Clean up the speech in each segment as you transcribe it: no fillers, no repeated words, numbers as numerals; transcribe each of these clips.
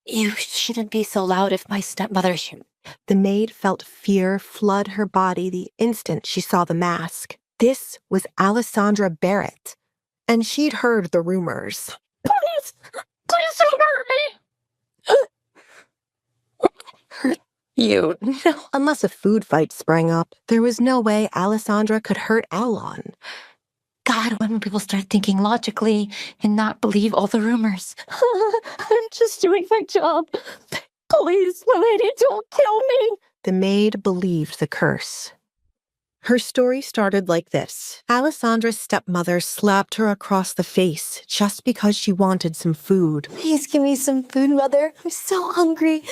You shouldn't be so loud if my stepmother The maid felt fear flood her body the instant she saw the mask. This was Alessandra Barrett, and she'd heard the rumors. Please don't hurt me. Hurt you? No. Unless a food fight sprang up, there was no way Alessandra could hurt Alon. God, when people start thinking logically and not believe all the rumors. I'm just doing my job. Please, lady, don't kill me. The maid believed the curse. Her story started like this. Alessandra's stepmother slapped her across the face just because she wanted some food. Please give me some food, Mother. I'm so hungry.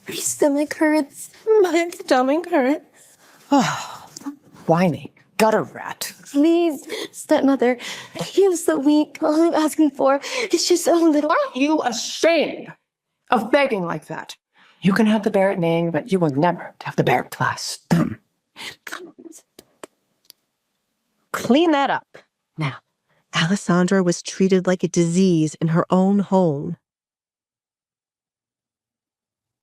My stomach hurts. My stomach hurts. Oh, whining. Gutter rat. Please, stepmother. I feel so weak. All I'm asking for is just a little. Are you ashamed of begging like that? You can have the Barrett name, but you will never have the Barrett class. Clean that up. Now, Alessandra was treated like a disease in her own home.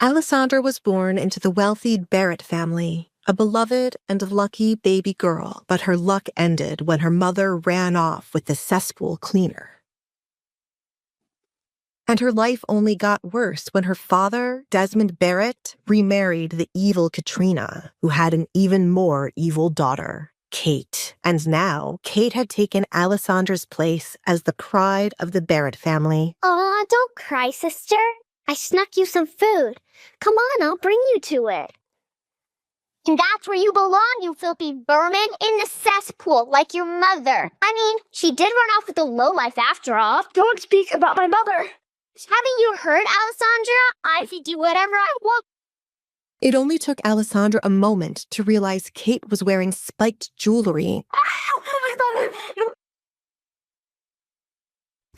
Alessandra was born into the wealthy Barrett family, a beloved and lucky baby girl, but her luck ended when her mother ran off with the cesspool cleaner. And her life only got worse when her father, Desmond Barrett, remarried the evil Katrina, who had an even more evil daughter, Kate. And now, Kate had taken Alessandra's place as the pride of the Barrett family. Aw, don't cry, sister. I snuck you some food. Come on, I'll bring you to it. And that's where you belong, you filthy vermin, in the cesspool, like your mother. I mean, she did run off with the lowlife after all. Don't speak about my mother. Haven't you heard, Alessandra? I can do whatever I want. It only took Alessandra a moment to realize Kate was wearing spiked jewelry.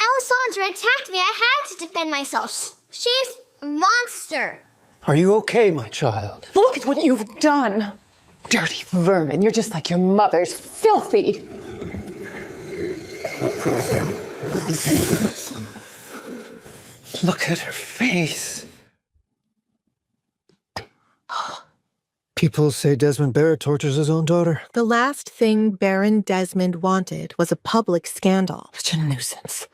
Alessandra attacked me. I had to defend myself. She's a monster. Are you okay, my child? look at what you've done. Dirty vermin. You're just like your mother's. Filthy. Look at her face. People say Desmond Barrett tortures his own daughter. The last thing Baron Desmond wanted was a public scandal. Such a nuisance.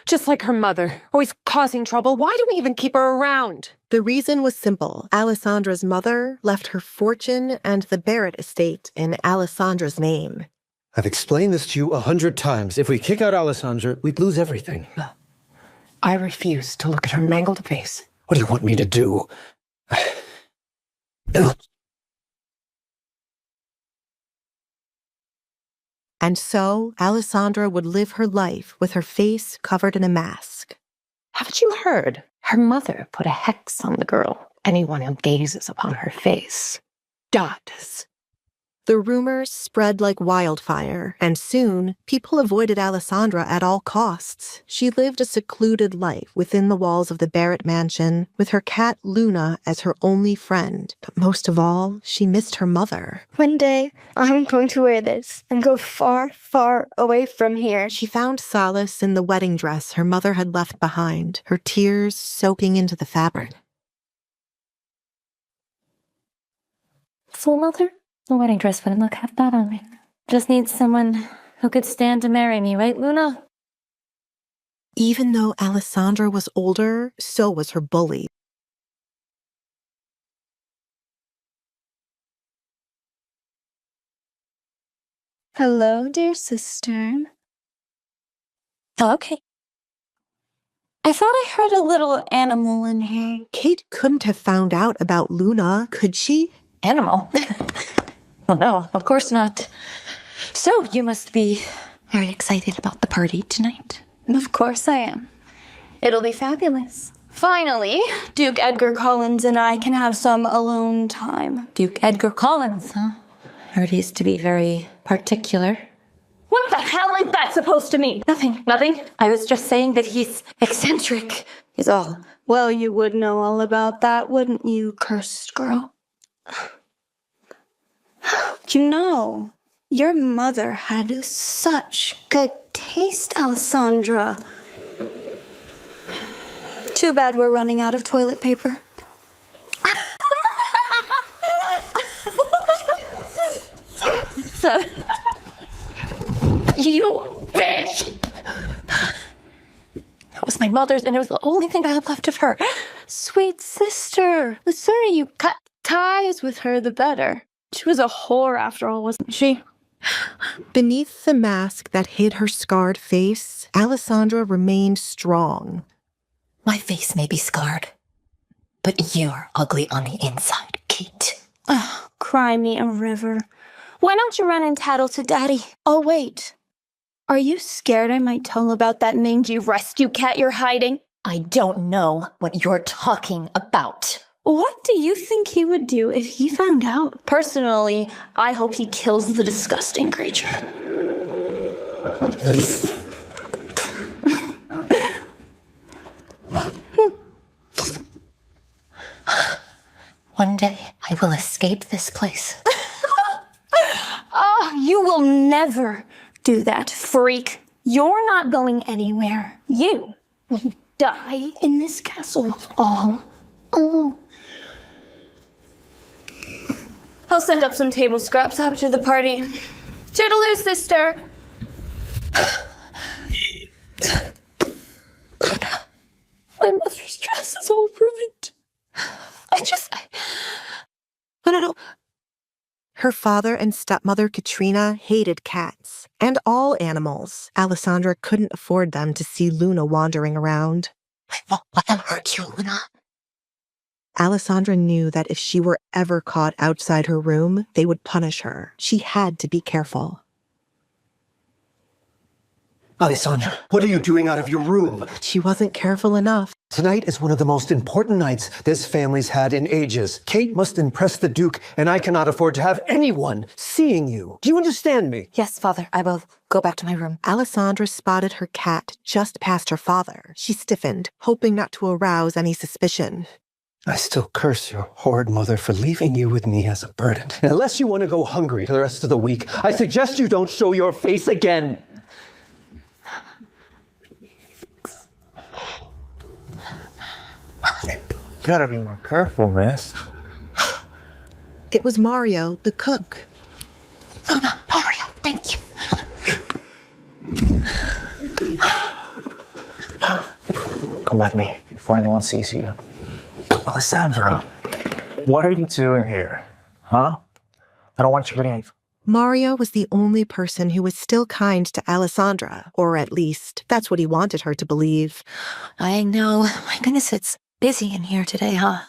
Just like her mother, always causing trouble. Why do we even keep her around? The reason was simple. Alessandra's mother left her fortune and the Barrett estate in Alessandra's name. I've explained this to you 100 times. If we kick out Alessandra, we'd lose everything. I refuse to look at her mangled face. What do you want me to do? And so, Alessandra would live her life with her face covered in a mask. Haven't you heard? Her mother put a hex on the girl. Anyone who gazes upon her face dies. The rumors spread like wildfire, and soon, people avoided Alessandra at all costs. She lived a secluded life within the walls of the Barrett mansion, with her cat Luna as her only friend. But most of all, she missed her mother. One day, I'm going to wear this and go far, far away from here. She found solace in the wedding dress her mother had left behind, her tears soaking into the fabric. So, Mother? The wedding dress wouldn't look half bad on me. Just need someone who could stand to marry me, right, Luna? Even though Alessandra was older, so was her bully. Hello, dear sister. Oh, okay. I thought I heard a little animal in here. Kate couldn't have found out about Luna, could she? Animal? Oh, no, of course not. So, you must be very excited about the party tonight. Of course I am. It'll be fabulous. Finally, Duke Edgar Collins and I can have some alone time. Duke Edgar Collins, huh? Heard he's to be very particular. What the hell is that supposed to mean? Nothing. I was just saying that he's eccentric, is all. Well, you would know all about that, wouldn't you, cursed girl? You know, your mother had such good taste, Alessandra. Too bad we're running out of toilet paper. So, you bitch! That was my mother's, and it was the only thing I had left of her. Sweet sister. The sooner you cut ties with her, the better. She was a whore after all, wasn't she? Beneath the mask that hid her scarred face, Alessandra remained strong. My face may be scarred, but you're ugly on the inside, Kate. Oh, cry me a river. Why don't you run and tattle to Daddy? Oh, wait. Are you scared I might tell about that mangy rescue cat you're hiding? I don't know what you're talking about. What do you think he would do if he found out? Personally, I hope he kills the disgusting creature. One day, I will escape this place. Oh, you will never do that, freak. You're not going anywhere. You will die in this castle all alone. I'll send up some table scraps after the party. Toodaloo, sister. My mother's dress is all ruined. I don't know. Her father and stepmother Katrina hated cats and all animals. Alessandra couldn't afford them to see Luna wandering around. I won't let them hurt you, Luna. Alessandra knew that if she were ever caught outside her room, they would punish her. She had to be careful. Alessandra, what are you doing out of your room? She wasn't careful enough. Tonight is one of the most important nights this family's had in ages. Kate must impress the Duke, and I cannot afford to have anyone seeing you. Do you understand me? Yes, Father, I will go back to my room. Alessandra spotted her cat just past her father. She stiffened, hoping not to arouse any suspicion. I still curse your horrid mother for leaving you with me as a burden. And unless you want to go hungry for the rest of the week, I suggest you don't show your face again. Gotta be more careful, miss. It was Mario, the cook. Oh, no, Mario, thank you. Come at me before anyone sees you. Alessandra, what are you doing here? Huh? I don't want you to leave. Mario was the only person who was still kind to Alessandra, or at least that's what he wanted her to believe. I know. My goodness, it's busy in here today, huh?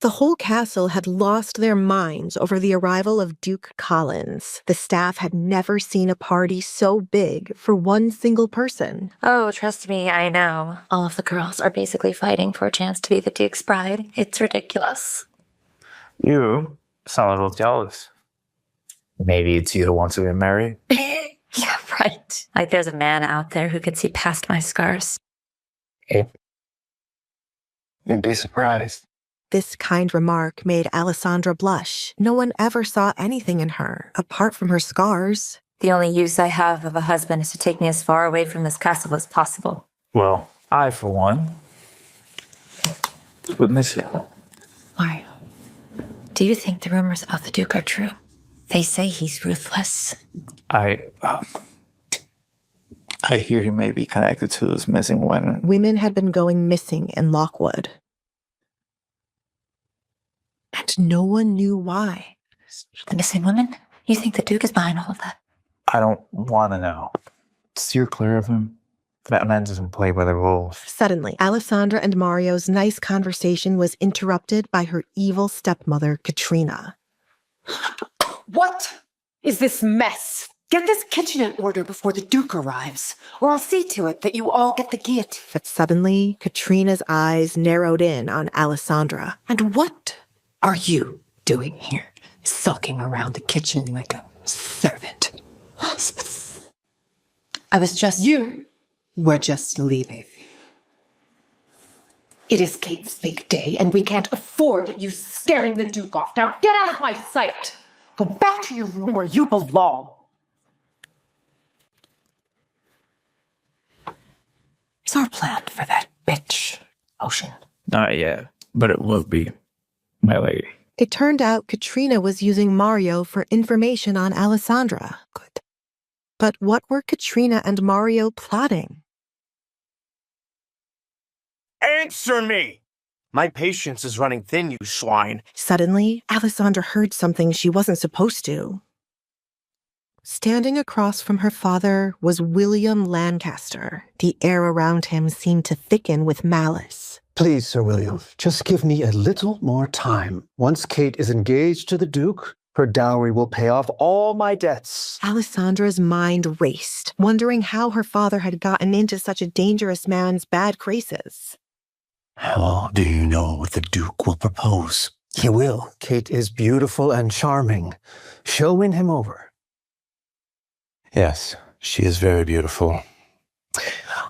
The whole castle had lost their minds over the arrival of Duke Collins. The staff had never seen a party so big for one single person. Oh, trust me, I know. All of the girls are basically fighting for a chance to be the Duke's bride. It's ridiculous. You sound a little jealous. Maybe it's you who wants to get married? Yeah, right. Like there's a man out there who could see past my scars. You'd be surprised. This kind remark made Alessandra blush. No one ever saw anything in her, apart from her scars. The only use I have of a husband is to take me as far away from this castle as possible. Well, I, for one, would miss you. Mario, do you think the rumors about the Duke are true? They say he's ruthless. I hear he may be connected to those missing women. Women had been going missing in Lockwood. And no one knew why. The missing women? You think the Duke is behind all of that? I don't want to know. Steer clear of him. That man doesn't play by the rules. Suddenly, Alessandra and Mario's nice conversation was interrupted by her evil stepmother, Katrina. What is this mess? Get this kitchen in order before the Duke arrives, or I'll see to it that you all get the guillotine. But suddenly, Katrina's eyes narrowed in on Alessandra. And what are you doing here, sulking around the kitchen like a servant? I was just... You were just leaving. It is Kate's big day, and we can't afford you scaring the Duke off. Now get out of my sight! Go back to your room where you belong. It's our plan for that bitch, Ocean. Not yet, but it will be, my lady. It turned out Katrina was using Mario for information on Alessandra. Good. But what were Katrina and Mario plotting? Answer me! My patience is running thin, you swine. Suddenly, Alessandra heard something she wasn't supposed to. Standing across from her father was William Lancaster. The air around him seemed to thicken with malice. Please, Sir William, just give me a little more time. Once Kate is engaged to the Duke, her dowry will pay off all my debts. Alessandra's mind raced, wondering how her father had gotten into such a dangerous man's bad graces. How do you know what the Duke will propose? He will. Kate is beautiful and charming. She'll win him over. Yes, she is very beautiful.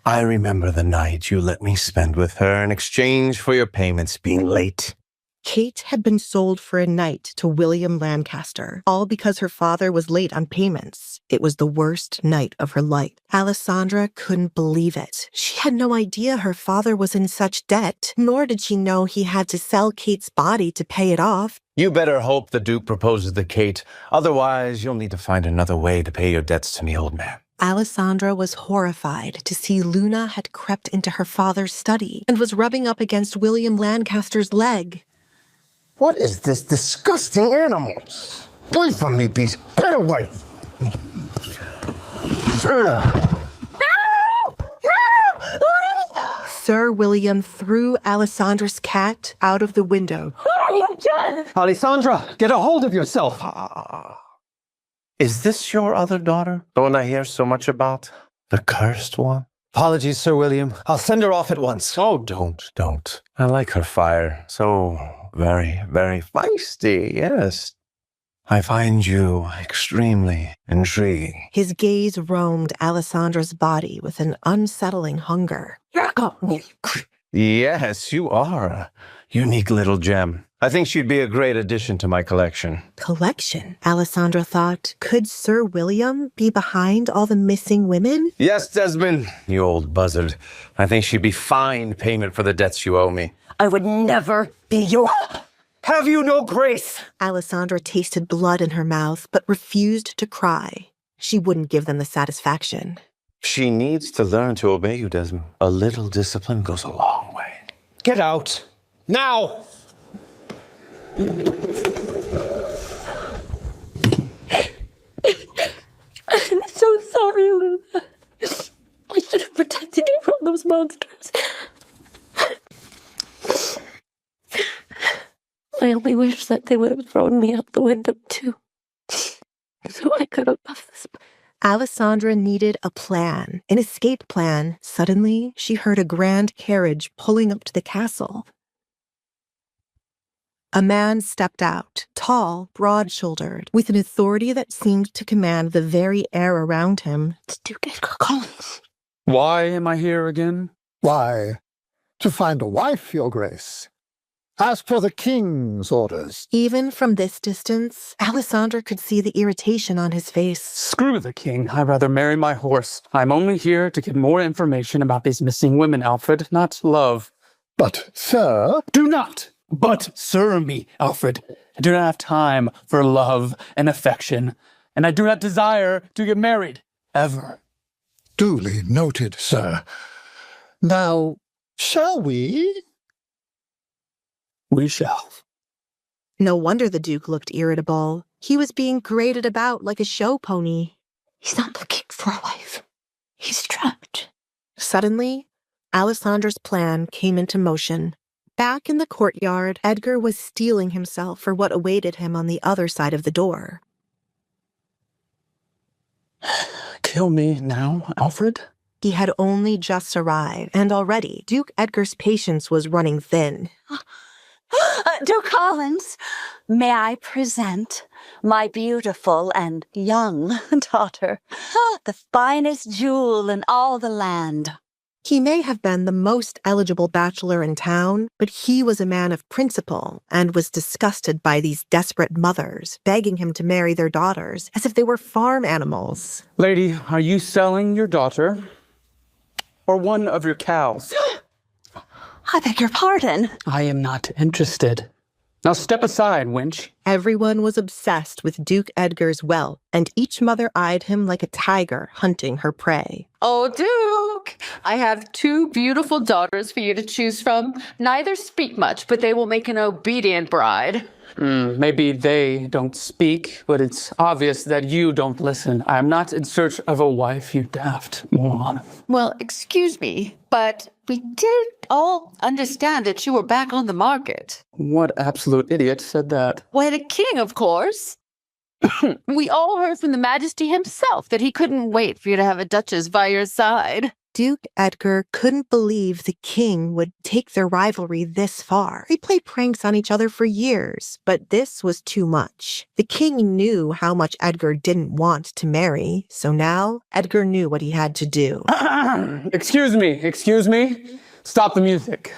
I remember the night you let me spend with her in exchange for your payments being late. Kate had been sold for a night to William Lancaster, all because her father was late on payments. It was the worst night of her life. Alessandra couldn't believe it. She had no idea her father was in such debt, nor did she know he had to sell Kate's body to pay it off. You better hope the Duke proposes to Kate. Otherwise, you'll need to find another way to pay your debts to me, old man. Alessandra was horrified to see Luna had crept into her father's study and was rubbing up against William Lancaster's leg. What is this disgusting animal? Away from me, beast. Get away. Sir William threw Alessandra's cat out of the window. Alessandra, get a hold of yourself. Is this your other daughter? The one I hear so much about? The cursed one? Apologies, Sir William. I'll send her off at once. Oh, don't. I like her fire. So very, very feisty, yes. I find you extremely intriguing. His gaze roamed Alessandra's body with an unsettling hunger. Yes, you are a unique little gem. I think she'd be a great addition to my collection. Collection, Alessandra thought. Could Sir William be behind all the missing women? Yes, Desmond, you old buzzard. I think she'd be fine payment for the debts you owe me. I would never be your... Have you no grace? Alessandra tasted blood in her mouth, but refused to cry. She wouldn't give them the satisfaction. She needs to learn to obey you, Desmond. A little discipline goes a long way. Get out. Now! I'm so sorry, Luna. I should have protected you from those monsters. I only wish that they would have thrown me out the window, too. So I could have left this. Alessandra needed a plan, an escape plan. Suddenly, she heard a grand carriage pulling up to the castle. A man stepped out, tall, broad-shouldered, with an authority that seemed to command the very air around him. It's Duke Edgar Collins. Why am I here again? Why, to find a wife, Your Grace. As per the king's orders. Even from this distance, Alessandra could see the irritation on his face. Screw the king. I'd rather marry my horse. I'm only here to get more information about these missing women, Alfred, not love. But, sir... Do not but sir me, Alfred. I do not have time for love and affection, and I do not desire to get married, ever. Duly noted, sir. Now, shall we? We shall. No wonder the Duke looked irritable. He was being paraded about like a show pony. He's not looking for a wife. He's trapped. Suddenly, Alessandra's plan came into motion. Back in the courtyard, Edgar was steeling himself for what awaited him on the other side of the door. Kill me now, Alfred? He had only just arrived, and already Duke Edgar's patience was running thin. Duke Collins, may I present my beautiful and young daughter, the finest jewel in all the land. He may have been the most eligible bachelor in town, but he was a man of principle and was disgusted by these desperate mothers begging him to marry their daughters as if they were farm animals. Lady, are you selling your daughter or one of your cows? I beg your pardon. I am not interested. Now step aside, wench. Everyone was obsessed with Duke Edgar's wealth, and each mother eyed him like a tiger hunting her prey. Oh, Duke, I have 2 beautiful daughters for you to choose from. Neither speak much, but they will make an obedient bride. Maybe they don't speak, but it's obvious that you don't listen. I am not in search of a wife, you daft moron. Well, excuse me, but we did all understand that you were back on the market. What absolute idiot said that? Why, the king, of course. We all heard from the Majesty himself that he couldn't wait for you to have a Duchess by your side. Duke Edgar couldn't believe the king would take their rivalry this far. They played pranks on each other for years, but this was too much. The king knew how much Edgar didn't want to marry, so now Edgar knew what he had to do. Excuse me. Stop the music.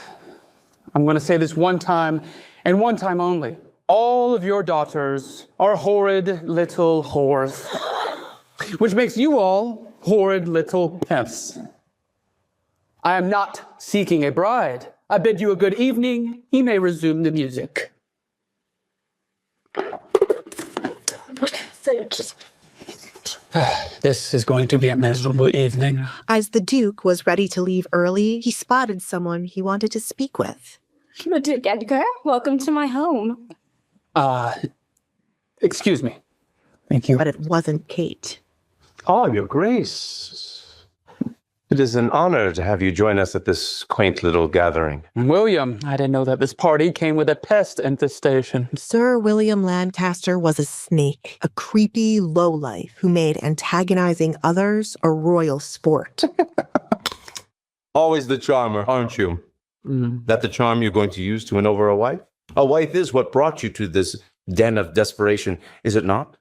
I'm going to say this one time, and one time only. All of your daughters are horrid little whores, which makes you all horrid little pimps. I am not seeking a bride. I bid you a good evening. You may resume the music. This is going to be a miserable evening. As the Duke was ready to leave early, he spotted someone he wanted to speak with. Duke Edgar, welcome to my home. Excuse me. Thank you. But it wasn't Kate. Oh, Your Grace. It is an honor to have you join us at this quaint little gathering. William, I didn't know that this party came with a pest infestation. Sir William Lancaster was a snake, a creepy lowlife who made antagonizing others a royal sport. Always the charmer, aren't you? That the charm you're going to use to win over a wife? A wife is what brought you to this den of desperation, is it not?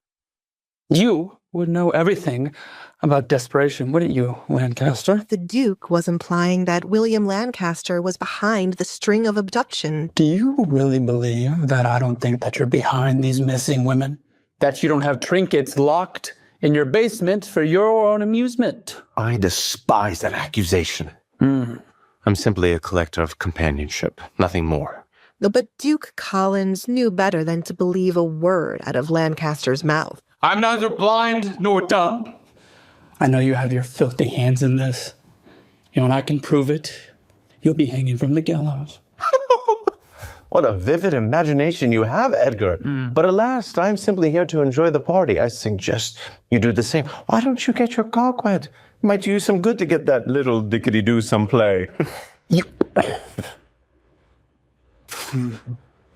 You would know everything about desperation, wouldn't you, Lancaster? The Duke was implying that William Lancaster was behind the string of abduction. Do you really believe that I don't think that you're behind these missing women? That you don't have trinkets locked in your basement for your own amusement? I despise that accusation. I'm simply a collector of companionship, nothing more. But Duke Collins knew better than to believe a word out of Lancaster's mouth. I'm neither blind nor dumb. I know you have your filthy hands in this. You know, and I can prove it. You'll be hanging from the gallows. What a vivid imagination you have, Edgar. But alas, I'm simply here to enjoy the party. I suggest you do the same. Why don't you get your cock wet? Might do you some good to get that little dickety-do some play.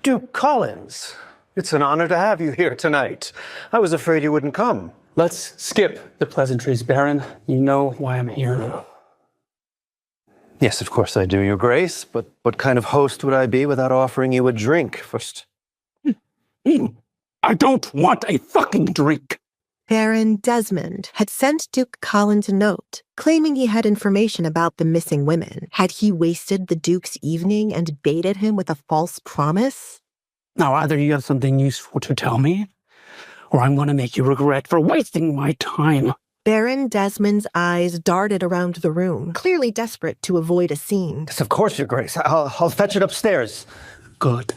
Duke Collins, it's an honor to have you here tonight. I was afraid you wouldn't come. Let's skip the pleasantries, Baron. You know why I'm here. Yes, of course I do, Your Grace. But what kind of host would I be without offering you a drink first? I don't want a fucking drink. Baron Desmond had sent Duke Collins a note, claiming he had information about the missing women. Had he wasted the Duke's evening and baited him with a false promise? Now, either you have something useful to tell me, or I'm going to make you regret for wasting my time. Baron Desmond's eyes darted around the room, clearly desperate to avoid a scene. Yes, of course, Your Grace. I'll fetch it upstairs. Good.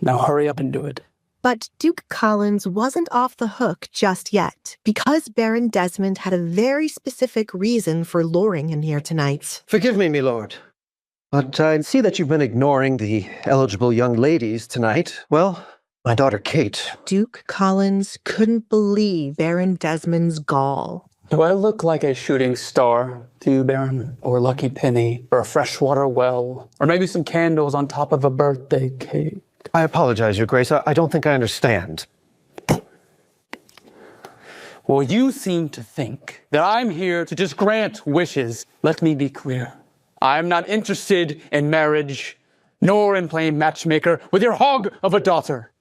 Now hurry up and do it. But Duke Collins wasn't off the hook just yet, because Baron Desmond had a very specific reason for luring him here tonight. Forgive me, milord, but I see that you've been ignoring the eligible young ladies tonight. Well, my daughter Kate. Duke Collins couldn't believe Baron Desmond's gall. Do I look like a shooting star to you, Baron? Or a lucky penny? Or a freshwater well? Or maybe some candles on top of a birthday cake? I apologize, Your Grace. I don't think I understand. Well, you seem to think that I'm here to just grant wishes. Let me be clear. I'm not interested in marriage, nor in playing matchmaker with your hog of a daughter.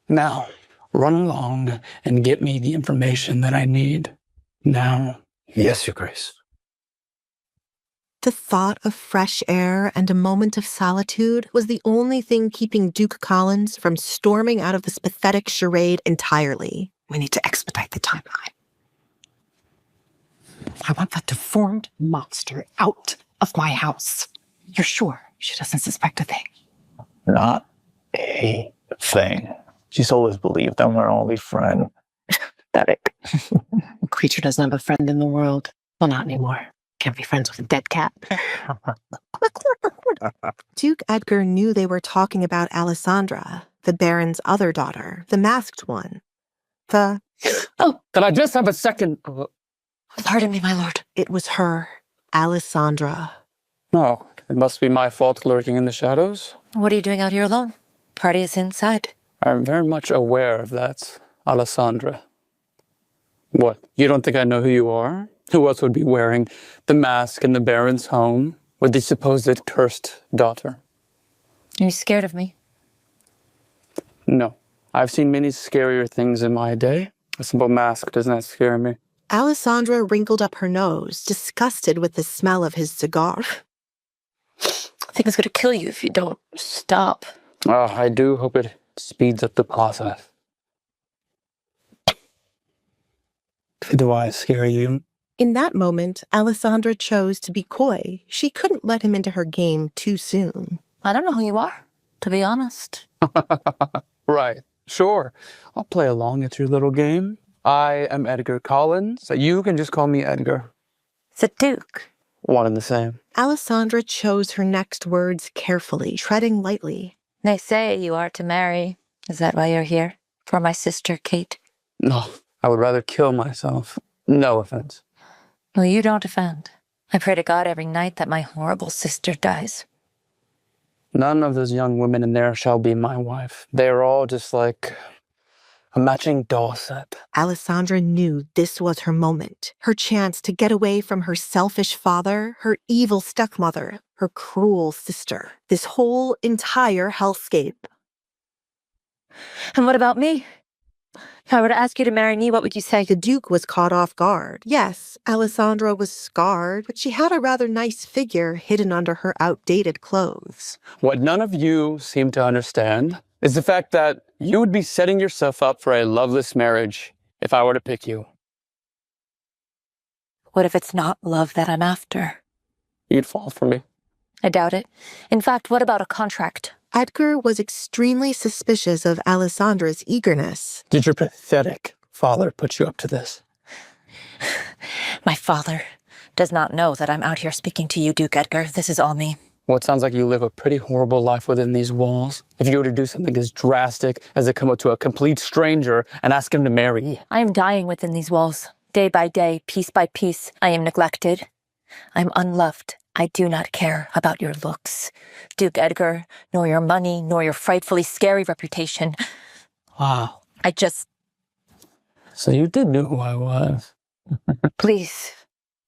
Now, run along and get me the information that I need. Now. Yes, Your Grace. The thought of fresh air and a moment of solitude was the only thing keeping Duke Collins from storming out of this pathetic charade entirely. We need to expedite the timeline. I want that deformed monster out of my house. You're sure she doesn't suspect a thing? Not a thing. She's always believed I'm her only friend. Pathetic. A creature doesn't have a friend in the world. Well, not anymore. Can't be friends with a dead cat. Duke Edgar knew they were talking about Alessandra, the Baron's other daughter, the masked one. Oh, can I just have a second? Pardon me, my lord. It was her, Alessandra. No, it must be my fault lurking in the shadows. What are you doing out here alone? Party is inside. I'm very much aware of that, Alessandra. What, you don't think I know who you are? Who else would be wearing the mask in the Baron's home with the supposed cursed daughter? Are you scared of me? No. I've seen many scarier things in my day. A simple mask does not scare me. Alessandra wrinkled up her nose, disgusted with the smell of his cigar. I think it's going to kill you if you don't stop. Oh, I do hope it speeds up the process. Do I scare you? In that moment, Alessandra chose to be coy. She couldn't let him into her game too soon. I don't know who you are, to be honest. Right. Sure. I'll play along at your little game. I am Edgar Collins. You can just call me Edgar. The Duke. One and the same. Alessandra chose her next words carefully, treading lightly. They say you are to marry. Is that why you're here? For my sister, Kate? No, I would rather kill myself. No offense. Well, you don't offend. I pray to God every night that my horrible sister dies. None of those young women in there shall be my wife. They are all just like a matching doll set. Alessandra knew this was her moment, her chance to get away from her selfish father, her evil stepmother, her cruel sister, this whole entire hellscape. And what about me? If I were to ask you to marry me, what would you say? The Duke was caught off guard. Yes, Alessandra was scarred, but she had a rather nice figure hidden under her outdated clothes. What none of you seem to understand is the fact that you would be setting yourself up for a loveless marriage if I were to pick you. What if it's not love that I'm after? You'd fall for me. I doubt it. In fact, what about a contract? Edgar was extremely suspicious of Alessandra's eagerness. Did your pathetic father put you up to this? My father does not know that I'm out here speaking to you, Duke Edgar. This is all me. Well, it sounds like you live a pretty horrible life within these walls. If you were to do something as drastic as to come up to a complete stranger and ask him to marry. I am dying within these walls. Day by day, piece by piece, I am neglected. I'm unloved. I do not care about your looks, Duke Edgar, nor your money, nor your frightfully scary reputation. Wow. I just... So you did know who I was. Please,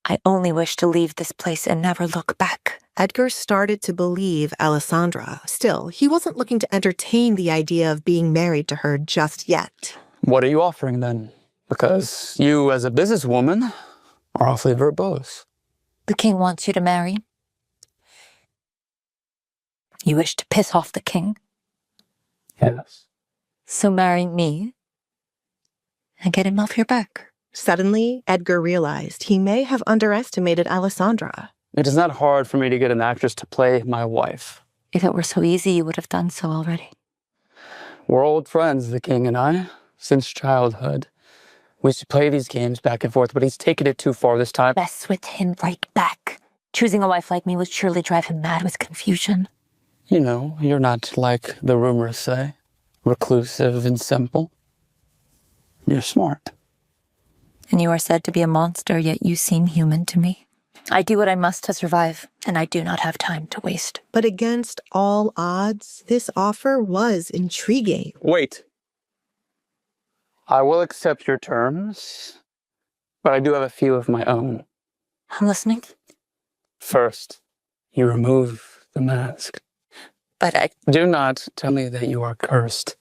I only wish to leave this place and never look back. Edgar started to believe Alessandra. Still, he wasn't looking to entertain the idea of being married to her just yet. What are you offering then? Because you, as a businesswoman, are awfully verbose. The king wants you to marry. You wish to piss off the king? Yes. So marry me and get him off your back. Suddenly, Edgar realized he may have underestimated Alessandra. It is not hard for me to get an actress to play my wife. If it were so easy, you would have done so already. We're old friends, the king and I, since childhood. We used to play these games back and forth, but he's taken it too far this time. Mess with him right back. Choosing a wife like me would surely drive him mad with confusion. You know, you're not like the rumors say, reclusive and simple. You're smart. And you are said to be a monster, yet you seem human to me. I do what I must to survive, and I do not have time to waste. But against all odds, this offer was intriguing. Wait. I will accept your terms, but I do have a few of my own. I'm listening. First, you remove the mask. But I... Do not tell me that you are cursed.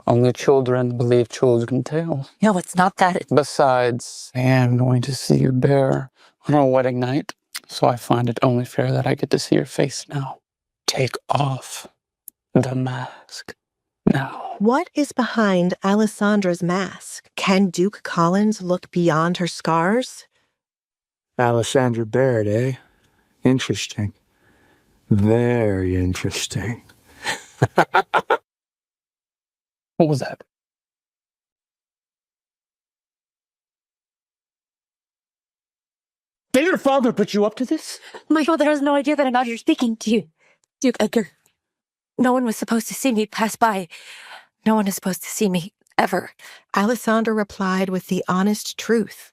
Only children believe children's tales. No, it's not that. Besides, I am going to see you bare on our wedding night, so I find it only fair that I get to see your face now. Take off the mask now. What is behind Alessandra's mask? Can Duke Collins look beyond her scars? Alessandra Baird, eh? Interesting. Very interesting. What was that? Did your father put you up to this? My father has no idea that I'm out here speaking to you, Duke Edgar. No one was supposed to see me pass by. No one is supposed to see me, ever. Alessandra replied with the honest truth.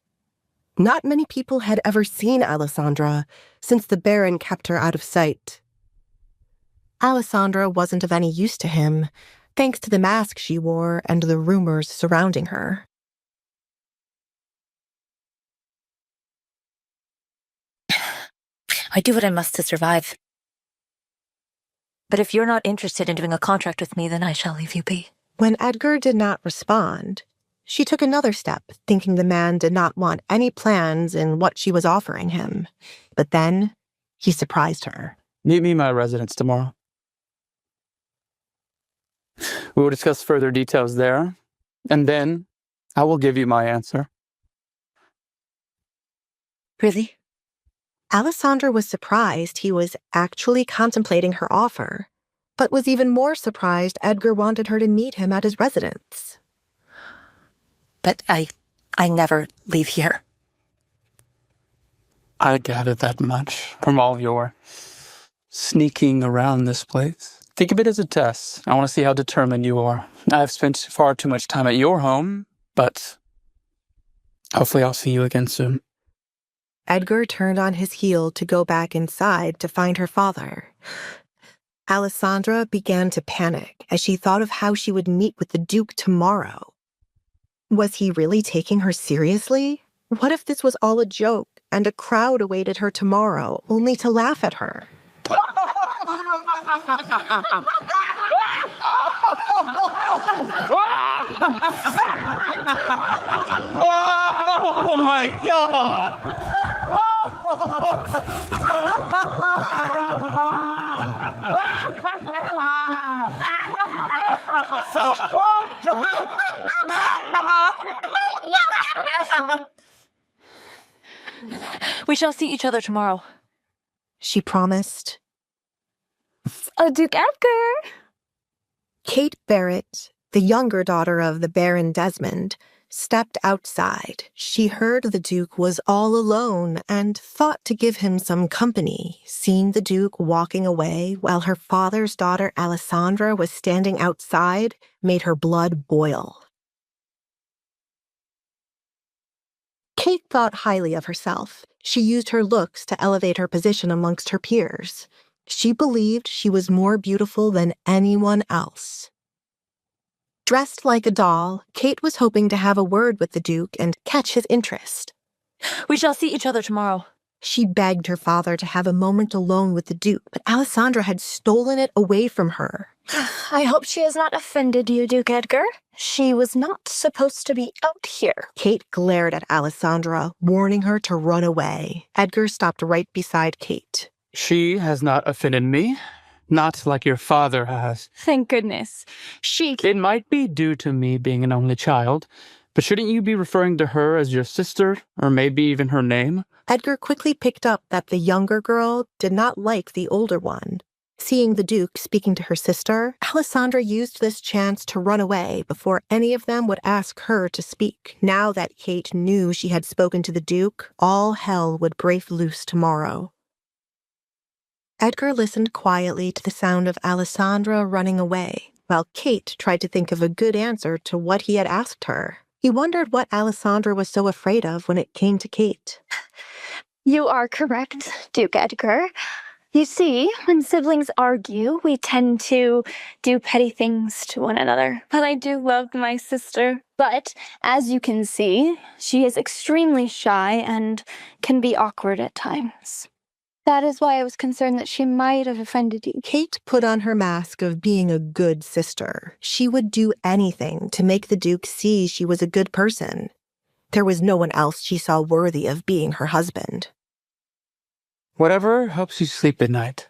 Not many people had ever seen Alessandra since the Baron kept her out of sight. Alessandra wasn't of any use to him, thanks to the mask she wore and the rumors surrounding her. I do what I must to survive. But if you're not interested in doing a contract with me, then I shall leave you be. When Edgar did not respond, she took another step, thinking the man did not want any plans in what she was offering him. But then, he surprised her. Meet me in my residence tomorrow. We will discuss further details there, and then I will give you my answer. Really? Alessandra was surprised he was actually contemplating her offer, but was even more surprised Edgar wanted her to meet him at his residence. But I never leave here. I gathered that much from all your sneaking around this place. Think of it as a test. I want to see how determined you are. I've spent far too much time at your home, but hopefully I'll see you again soon. Edgar turned on his heel to go back inside to find her father. Alessandra began to panic as she thought of how she would meet with the Duke tomorrow. Was he really taking her seriously? What if this was all a joke and a crowd awaited her tomorrow only to laugh at her? Oh my God! We shall see each other tomorrow. She promised. Oh, Duke Edgar! Kate Barrett, the younger daughter of the Baron Desmond, stepped outside. She heard the Duke was all alone and thought to give him some company. Seeing the Duke walking away while her father's daughter Alessandra was standing outside made her blood boil. Kate thought highly of herself. She used her looks to elevate her position amongst her peers. She believed she was more beautiful than anyone else. Dressed like a doll, Kate was hoping to have a word with the Duke and catch his interest. We shall see each other tomorrow. She begged her father to have a moment alone with the Duke, but Alessandra had stolen it away from her. I hope she has not offended you, Duke Edgar. She was not supposed to be out here. Kate glared at Alessandra, warning her to run away. Edgar stopped right beside Kate. She has not offended me. Not like your father has. Thank goodness. It might be due to me being an only child, but shouldn't you be referring to her as your sister, or maybe even her name? Edgar quickly picked up that the younger girl did not like the older one. Seeing the Duke speaking to her sister, Alessandra used this chance to run away before any of them would ask her to speak. Now that Kate knew she had spoken to the Duke, all hell would break loose tomorrow. Edgar listened quietly to the sound of Alessandra running away, while Kate tried to think of a good answer to what he had asked her. He wondered what Alessandra was so afraid of when it came to Kate. You are correct, Duke Edgar. You see, when siblings argue, we tend to do petty things to one another. But I do love my sister. But, as you can see, she is extremely shy and can be awkward at times. That is why I was concerned that she might have offended you. Kate put on her mask of being a good sister. She would do anything to make the Duke see she was a good person. There was no one else she saw worthy of being her husband. Whatever helps you sleep at night.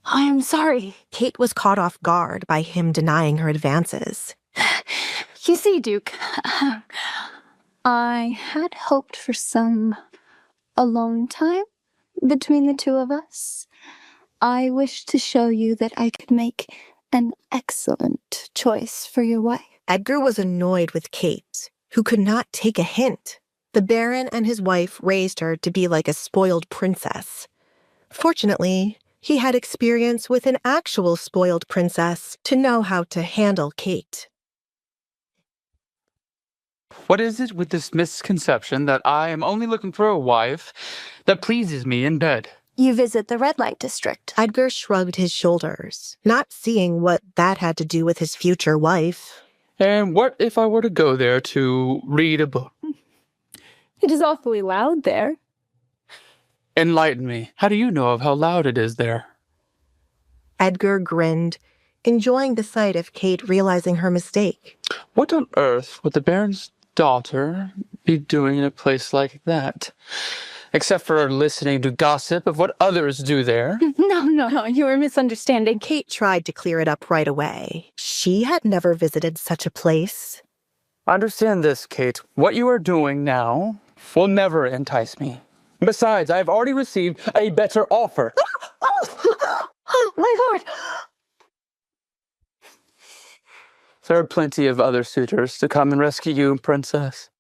I am sorry. Kate was caught off guard by him denying her advances. You see, Duke, I had hoped for some alone time between the two of us. I wish to show you that I could make an excellent choice for your wife. Edgar was annoyed with Kate, who could not take a hint. The Baron and his wife raised her to be like a spoiled princess. Fortunately, he had experience with an actual spoiled princess to know how to handle Kate. What is it with this misconception that I am only looking for a wife that pleases me in bed? You visit the red light district. Edgar shrugged his shoulders, not seeing what that had to do with his future wife. And what if I were to go there to read a book? It is awfully loud there. Enlighten me. How do you know of how loud it is there? Edgar grinned, enjoying the sight of Kate realizing her mistake. What on earth would the Baron's daughter be doing in a place like that? Except for listening to gossip of what others do there. No, you are misunderstanding. Kate tried to clear it up right away. She had never visited such a place. Understand this, Kate. What you are doing now will never entice me. Besides, I have already received a better offer. Oh, my lord! There are plenty of other suitors to come and rescue you, princess.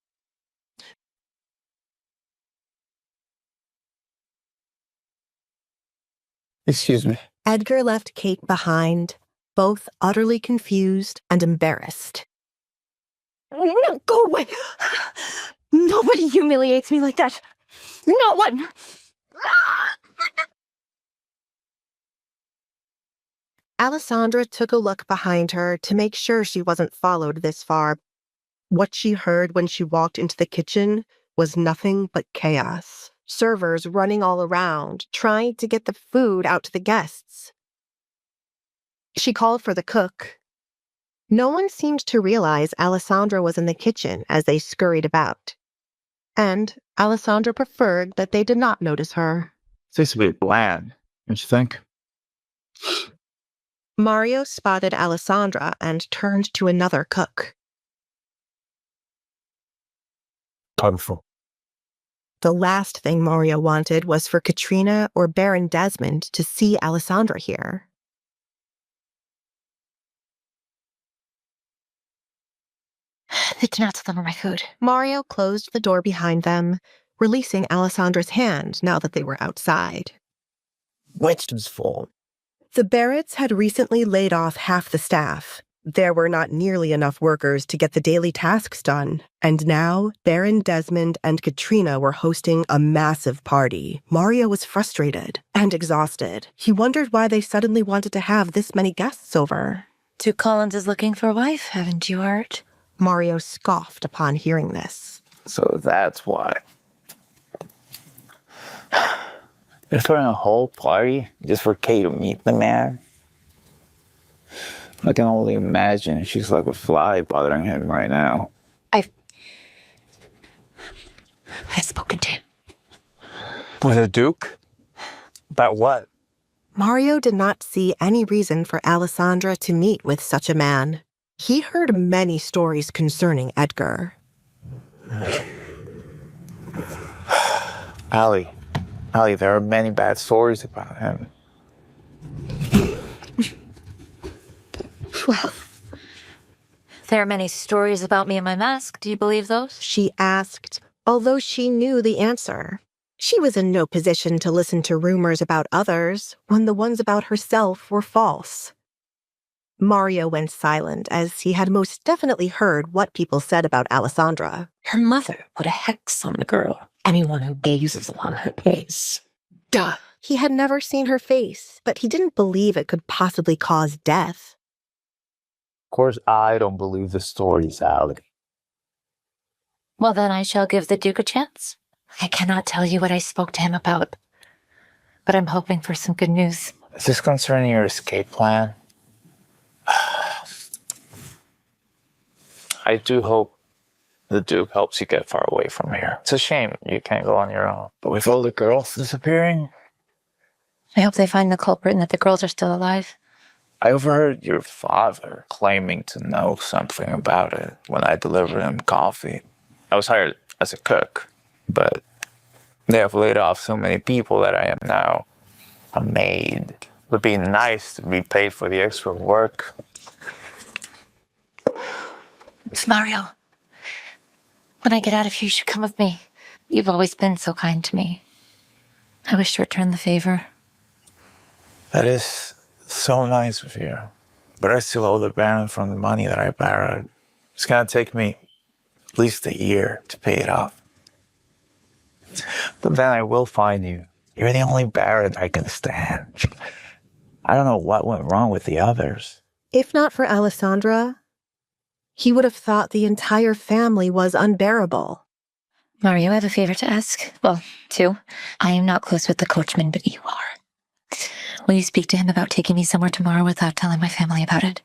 Excuse me. Edgar left Kate behind, both utterly confused and embarrassed. No, go away! Nobody humiliates me like that. No one! Alessandra took a look behind her to make sure she wasn't followed this far. What she heard when she walked into the kitchen was nothing but chaos. Servers running all around, trying to get the food out to the guests. She called for the cook. No one seemed to realize Alessandra was in the kitchen as they scurried about. And Alessandra preferred that they did not notice her. Seems to be bland, don't you think? Mario spotted Alessandra and turned to another cook. Colorful. The last thing Mario wanted was for Katrina or Baron Desmond to see Alessandra here. They do not deliver my food. Mario closed the door behind them, releasing Alessandra's hand now that they were outside. Wedgeton's fault. The Barretts had recently laid off half the staff. There were not nearly enough workers to get the daily tasks done, and now Baron Desmond and Katrina were hosting a massive party. Mario was frustrated and exhausted. He wondered why they suddenly wanted to have this many guests over. Duke Collins is looking for a wife, haven't you heard? Mario scoffed upon hearing this. So that's why. They're throwing a whole party just for Kate to meet the man. I can only imagine she's like a fly bothering him right now. I've spoken to him. With a duke? About what? Mario did not see any reason for Alessandra to meet with such a man. He heard many stories concerning Edgar. Allie, there are many bad stories about him. Well, there are many stories about me and my mask. Do you believe those? She asked, although she knew the answer. She was in no position to listen to rumors about others when the ones about herself were false. Mario went silent as he had most definitely heard what people said about Alessandra. Her mother put a hex on the girl. Anyone who gazes upon her face. Duh. He had never seen her face, but he didn't believe it could possibly cause death. Of course, I don't believe the stories, Allie. Well, then I shall give the Duke a chance. I cannot tell you what I spoke to him about, but I'm hoping for some good news. Is this concerning your escape plan? I do hope the Duke helps you get far away from here. It's a shame you can't go on your own. But with all the girls disappearing... I hope they find the culprit and that the girls are still alive. I overheard your father claiming to know something about it when I delivered him coffee. I was hired as a cook, but They have laid off so many people that I am now a maid. It would be nice to be paid for the extra work. Mario, when I get out of here, you should come with me. You've always been so kind to me. I wish to return the favor. That is so nice of you. But I still owe the Baron from the money that I borrowed. It's gonna take me at least a year to pay it off. But then I will find you. You're the only Baron I can stand. I don't know what went wrong with the others. If not for Alessandra, he would have thought the entire family was unbearable. Mario, I have a favor to ask. Well, two. I am not close with the coachman, but you are. Will you speak to him about taking me somewhere tomorrow without telling my family about it?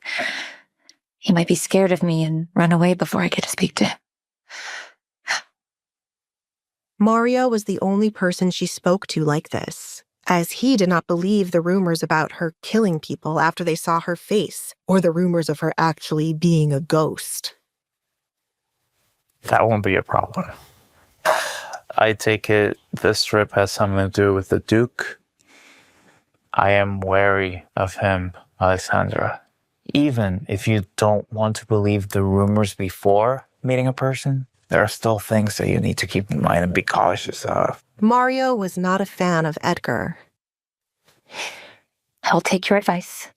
He might be scared of me and run away before I get to speak to him. Mario was the only person she spoke to like this, as he did not believe the rumors about her killing people after they saw her face, or the rumors of her actually being a ghost. That won't be a problem. I take it this trip has something to do with the Duke. I am wary of him, Alessandra. Even if you don't want to believe the rumors before meeting a person, there are still things that you need to keep in mind and be cautious of. Mario was not a fan of Edgar. I'll take your advice,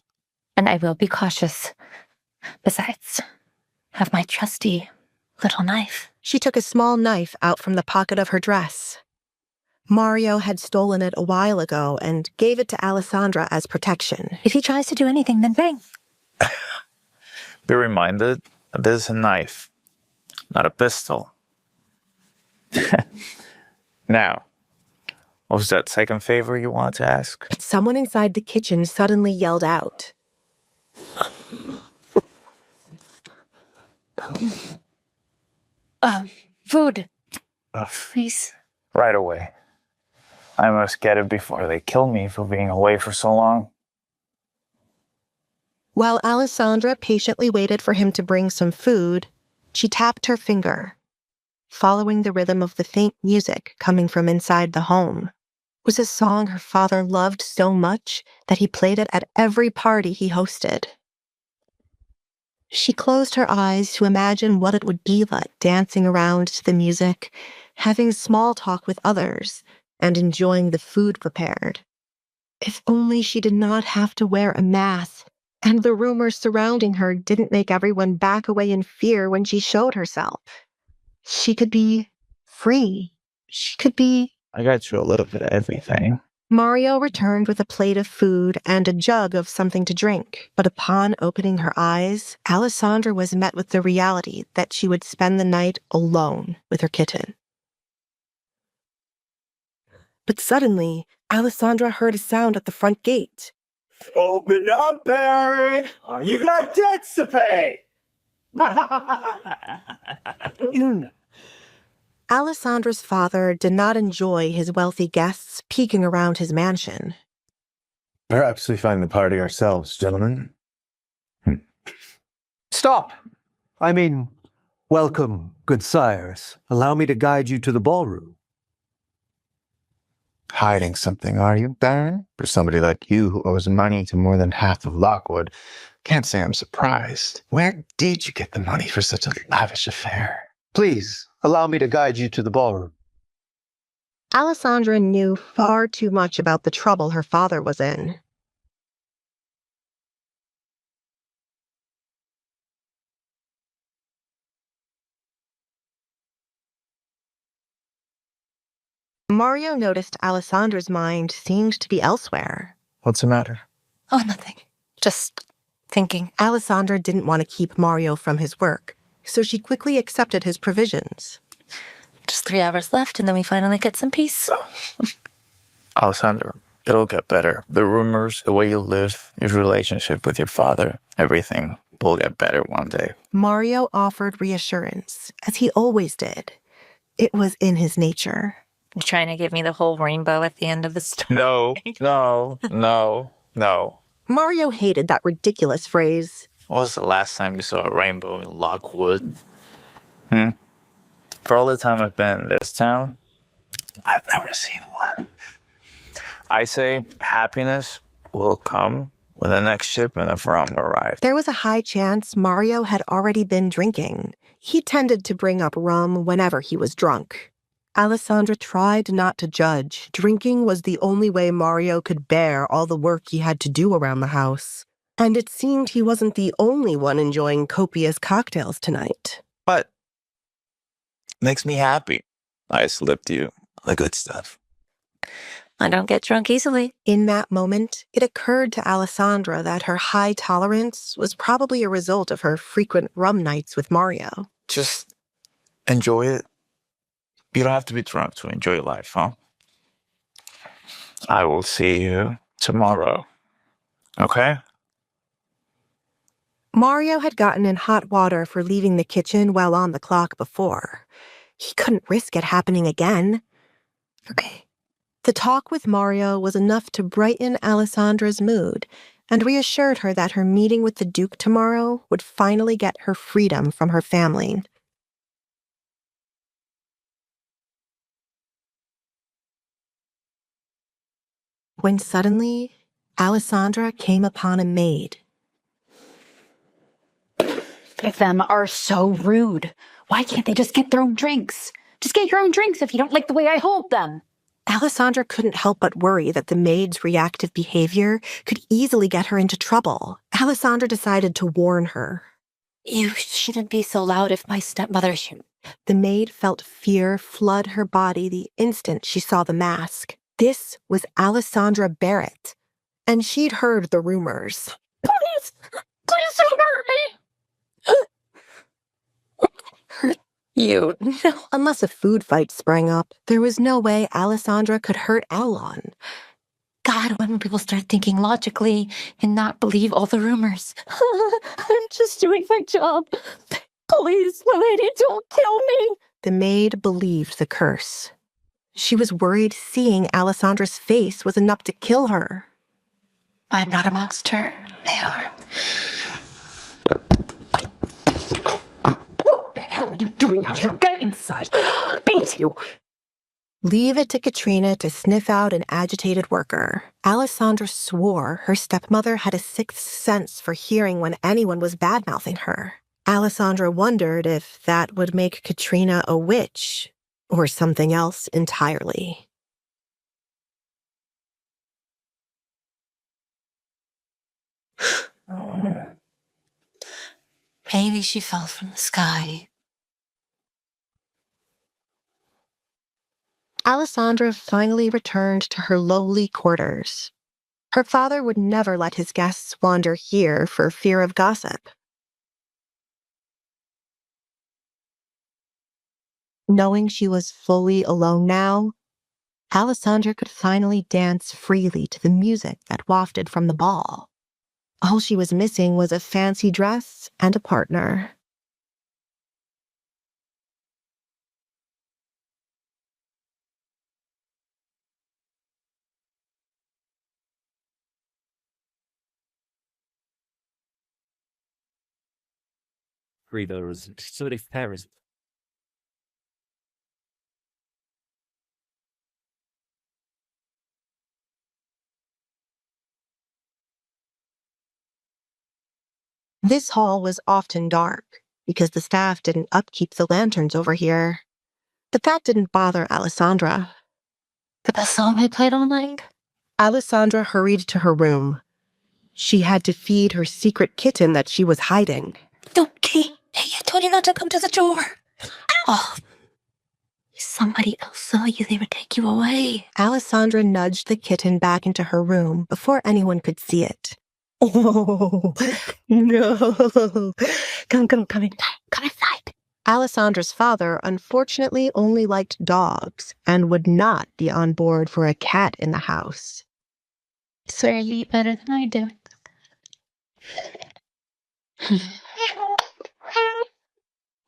and I will be cautious. Besides, I have my trusty little knife. She took a small knife out from the pocket of her dress. Mario had stolen it a while ago and gave it to Alessandra as protection. If he tries to do anything, then bang. Be reminded, this is a knife, not a pistol. Now, what was that second favor you wanted to ask? Someone inside the kitchen suddenly yelled out. Food. Please. Right away. I must get it before they kill me for being away for so long. While Alessandra patiently waited for him to bring some food, she tapped her finger, following the rhythm of the faint music coming from inside the home. It was a song her father loved so much that he played it at every party he hosted. She closed her eyes to imagine what it would be like dancing around to the music, having small talk with others, and enjoying the food prepared. If only she did not have to wear a mask, and the rumors surrounding her didn't make everyone back away in fear when she showed herself. She could be free. She could be... I got you a little bit of everything. Mario returned with a plate of food and a jug of something to drink. But upon opening her eyes, Alessandra was met with the reality that she would spend the night alone with her kitten. But suddenly, Alessandra heard a sound at the front gate. Open up, Barry! You got debts to pay! Alessandra's father did not enjoy his wealthy guests peeking around his mansion. Perhaps we find the party ourselves, gentlemen. Stop! I mean, welcome, good sires. Allow me to guide you to the ballroom. Hiding something, are you, Baron? For somebody like you who owes money to more than half of Lockwood, can't say I'm surprised. Where did you get the money for such a lavish affair? Please, allow me to guide you to the ballroom. Alessandra knew far too much about the trouble her father was in. Mario noticed Alessandra's mind seemed to be elsewhere. What's the matter? Oh, nothing. Just thinking. Alessandra didn't want to keep Mario from his work, so she quickly accepted his provisions. Just 3 hours left, and then we finally get some peace. Alessandra, it'll get better. The rumors, the way you live, your relationship with your father, everything will get better one day. Mario offered reassurance, as he always did. It was in his nature. You're trying to give me the whole rainbow at the end of the story. No. Mario hated that ridiculous phrase. When was the last time you saw a rainbow in Lockwood? For all the time I've been in this town, I've never seen one. I say happiness will come when the next shipment of rum arrives. There was a high chance Mario had already been drinking. He tended to bring up rum whenever he was drunk. Alessandra tried not to judge. Drinking was the only way Mario could bear all the work he had to do around the house. And it seemed he wasn't the only one enjoying copious cocktails tonight. But makes me happy. I slipped you the good stuff. I don't get drunk easily. In that moment, it occurred to Alessandra that her high tolerance was probably a result of her frequent rum nights with Mario. Just enjoy it. You don't have to be drunk to enjoy life, huh? I will see you tomorrow. Okay? Mario had gotten in hot water for leaving the kitchen well on the clock before. He couldn't risk it happening again. Okay. The talk with Mario was enough to brighten Alessandra's mood and reassured her that her meeting with the Duke tomorrow would finally get her freedom from her family. When suddenly, Alessandra came upon a maid. Them are so rude. Why can't they just get their own drinks? Just get your own drinks if you don't like the way I hold them. Alessandra couldn't help but worry that the maid's reactive behavior could easily get her into trouble. Alessandra decided to warn her. You shouldn't be so loud if my stepmother should. The maid felt fear flood her body the instant she saw the mask. This was Alessandra Barrett, and she'd heard the rumors. Please don't hurt me. Hurt you? No. Unless a food fight sprang up, there was no way Alessandra could hurt Alon. God, when will people start thinking logically and not believe all the rumors? I'm just doing my job. Please, lady, don't kill me. The maid believed the curse. She was worried seeing Alessandra's face was enough to kill her. I'm not a monster. They are. What the hell are you doing out here? Get inside. Beat you. Leave it to Katrina to sniff out an agitated worker. Alessandra swore her stepmother had a sixth sense for hearing when anyone was bad-mouthing her. Alessandra wondered if that would make Katrina a witch or something else entirely. Maybe she fell from the sky. Alessandra finally returned to her lowly quarters. Her father would never let his guests wander here for fear of gossip. Knowing she was fully alone now, Alessandra could finally dance freely to the music that wafted from the ball. All she was missing was a fancy dress and a partner. Readers, so they Paris. This hall was often dark because the staff didn't upkeep the lanterns over here. But that didn't bother Alessandra. The best song I played all night? Alessandra hurried to her room. She had to feed her secret kitten that she was hiding. Don't, Kate. Hey, I told you not to come to the door. Oh. If somebody else saw you, they would take you away. Alessandra nudged the kitten back into her room before anyone could see it. Oh, no. Come inside. Alessandra's father unfortunately only liked dogs and would not be on board for a cat in the house. I swear you eat better than I do.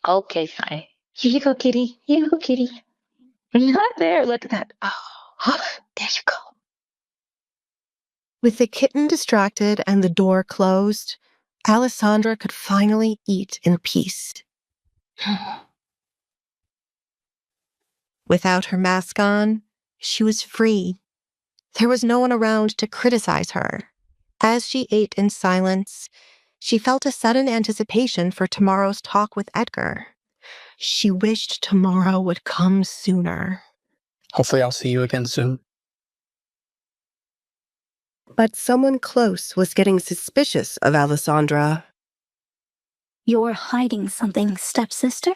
Okay, fine. Here you go, kitty. Here you go, kitty. Not there. Look at that. Oh, there you go. With the kitten distracted and the door closed, Alessandra could finally eat in peace. Without her mask on, she was free. There was no one around to criticize her. As she ate in silence, she felt a sudden anticipation for tomorrow's talk with Edgar. She wished tomorrow would come sooner. Hopefully I'll see you again soon. But someone close was getting suspicious of Alessandra. You're hiding something, stepsister?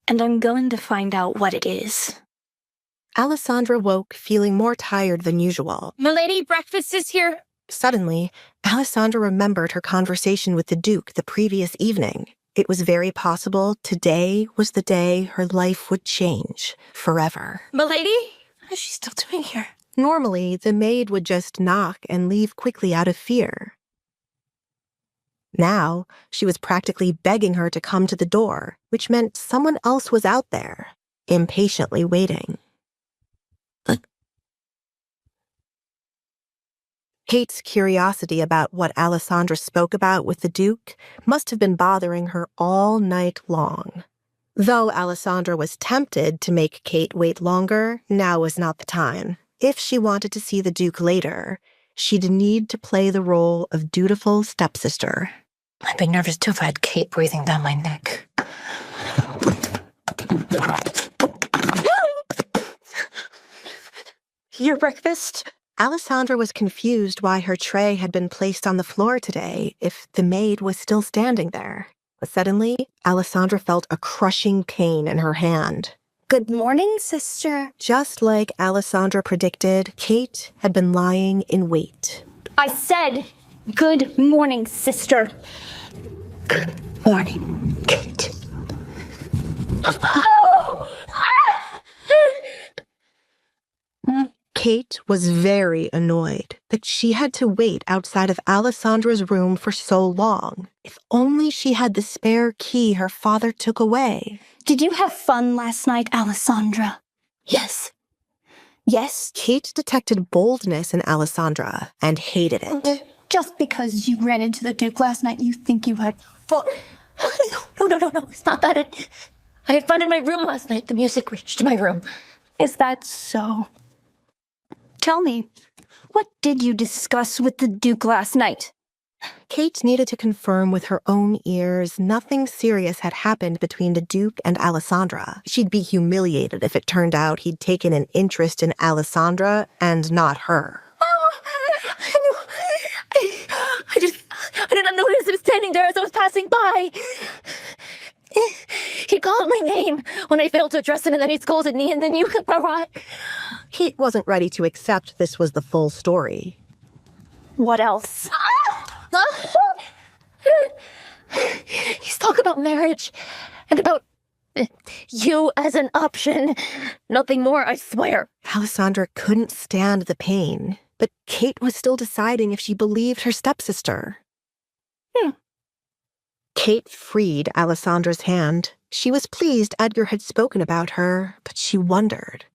And I'm going to find out what it is. Alessandra woke, feeling more tired than usual. Milady, breakfast is here. Suddenly, Alessandra remembered her conversation with the Duke the previous evening. It was very possible today was the day her life would change forever. Milady? What is she still doing here? Normally, the maid would just knock and leave quickly out of fear. Now, she was practically begging her to come to the door, which meant someone else was out there, impatiently waiting. Kate's curiosity about what Alessandra spoke about with the Duke must have been bothering her all night long. Though Alessandra was tempted to make Kate wait longer, now was not the time. If she wanted to see the Duke later, she'd need to play the role of dutiful stepsister. I'd be nervous too if I had Kate breathing down my neck. Your breakfast? Alessandra was confused why her tray had been placed on the floor today if the maid was still standing there. But suddenly, Alessandra felt a crushing pain in her hand. Good morning, sister. Just like Alessandra predicted, Kate had been lying in wait. I said, good morning, sister. Good morning, Kate. Kate was very annoyed that she had to wait outside of Alessandra's room for so long. If only she had the spare key her father took away. Did you have fun last night, Alessandra? Yes. Yes? Kate detected boldness in Alessandra and hated it. Just because you ran into the Duke last night, you think you had fun? No. It's not that. I had fun in my room last night. The music reached my room. Is that so? Tell me, what did you discuss with the Duke last night? Kate needed to confirm with her own ears nothing serious had happened between the Duke and Alessandra. She'd be humiliated if it turned out he'd taken an interest in Alessandra and not her. I did not notice him standing there as I was passing by. He called my name when I failed to address him, and then he scolded me, and then you arrived. Kate wasn't ready to accept this was the full story. What else? He's talking about marriage and about you as an option. Nothing more, I swear. Alessandra couldn't stand the pain, but Kate was still deciding if she believed her stepsister. Kate freed Alessandra's hand. She was pleased Edgar had spoken about her, but she wondered.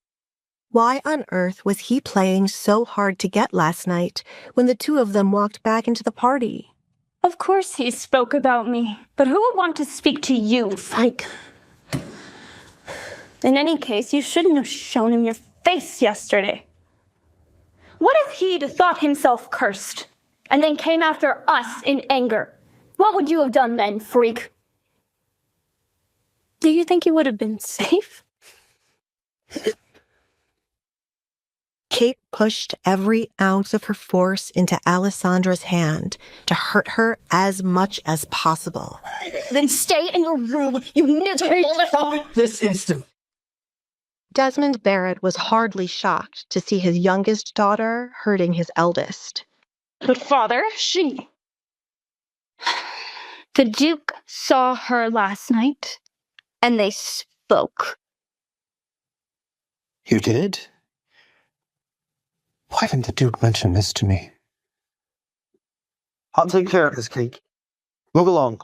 Why on earth was he playing so hard to get last night when the two of them walked back into the party? Of course he spoke about me, but who would want to speak to you, Frank? In any case, you shouldn't have shown him your face yesterday. What if he'd thought himself cursed, and then came after us in anger? What would you have done then, freak? Do you think you would have been safe? Kate pushed every ounce of her force into Alessandra's hand to hurt her as much as possible. Then stay in your room, you miserable. This instant. Desmond Barrett was hardly shocked to see his youngest daughter hurting his eldest. But father, she... The Duke saw her last night, and they spoke. You did? Why didn't the Duke mention this to me? I'll take care of this, Kate. Move along.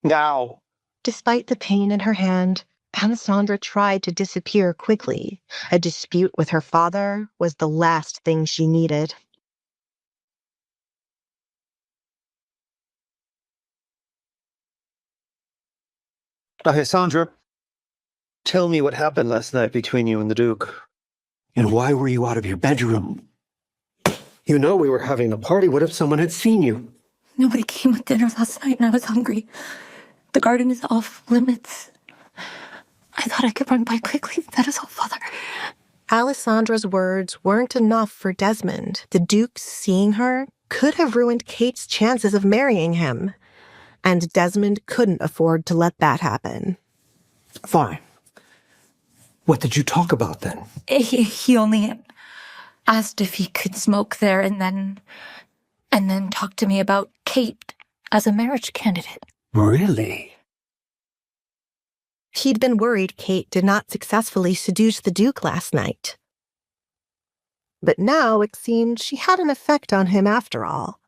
Now. Despite the pain in her hand, Alessandra tried to disappear quickly. A dispute with her father was the last thing she needed. Alessandra, Tell me what happened last night between you and the Duke. And why were you out of your bedroom? You know we were having a party. What if someone had seen you? Nobody came with dinner last night and I was hungry. The garden is off limits. I thought I could run by quickly. That is all, Father. Alessandra's words weren't enough for Desmond. The Duke seeing her could have ruined Kate's chances of marrying him. And Desmond couldn't afford to let that happen. Fine. What did you talk about then? He only asked if he could smoke there and then talk to me about Kate as a marriage candidate. Really? He'd been worried Kate did not successfully seduce the Duke last night. But now it seemed she had an effect on him after all.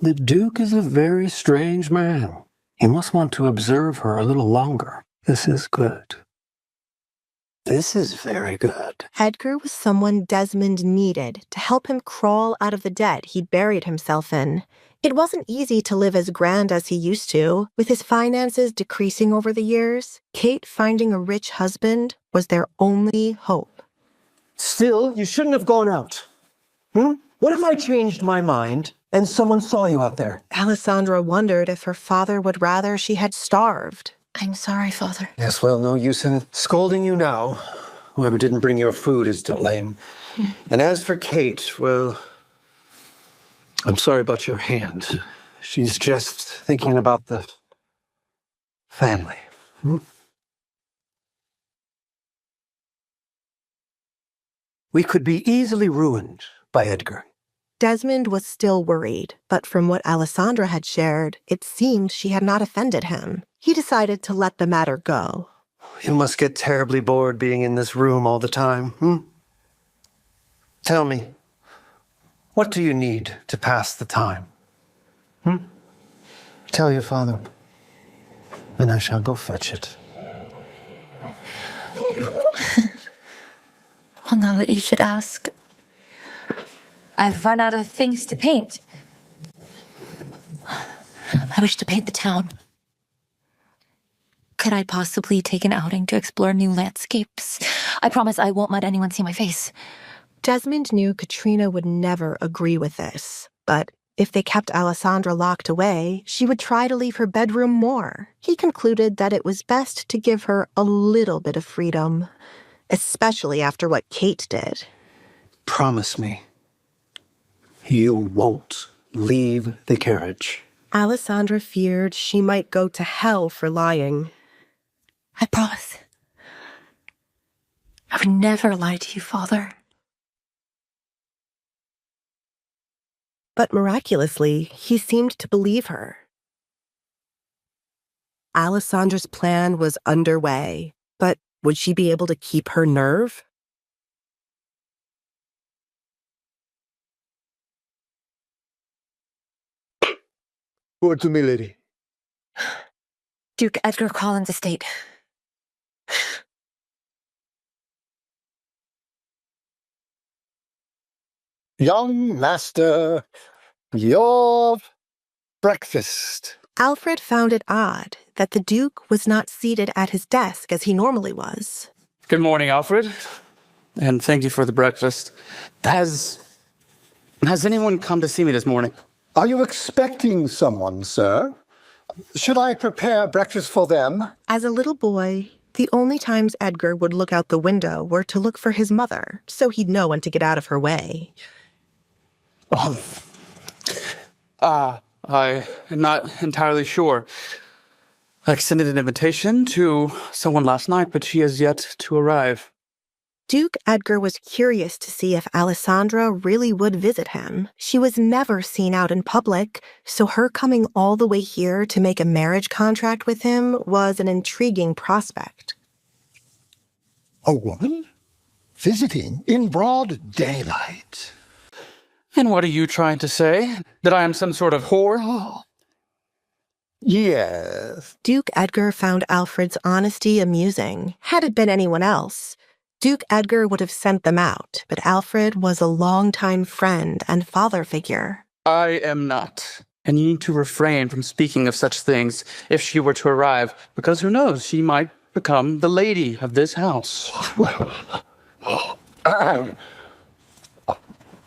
The Duke is a very strange man. He must want to observe her a little longer. This is good. This is very good. Edgar was someone Desmond needed to help him crawl out of the debt he'd buried himself in. It wasn't easy to live as grand as he used to. With his finances decreasing over the years, Kate finding a rich husband was their only hope. Still, you shouldn't have gone out. What if I changed my mind and someone saw you out there? Alessandra wondered if her father would rather she had starved. I'm sorry, Father. Yes, well, no use in scolding you now. Whoever didn't bring your food is to blame. And as for Kate, well, I'm sorry about your hand. She's just thinking about the family. We could be easily ruined by Edgar. Desmond was still worried, but from what Alessandra had shared, it seemed she had not offended him. He decided to let the matter go. You must get terribly bored being in this room all the time, Tell me, what do you need to pass the time? Tell your father, and I shall go fetch it. Well, now that you should ask, I've run out of things to paint. I wish to paint the town. Could I possibly take an outing to explore new landscapes? I promise I won't let anyone see my face. Desmond knew Katrina would never agree with this, but if they kept Alessandra locked away, she would try to leave her bedroom more. He concluded that it was best to give her a little bit of freedom, especially after what Kate did. Promise me, you won't leave the carriage. Alessandra feared she might go to hell for lying. I promise. I would never lie to you, Father. But miraculously, he seemed to believe her. Alessandra's plan was underway, but would she be able to keep her nerve? Word to me, lady. Duke Edgar Collins' estate. Young master, your breakfast. Alfred found it odd that the Duke was not seated at his desk as he normally was. Good morning, Alfred. And thank you for the breakfast. Has anyone come to see me this morning? Are you expecting someone, sir? Should I prepare breakfast for them? As a little boy, the only times Edgar would look out the window were to look for his mother, so he'd know when to get out of her way. I am not entirely sure. I extended an invitation to someone last night, but she has yet to arrive. Duke Edgar was curious to see if Alessandra really would visit him. She was never seen out in public, so her coming all the way here to make a marriage contract with him was an intriguing prospect. A woman? Visiting in broad daylight. And what are you trying to say? That I am some sort of whore? Yes. Duke Edgar found Alfred's honesty amusing. Had it been anyone else, Duke Edgar would have sent them out, but Alfred was a longtime friend and father figure. I am not And you need to refrain from speaking of such things if she were to arrive, because who knows, she might become the lady of this house.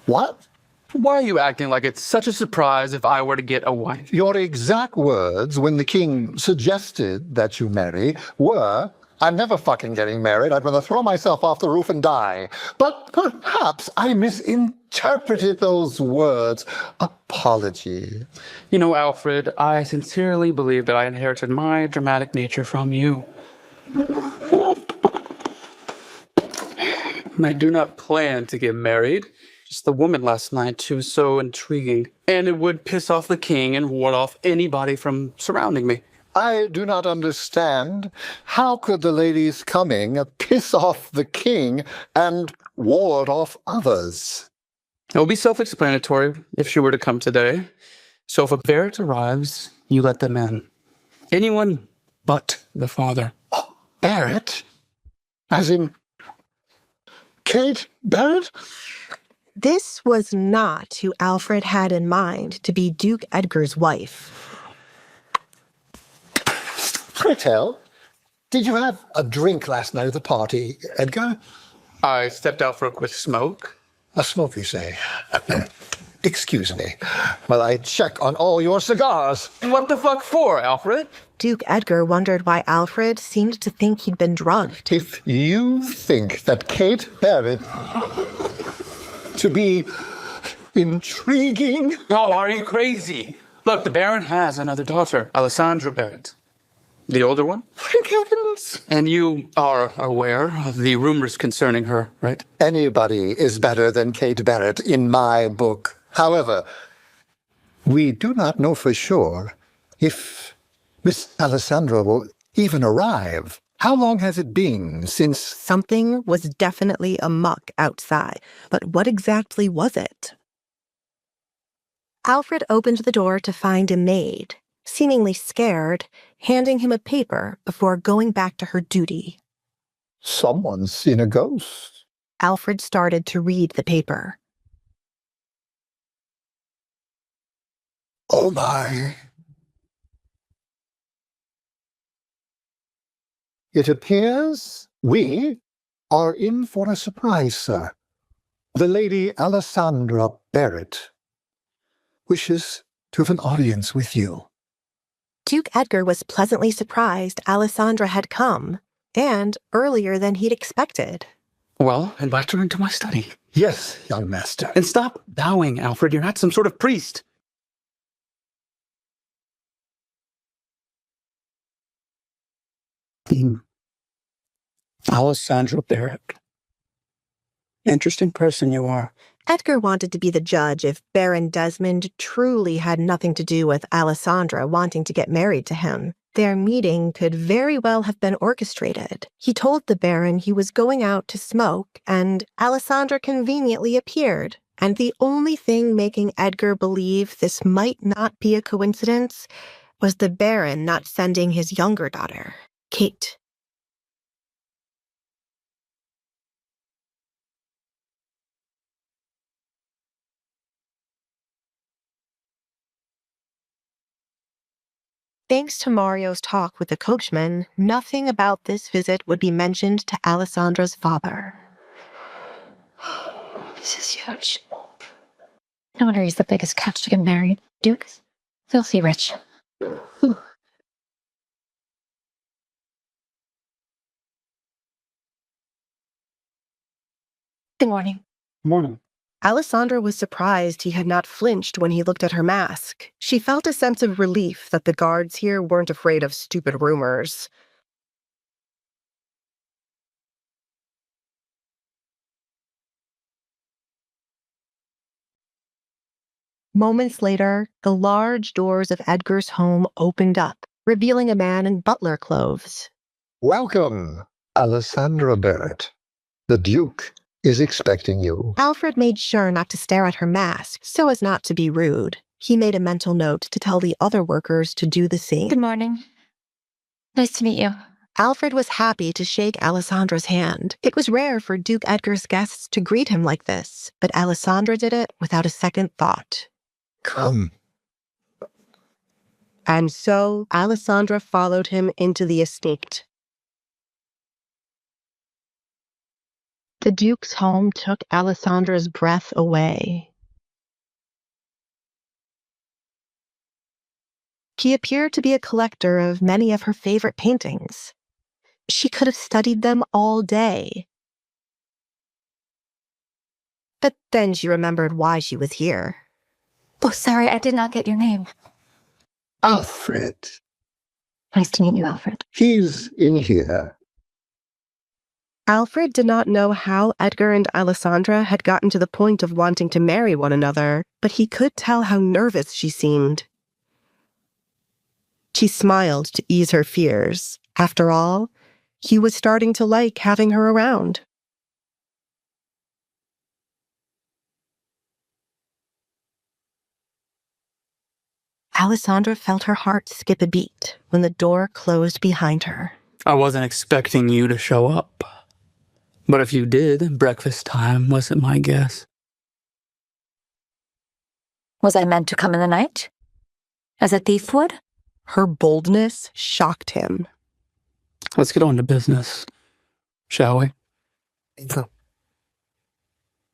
What? Why are you acting like it's such a surprise if I were to get a wife? Your exact words when the king suggested that you marry were, I'm never fucking getting married. I'd rather throw myself off the roof and die. But perhaps I misinterpreted those words. Apology. You know, Alfred, I sincerely believe that I inherited my dramatic nature from you. I do not plan to get married. Just the woman last night, she was so intriguing. And it would piss off the king and ward off anybody from surrounding me. I do not understand. How could the lady's coming piss off the king and ward off others? It will be self-explanatory if she were to come today. So if a Barrett arrives, you let them in. Anyone but the father. Oh, Barrett? As in Kate Barrett? This was not who Alfred had in mind to be Duke Edgar's wife. Pray tell, did you have a drink last night at the party, Edgar? I stepped out for a quick smoke. A smoke, you say? Excuse me while I check on all your cigars. What the fuck for, Alfred? Duke Edgar wondered why Alfred seemed to think he'd been drugged. If you think that Kate Barrett to be intriguing... Oh, are you crazy? Look, the Baron has another daughter, Alessandra Barrett. The older one? Thank heavens. And you are aware of the rumors concerning her, right? Anybody is better than Kate Barrett in my book. However, we do not know for sure if Miss Alessandra will even arrive. How long has it been since... Something was definitely amuck outside, but what exactly was it? Alfred opened the door to find a maid, seemingly scared, handing him a paper before going back to her duty. Someone's seen a ghost. Alfred started to read the paper. Oh my. It appears we are in for a surprise, sir. The Lady Alessandra Barrett wishes to have an audience with you. Duke Edgar was pleasantly surprised Alessandra had come, and earlier than he'd expected. Well, invite her into my study. Yes, young master. And stop bowing, Alfred. You're not some sort of priest. Alessandra Barrett. Interesting person you are. Edgar wanted to be the judge if Baron Desmond truly had nothing to do with Alessandra wanting to get married to him. Their meeting could very well have been orchestrated. He told the Baron he was going out to smoke, and Alessandra conveniently appeared. And the only thing making Edgar believe this might not be a coincidence was the Baron not sending his younger daughter, Kate. Thanks to Mario's talk with the coachman, nothing about this visit would be mentioned to Alessandra's father. This is huge. No wonder he's the biggest catch to get married. Duke's filthy rich. Whew. Good morning. Morning. Alessandra was surprised he had not flinched when he looked at her mask. She felt a sense of relief that the guards here weren't afraid of stupid rumors. Moments later, the large doors of Edgar's home opened up, revealing a man in butler clothes. Welcome, Alessandra Barrett. The Duke is expecting you. Alfred made sure not to stare at her mask, so as not to be rude. He made a mental note to tell the other workers to do the same. Good morning. Nice to meet you. Alfred was happy to shake Alessandra's hand. It was rare for Duke Edgar's guests to greet him like this, but Alessandra did it without a second thought. Come. And so Alessandra followed him into the estate. The Duke's home took Alessandra's breath away. He appeared to be a collector of many of her favorite paintings. She could have studied them all day. But then she remembered why she was here. Oh, sorry, I did not get your name. Alfred. Nice to meet you, Alfred. He's in here. Alfred did not know how Edgar and Alessandra had gotten to the point of wanting to marry one another, but he could tell how nervous she seemed. She smiled to ease her fears. After all, he was starting to like having her around. Alessandra felt her heart skip a beat when the door closed behind her. I wasn't expecting you to show up. But if you did, breakfast time wasn't my guess. Was I meant to come in the night? As a thief would? Her boldness shocked him. Let's get on to business, shall we?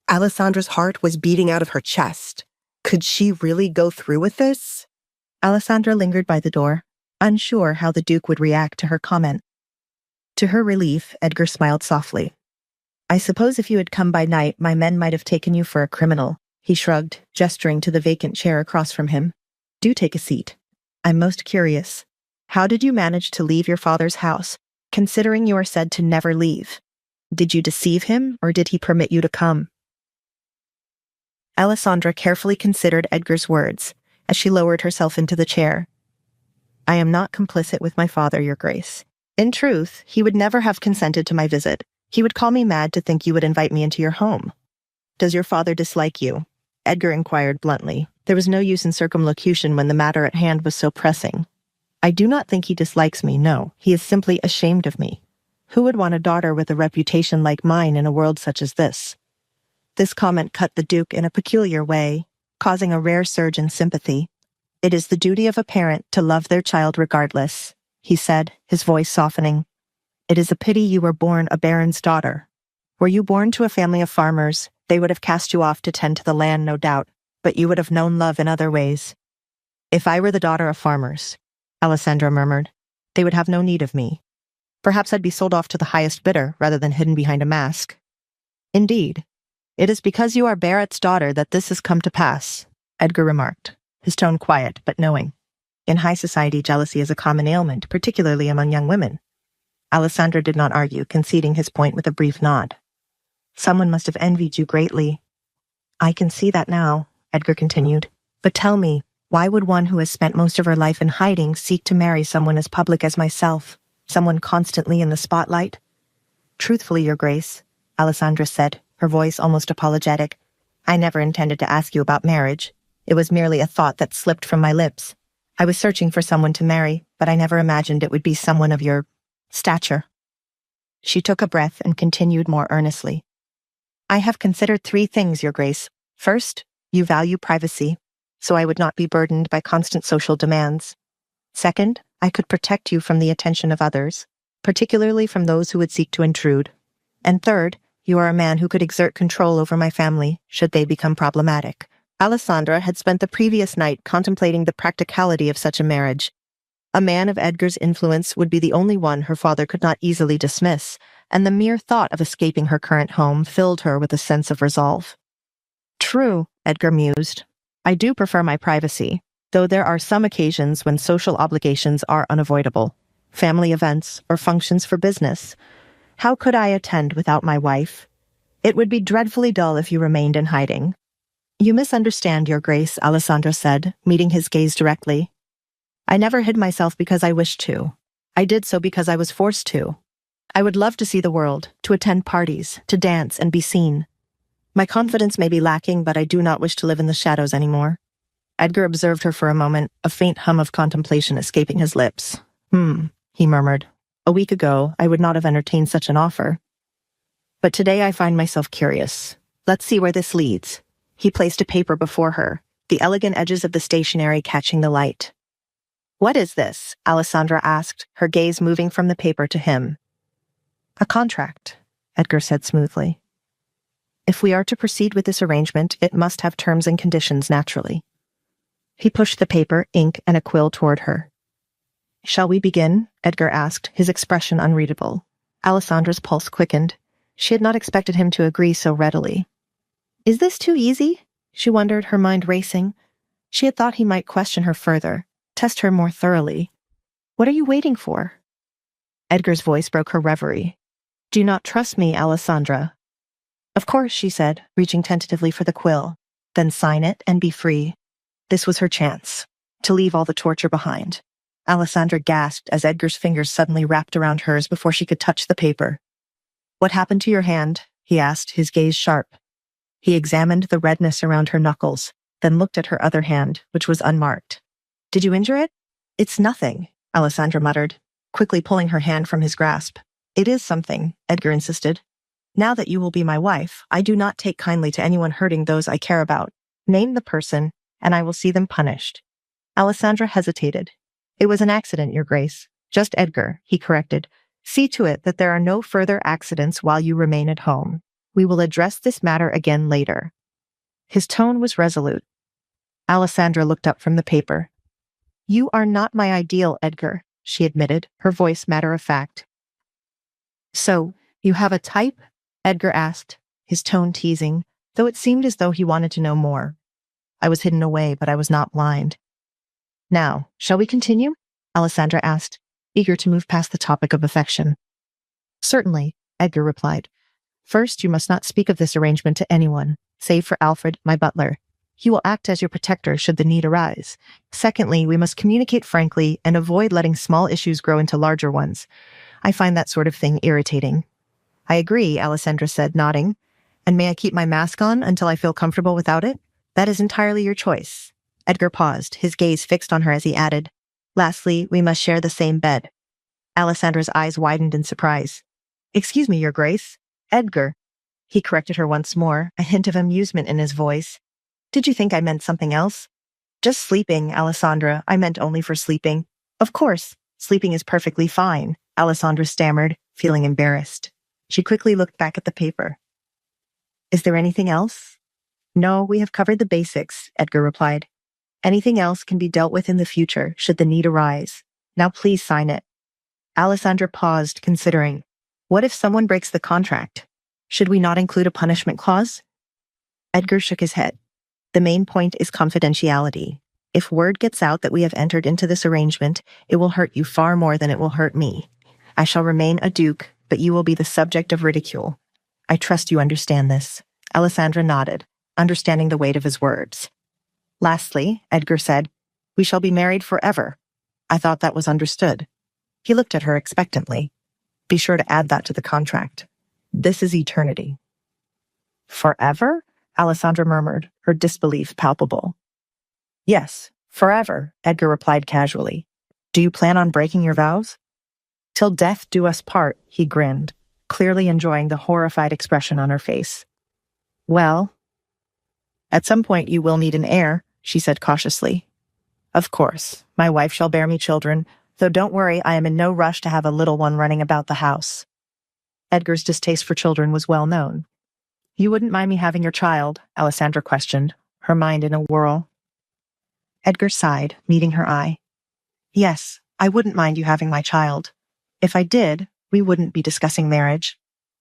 Alessandra's heart was beating out of her chest. Could she really go through with this? Alessandra lingered by the door, unsure how the Duke would react to her comment. To her relief, Edgar smiled softly. I suppose if you had come by night, my men might have taken you for a criminal, he shrugged, gesturing to the vacant chair across from him. Do take a seat. I'm most curious. How did you manage to leave your father's house, considering you are said to never leave? Did you deceive him, or did he permit you to come? Alessandra carefully considered Edgar's words as she lowered herself into the chair. I am not complicit with my father, Your Grace. In truth, he would never have consented to my visit. He would call me mad to think you would invite me into your home. Does your father dislike you? Edgar inquired bluntly. There was no use in circumlocution when the matter at hand was so pressing. I do not think he dislikes me, no. He is simply ashamed of me. Who would want a daughter with a reputation like mine in a world such as this? This comment cut the Duke in a peculiar way, causing a rare surge in sympathy. It is the duty of a parent to love their child regardless, he said, his voice softening. It is a pity you were born a baron's daughter. Were you born to a family of farmers, they would have cast you off to tend to the land, no doubt, but you would have known love in other ways. If I were the daughter of farmers, Alessandra murmured, they would have no need of me. Perhaps I'd be sold off to the highest bidder rather than hidden behind a mask. Indeed, it is because you are Barrett's daughter that this has come to pass, Edgar remarked, his tone quiet but knowing. In high society, jealousy is a common ailment, particularly among young women. Alessandra did not argue, conceding his point with a brief nod. Someone must have envied you greatly. I can see that now, Edgar continued. But tell me, why would one who has spent most of her life in hiding seek to marry someone as public as myself, someone constantly in the spotlight? Truthfully, Your Grace, Alessandra said, her voice almost apologetic, I never intended to ask you about marriage. It was merely a thought that slipped from my lips. I was searching for someone to marry, but I never imagined it would be someone of your stature. She took a breath and continued more earnestly. I have considered 3 things, Your Grace. First, you value privacy, so I would not be burdened by constant social demands. Second, I could protect you from the attention of others, particularly from those who would seek to intrude. And third, you are a man who could exert control over my family, should they become problematic. Alessandra had spent the previous night contemplating the practicality of such a marriage. A man of Edgar's influence would be the only one her father could not easily dismiss, and the mere thought of escaping her current home filled her with a sense of resolve. True, Edgar mused. I do prefer my privacy, though there are some occasions when social obligations are unavoidable. Family events or functions for business. How could I attend without my wife? It would be dreadfully dull if you remained in hiding. You misunderstand, Your Grace, Alessandra said, meeting his gaze directly. I never hid myself because I wished to. I did so because I was forced to. I would love to see the world, to attend parties, to dance and be seen. My confidence may be lacking, but I do not wish to live in the shadows anymore. Edgar observed her for a moment, a faint hum of contemplation escaping his lips. He murmured. A week ago, I would not have entertained such an offer. But today I find myself curious. Let's see where this leads. He placed a paper before her, the elegant edges of the stationery catching the light. What is this? Alessandra asked, her gaze moving from the paper to him. A contract, Edgar said smoothly. If we are to proceed with this arrangement, it must have terms and conditions naturally. He pushed the paper, ink, and a quill toward her. Shall we begin? Edgar asked, his expression unreadable. Alessandra's pulse quickened. She had not expected him to agree so readily. Is this too easy? She wondered, her mind racing. She had thought he might question her further, test her more thoroughly. What are you waiting for? Edgar's voice broke her reverie. Do you not trust me, Alessandra? Of course, she said, reaching tentatively for the quill. Then sign it and be free. This was her chance, to leave all the torture behind. Alessandra gasped as Edgar's fingers suddenly wrapped around hers before she could touch the paper. What happened to your hand? He asked, his gaze sharp. He examined the redness around her knuckles, then looked at her other hand, which was unmarked. Did you injure it? It's nothing, Alessandra muttered, quickly pulling her hand from his grasp. It is something, Edgar insisted. Now that you will be my wife, I do not take kindly to anyone hurting those I care about. Name the person, and I will see them punished. Alessandra hesitated. It was an accident, Your Grace. Just Edgar, he corrected. See to it that there are no further accidents while you remain at home. We will address this matter again later. His tone was resolute. Alessandra looked up from the paper. You are not my ideal, Edgar, she admitted, her voice matter-of-fact. So, you have a type? Edgar asked, his tone teasing, though it seemed as though he wanted to know more. I was hidden away, but I was not blind. Now, shall we continue? Alessandra asked, eager to move past the topic of affection. Certainly, Edgar replied. First, you must not speak of this arrangement to anyone, save for Alfred, my butler. He will act as your protector should the need arise. Secondly, we must communicate frankly and avoid letting small issues grow into larger ones. I find that sort of thing irritating. I agree, Alessandra said, nodding. And may I keep my mask on until I feel comfortable without it? That is entirely your choice. Edgar paused, his gaze fixed on her as he added, Lastly, we must share the same bed. Alessandra's eyes widened in surprise. Excuse me, Your Grace. Edgar. He corrected her once more, a hint of amusement in his voice. Did you think I meant something else? Just sleeping, Alessandra. I meant only for sleeping. Of course, sleeping is perfectly fine, Alessandra stammered, feeling embarrassed. She quickly looked back at the paper. Is there anything else? No, we have covered the basics, Edgar replied. Anything else can be dealt with in the future, should the need arise. Now please sign it. Alessandra paused, considering. What if someone breaks the contract? Should we not include a punishment clause? Edgar shook his head. The main point is confidentiality. If word gets out that we have entered into this arrangement, it will hurt you far more than it will hurt me. I shall remain a duke, but you will be the subject of ridicule. I trust you understand this. Alessandra nodded, understanding the weight of his words. Lastly, Edgar said, we shall be married forever. I thought that was understood. He looked at her expectantly. Be sure to add that to the contract. This is eternity. Forever? Alessandra murmured, her disbelief palpable. Yes, forever, Edgar replied casually. Do you plan on breaking your vows? Till death do us part, he grinned, clearly enjoying the horrified expression on her face. Well, at some point you will need an heir, she said cautiously. Of course, my wife shall bear me children, though don't worry, I am in no rush to have a little one running about the house. Edgar's distaste for children was well known. You wouldn't mind me having your child? Alessandra questioned, her mind in a whirl. Edgar sighed, meeting her eye. Yes, I wouldn't mind you having my child. If I did, we wouldn't be discussing marriage.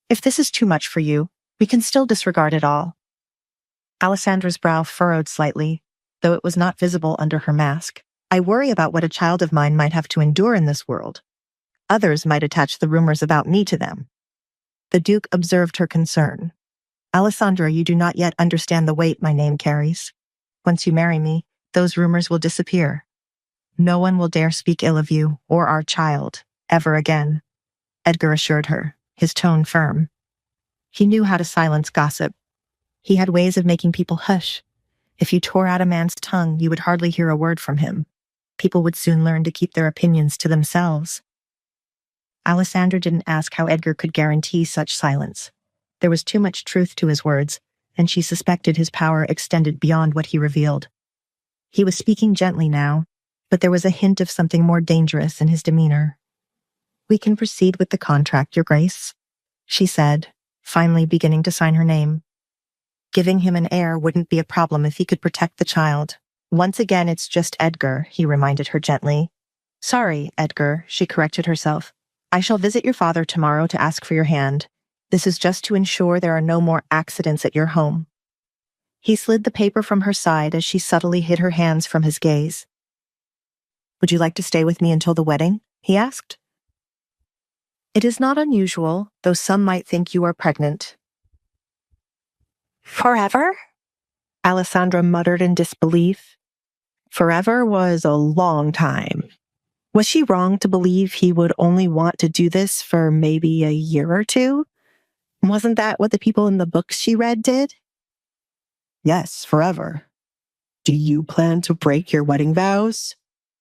If this is too much for you, we can still disregard it all. Alessandra's brow furrowed slightly, though it was not visible under her mask. I worry about what a child of mine might have to endure in this world. Others might attach the rumors about me to them. The Duke observed her concern. Alessandra, you do not yet understand the weight my name carries. Once you marry me, those rumors will disappear. No one will dare speak ill of you or our child, ever again, Edgar assured her, his tone firm. He knew how to silence gossip. He had ways of making people hush. If you tore out a man's tongue, you would hardly hear a word from him. People would soon learn to keep their opinions to themselves. Alessandra didn't ask how Edgar could guarantee such silence. There was too much truth to his words, and she suspected his power extended beyond what he revealed. He was speaking gently now, but there was a hint of something more dangerous in his demeanor. "We can proceed with the contract, Your Grace," she said, finally beginning to sign her name. Giving him an heir wouldn't be a problem if he could protect the child. "Once again, it's just Edgar," he reminded her gently. "Sorry, Edgar," she corrected herself. "I shall visit your father tomorrow to ask for your hand. This is just to ensure there are no more accidents at your home." He slid the paper from her side as she subtly hid her hands from his gaze. "Would you like to stay with me until the wedding?" he asked. "It is not unusual, though some might think you are pregnant." "Forever?" Alessandra muttered in disbelief. Forever was a long time. Was she wrong to believe he would only want to do this for maybe a year or two? Wasn't that what the people in the books she read did? "Yes, forever. Do you plan to break your wedding vows?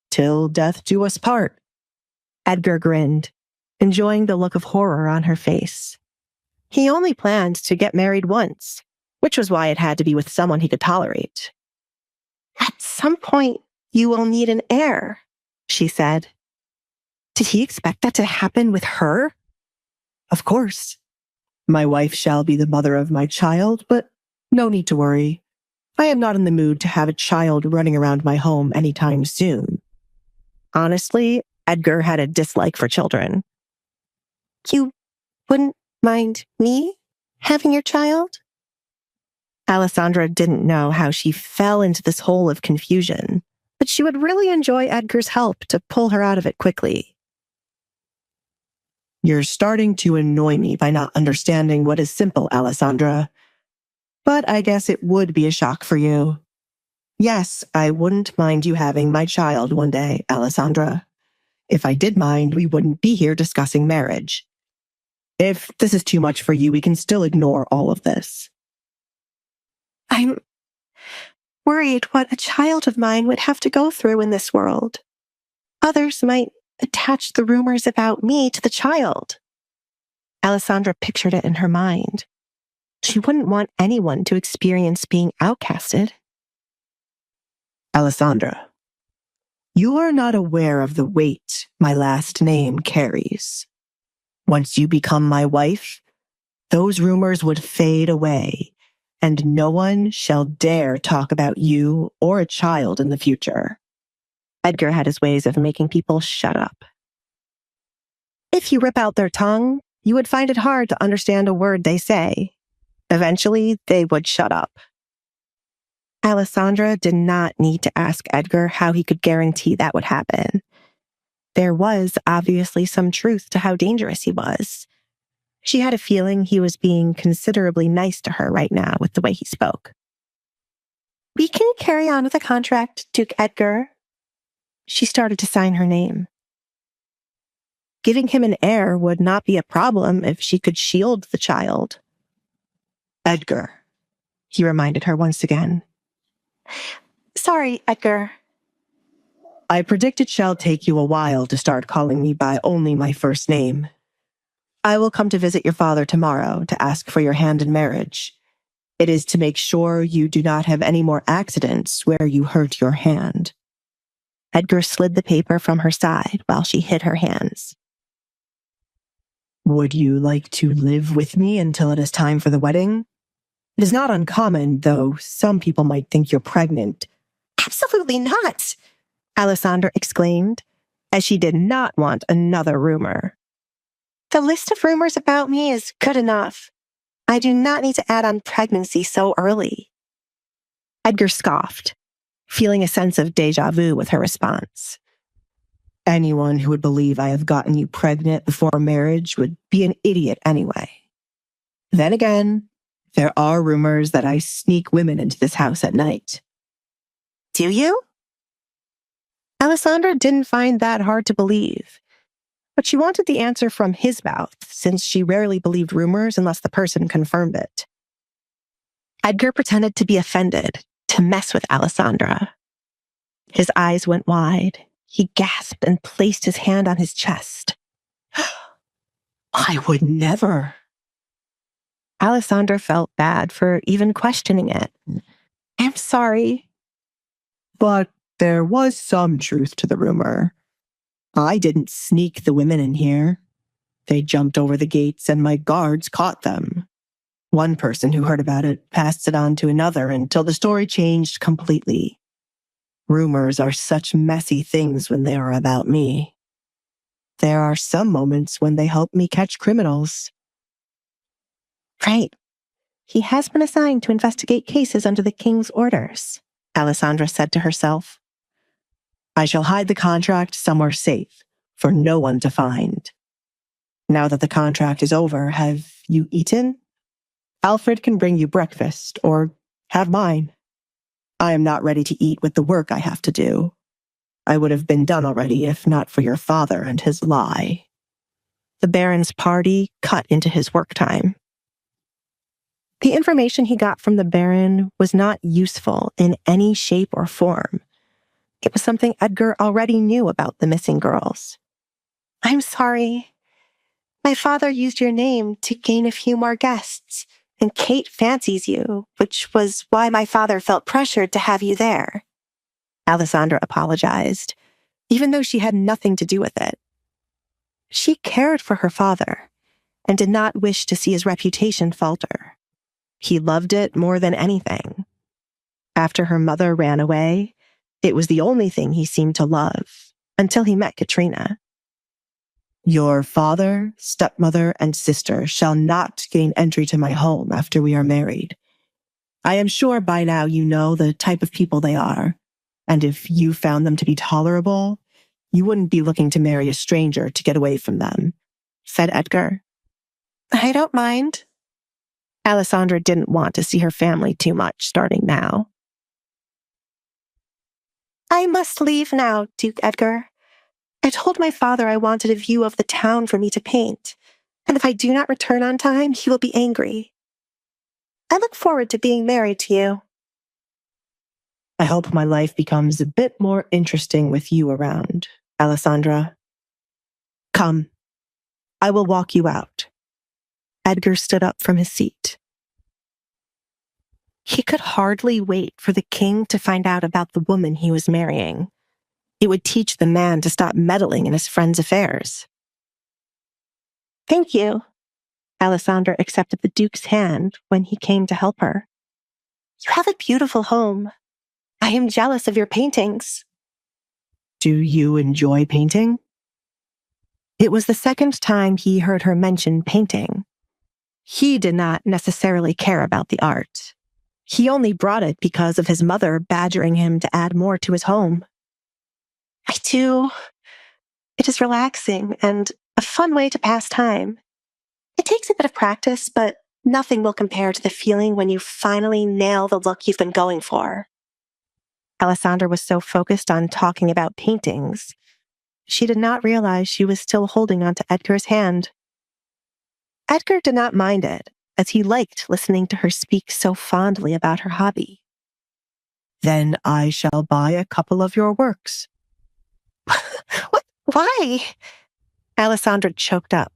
Till death do us part." Edgar grinned, enjoying the look of horror on her face. He only planned to get married once, which was why it had to be with someone he could tolerate. "At some point, you will need an heir," she said. Did he expect that to happen with her? "Of course. My wife shall be the mother of my child, but no need to worry. I am not in the mood to have a child running around my home anytime soon." Honestly, Edgar had a dislike for children. "You wouldn't mind me having your child?" Alessandra didn't know how she fell into this hole of confusion, but she would really enjoy Edgar's help to pull her out of it quickly. "You're starting to annoy me by not understanding what is simple, Alessandra. But I guess it would be a shock for you. Yes, I wouldn't mind you having my child one day, Alessandra. If I did mind, we wouldn't be here discussing marriage. If this is too much for you, we can still ignore all of this." "I'm worried what a child of mine would have to go through in this world. Others might attach the rumors about me to the child." Alessandra pictured it in her mind. She wouldn't want anyone to experience being outcasted. "Alessandra, you are not aware of the weight my last name carries. Once you become my wife, those rumors would fade away, and no one shall dare talk about you or a child in the future." Edgar had his ways of making people shut up. If you rip out their tongue, you would find it hard to understand a word they say. Eventually, they would shut up. Alessandra did not need to ask Edgar how he could guarantee that would happen. There was obviously some truth to how dangerous he was. She had a feeling he was being considerably nice to her right now with the way he spoke. "We can carry on with the contract, Duke Edgar." She started to sign her name. Giving him an heir would not be a problem if she could shield the child. "Edgar," he reminded her once again. "Sorry, Edgar." "I predict it shall take you a while to start calling me by only my first name. I will come to visit your father tomorrow to ask for your hand in marriage. It is to make sure you do not have any more accidents where you hurt your hand." Edgar slid the paper from her side while she hid her hands. "Would you like to live with me until it is time for the wedding? It is not uncommon, though some people might think you're pregnant." "Absolutely not!" Alessandra exclaimed, as she did not want another rumor. "The list of rumors about me is good enough. I do not need to add on pregnancy so early." Edgar scoffed, feeling a sense of déjà vu with her response. "Anyone who would believe I have gotten you pregnant before marriage would be an idiot anyway. Then again, there are rumors that I sneak women into this house at night." "Do you?" Alessandra didn't find that hard to believe, but she wanted the answer from his mouth since she rarely believed rumors unless the person confirmed it. Edgar pretended to be offended, to mess with Alessandra. His eyes went wide. He gasped and placed his hand on his chest. "I would never." Alessandra felt bad for even questioning it. "I'm sorry." "But There was some truth to the rumor. I didn't sneak the women in here. They jumped over the gates and my guards caught them. One person who heard about it passed it on to another until the story changed completely. Rumors are such messy things when they are about me. There are some moments when they help me catch criminals. Right. He has been assigned to investigate cases under the king's orders, Alessandra said to herself. I shall hide the contract somewhere safe for no one to find. Now that the contract is over, have you eaten? Alfred can bring you breakfast, or have mine. I am not ready to eat with the work I have to do. I would have been done already if not for your father and his lie. The Baron's party cut into his work time. The information he got from the Baron was not useful in any shape or form. It was something Edgar already knew about the missing girls. I'm sorry. My father used your name to gain a few more guests, and Kate fancies you, which was why my father felt pressured to have you there. Alessandra apologized, even though she had nothing to do with it. She cared for her father and did not wish to see his reputation falter. He loved it more than anything. After her mother ran away, it was the only thing he seemed to love, until he met Katrina. Your father, stepmother, and sister shall not gain entry to my home after we are married. I am sure by now you know the type of people they are, and if you found them to be tolerable, you wouldn't be looking to marry a stranger to get away from them, said Edgar. I don't mind. Alessandra didn't want to see her family too much starting now. I must leave now, Duke Edgar. I told my father I wanted a view of the town for me to paint, and if I do not return on time, he will be angry. I look forward to being married to you. I hope my life becomes a bit more interesting with you around, Alessandra. Come, I will walk you out. Edgar stood up from his seat. He could hardly wait for the king to find out about the woman he was marrying. It would teach the man to stop meddling in his friend's affairs. Thank you. Alessandra accepted the Duke's hand when he came to help her. You have a beautiful home. I am jealous of your paintings. Do you enjoy painting? It was the second time he heard her mention painting. He did not necessarily care about the art. He only brought it because of his mother badgering him to add more to his home. I do. It is relaxing and a fun way to pass time. It takes a bit of practice, but nothing will compare to the feeling when you finally nail the look you've been going for. Alessandra was so focused on talking about paintings, she did not realize she was still holding onto Edgar's hand. Edgar did not mind it, as he liked listening to her speak so fondly about her hobby. Then I shall buy a couple of your works. What? Why? Alessandra choked up.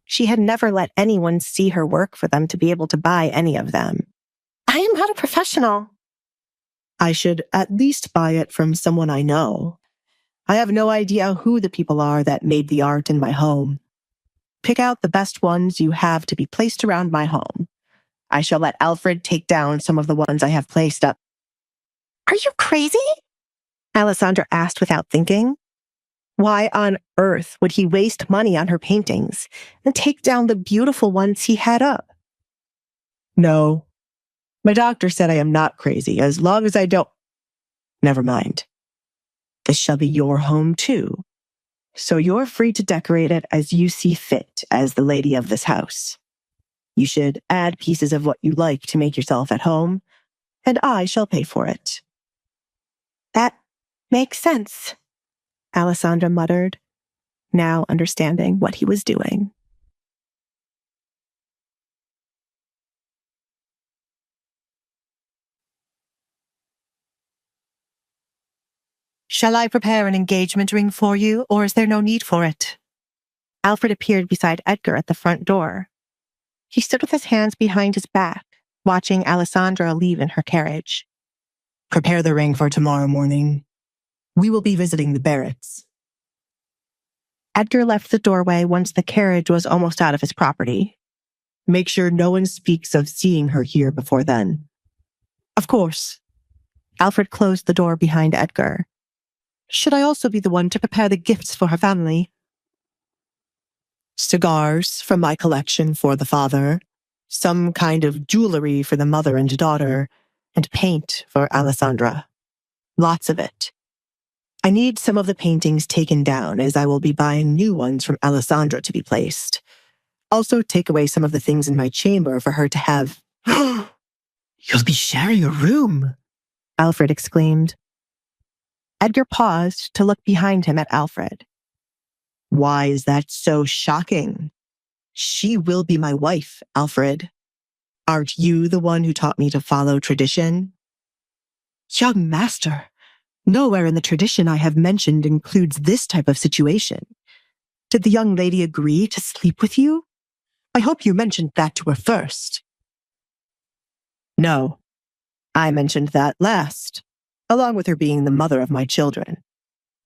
She had never let anyone see her work for them to be able to buy any of them. I am not a professional. I should at least buy it from someone I know. I have no idea who the people are that made the art in my home. Pick out the best ones you have to be placed around my home. I shall let Alfred take down some of the ones I have placed up. Are you crazy? Alessandra asked without thinking. Why on earth would he waste money on her paintings and take down the beautiful ones he had up? No. My doctor said I am not crazy, as long as I don't... Never mind. This shall be your home too, so you're free to decorate it as you see fit as the lady of this house. You should add pieces of what you like to make yourself at home, and I shall pay for it. That makes sense, Alessandra muttered, now understanding what he was doing. Shall I prepare an engagement ring for you, or is there no need for it? Alfred appeared beside Edgar at the front door. He stood with his hands behind his back, watching Alessandra leave in her carriage. Prepare the ring for tomorrow morning. We will be visiting the Barretts. Edgar left the doorway once the carriage was almost out of his property. Make sure no one speaks of seeing her here before then. Of course. Alfred closed the door behind Edgar. Should I also be the one to prepare the gifts for her family? Cigars from my collection for the father, some kind of jewelry for the mother and daughter, and paint for Alessandra. Lots of it. I need some of the paintings taken down, as I will be buying new ones from Alessandra to be placed. Also take away some of the things in my chamber for her to have. You'll be sharing a room, Alfred exclaimed. Edgar paused to look behind him at Alfred. Why is that so shocking? She will be my wife, Alfred. Aren't you the one who taught me to follow tradition? Young master, nowhere in the tradition I have mentioned includes this type of situation. Did the young lady agree to sleep with you? I hope you mentioned that to her first. No, I mentioned that last, along with her being the mother of my children.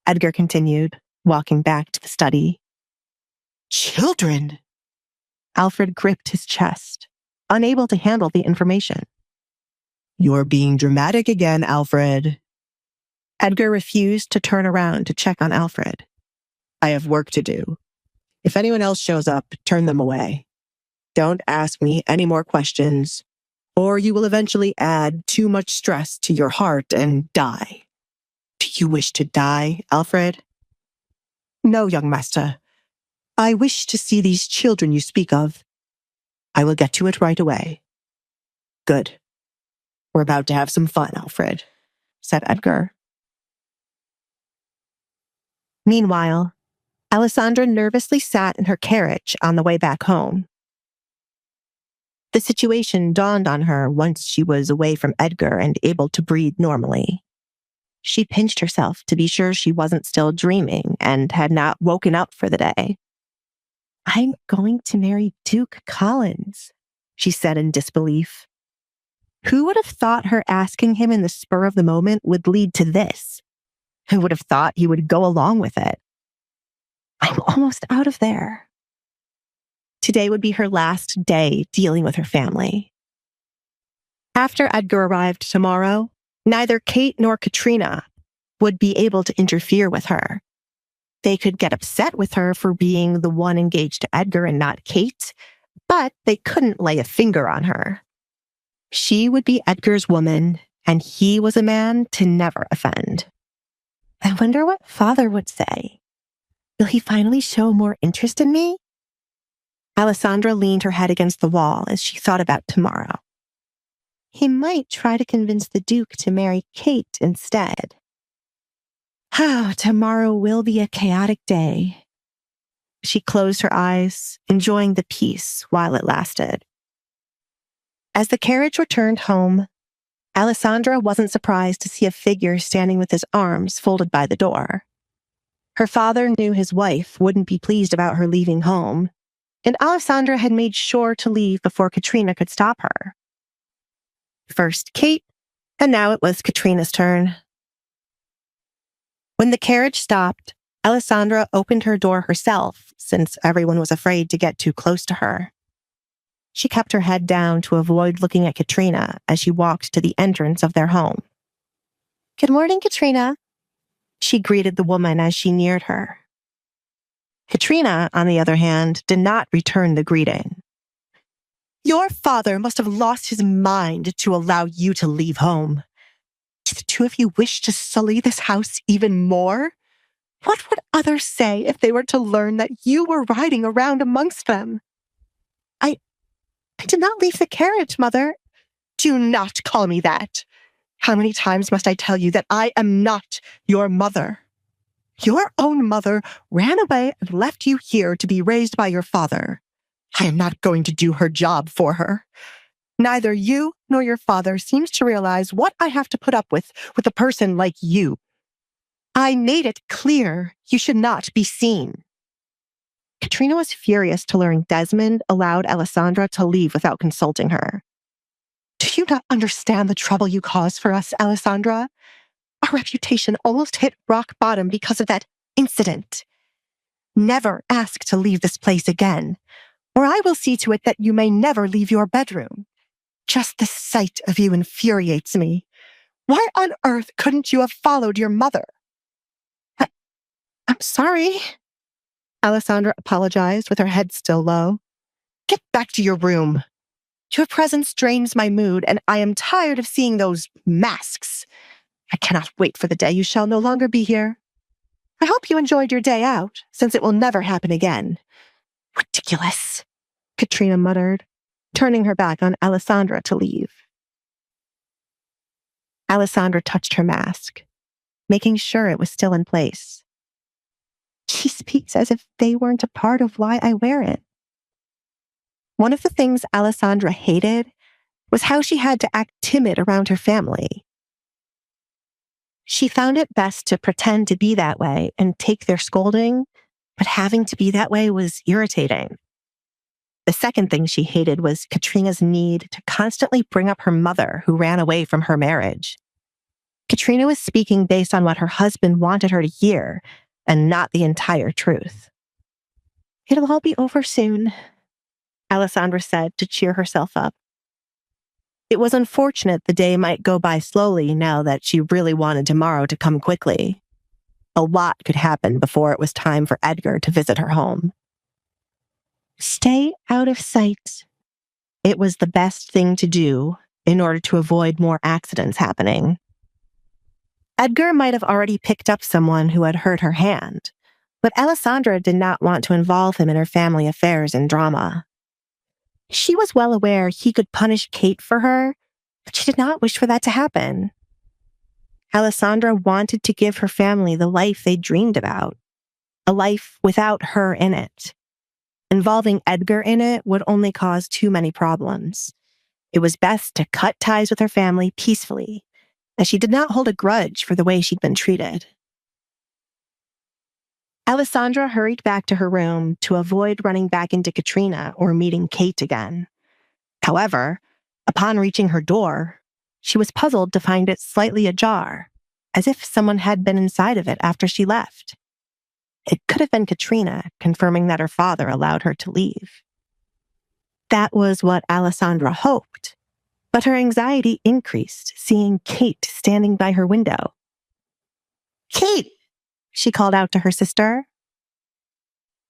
Edgar continued, walking back to the study. Children? Alfred gripped his chest, unable to handle the information. You're being dramatic again, Alfred. Edgar refused to turn around to check on Alfred. I have work to do. If anyone else shows up, turn them away. Don't ask me any more questions, or you will eventually add too much stress to your heart and die. Do you wish to die, Alfred? No, young master. I wish to see these children you speak of. I will get to it right away. Good. We're about to have some fun, Alfred, said Edgar. Meanwhile, Alessandra nervously sat in her carriage on the way back home. The situation dawned on her once she was away from Edgar and able to breathe normally. She pinched herself to be sure she wasn't still dreaming and had not woken up for the day. I'm going to marry Duke Collins, she said in disbelief. Who would have thought her asking him in the spur of the moment would lead to this? Who would have thought he would go along with it? I'm almost out of there. Today would be her last day dealing with her family. After Edgar arrived tomorrow, neither Kate nor Katrina would be able to interfere with her. They could get upset with her for being the one engaged to Edgar and not Kate, but they couldn't lay a finger on her. She would be Edgar's woman, and he was a man to never offend. I wonder what father would say. Will he finally show more interest in me? Alessandra leaned her head against the wall as she thought about tomorrow. He might try to convince the Duke to marry Kate instead. Tomorrow will be a chaotic day. She closed her eyes, enjoying the peace while it lasted. As the carriage returned home, Alessandra wasn't surprised to see a figure standing with his arms folded by the door. Her father knew his wife wouldn't be pleased about her leaving home, and Alessandra had made sure to leave before Katrina could stop her. First Kate, and now it was Katrina's turn. When the carriage stopped, Alessandra opened her door herself, since everyone was afraid to get too close to her. She kept her head down to avoid looking at Katrina as she walked to the entrance of their home. Good morning, Katrina, she greeted the woman as she neared her. Katrina, on the other hand, did not return the greeting. Your father must have lost his mind to allow you to leave home. Do the two of you wish to sully this house even more? What would others say if they were to learn that you were riding around amongst them? I did not leave the carriage, Mother. Do not call me that. How many times must I tell you that I am not your mother? Your own mother ran away and left you here to be raised by your father. I am not going to do her job for her. Neither you nor your father seems to realize what I have to put up with a person like you. I made it clear you should not be seen. Katrina was furious to learn Desmond allowed Alessandra to leave without consulting her. Do you not understand the trouble you cause for us, Alessandra? Our reputation almost hit rock bottom because of that incident. Never ask to leave this place again, or I will see to it that you may never leave your bedroom. Just the sight of you infuriates me. Why on earth couldn't you have followed your mother? I'm sorry. Alessandra apologized with her head still low. Get back to your room. Your presence drains my mood, and I am tired of seeing those masks. I cannot wait for the day you shall no longer be here. I hope you enjoyed your day out, since it will never happen again. Ridiculous, Katrina muttered, turning her back on Alessandra to leave. Alessandra touched her mask, making sure it was still in place. She speaks as if they weren't a part of why I wear it. One of the things Alessandra hated was how she had to act timid around her family. She found it best to pretend to be that way and take their scolding, but having to be that way was irritating. The second thing she hated was Katrina's need to constantly bring up her mother, who ran away from her marriage. Katrina was speaking based on what her husband wanted her to hear, and not the entire truth. It'll all be over soon, Alessandra said to cheer herself up. It was unfortunate the day might go by slowly now that she really wanted tomorrow to come quickly. A lot could happen before it was time for Edgar to visit her home. Stay out of sight. It was the best thing to do in order to avoid more accidents happening. Edgar might have already picked up someone who had hurt her hand, but Alessandra did not want to involve him in her family affairs and drama. She was well aware he could punish Kate for her, but she did not wish for that to happen. Alessandra wanted to give her family the life they dreamed about, a life without her in it. Involving Edgar in it would only cause too many problems. It was best to cut ties with her family peacefully, as she did not hold a grudge for the way she'd been treated. Alessandra hurried back to her room to avoid running back into Katrina or meeting Kate again. However, upon reaching her door, she was puzzled to find it slightly ajar, as if someone had been inside of it after she left. It could have been Katrina, confirming that her father allowed her to leave. That was what Alessandra hoped, but her anxiety increased seeing Kate standing by her window. "Kate!" she called out to her sister.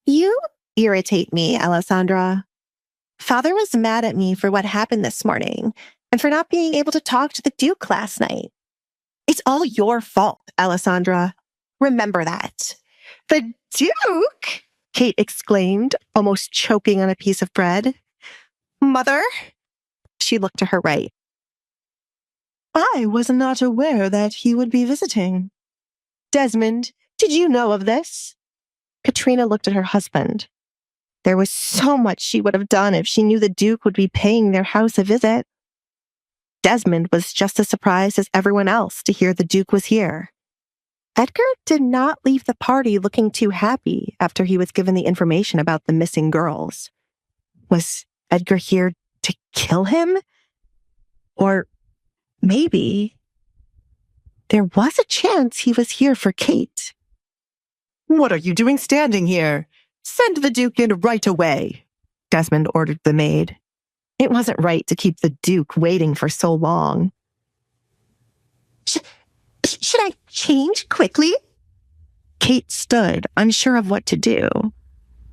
"You irritate me, Alessandra. Father was mad at me for what happened this morning and for not being able to talk to the Duke last night. It's all your fault, Alessandra. Remember that." "The Duke?" Kate exclaimed, almost choking on a piece of bread. "Mother?" She looked to her right. "I was not aware that he would be visiting. Desmond, did you know of this?" Katrina looked at her husband. There was so much she would have done if she knew the Duke would be paying their house a visit. Desmond was just as surprised as everyone else to hear the Duke was here. Edgar did not leave the party looking too happy after he was given the information about the missing girls. Was Edgar here to kill him? Or maybe there was a chance he was here for Kate. "What are you doing standing here? Send the Duke in right away," Desmond ordered the maid. It wasn't right to keep the Duke waiting for so long. Should I change quickly?" Kate stood, unsure of what to do.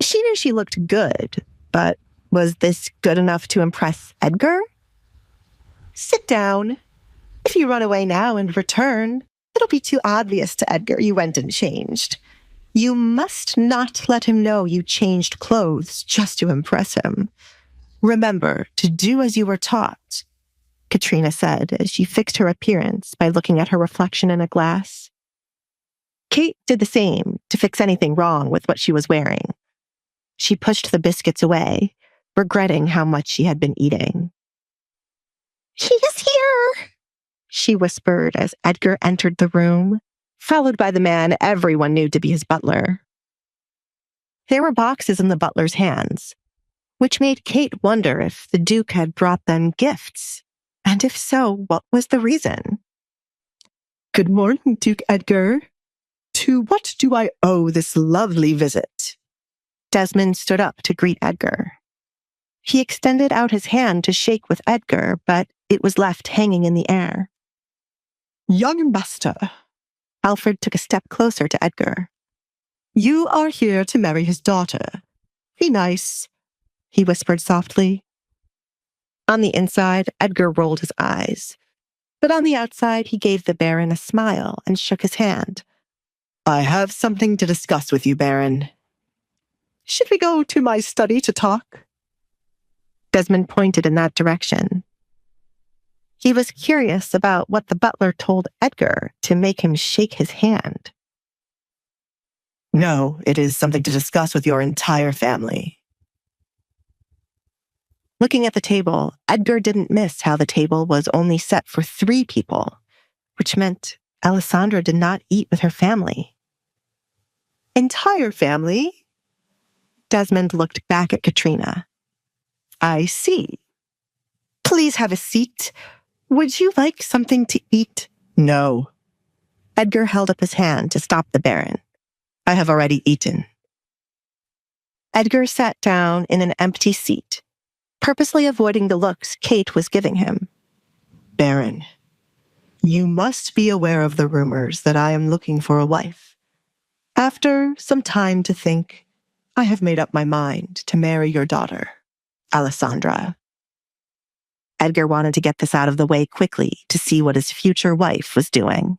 She knew she looked good, but was this good enough to impress Edgar? "Sit down. If you run away now and return, it'll be too obvious to Edgar you went and changed. You must not let him know you changed clothes just to impress him. Remember to do as you were taught," Katrina said as she fixed her appearance by looking at her reflection in a glass. Kate did the same to fix anything wrong with what she was wearing. She pushed the biscuits away, regretting how much she had been eating. "He is here," she whispered as Edgar entered the room, followed by the man everyone knew to be his butler. There were boxes in the butler's hands, which made Kate wonder if the Duke had brought them gifts, and if so, what was the reason? Good morning, Duke Edgar. To what do I owe this lovely visit? Desmond stood up to greet Edgar. He extended out his hand to shake with Edgar, but it was left hanging in the air. Young master, Alfred took a step closer to Edgar. You are here to marry his daughter. Be nice, he whispered softly. On the inside, Edgar rolled his eyes, but on the outside, he gave the Baron a smile and shook his hand. I have something to discuss with you, Baron. Should we go to my study to talk? Desmond pointed in that direction. He was curious about what the butler told Edgar to make him shake his hand. No, it is something to discuss with your entire family. Looking at the table, Edgar didn't miss how the table was only set for 3 people, which meant Alessandra did not eat with her family. Entire family? Desmond looked back at Katrina. I see. Please have a seat. Would you like something to eat? No. Edgar held up his hand to stop the Baron. I have already eaten. Edgar sat down in an empty seat, purposely avoiding the looks Kate was giving him. Baron, you must be aware of the rumors that I am looking for a wife. After some time to think, I have made up my mind to marry your daughter, Alessandra. Edgar wanted to get this out of the way quickly to see what his future wife was doing.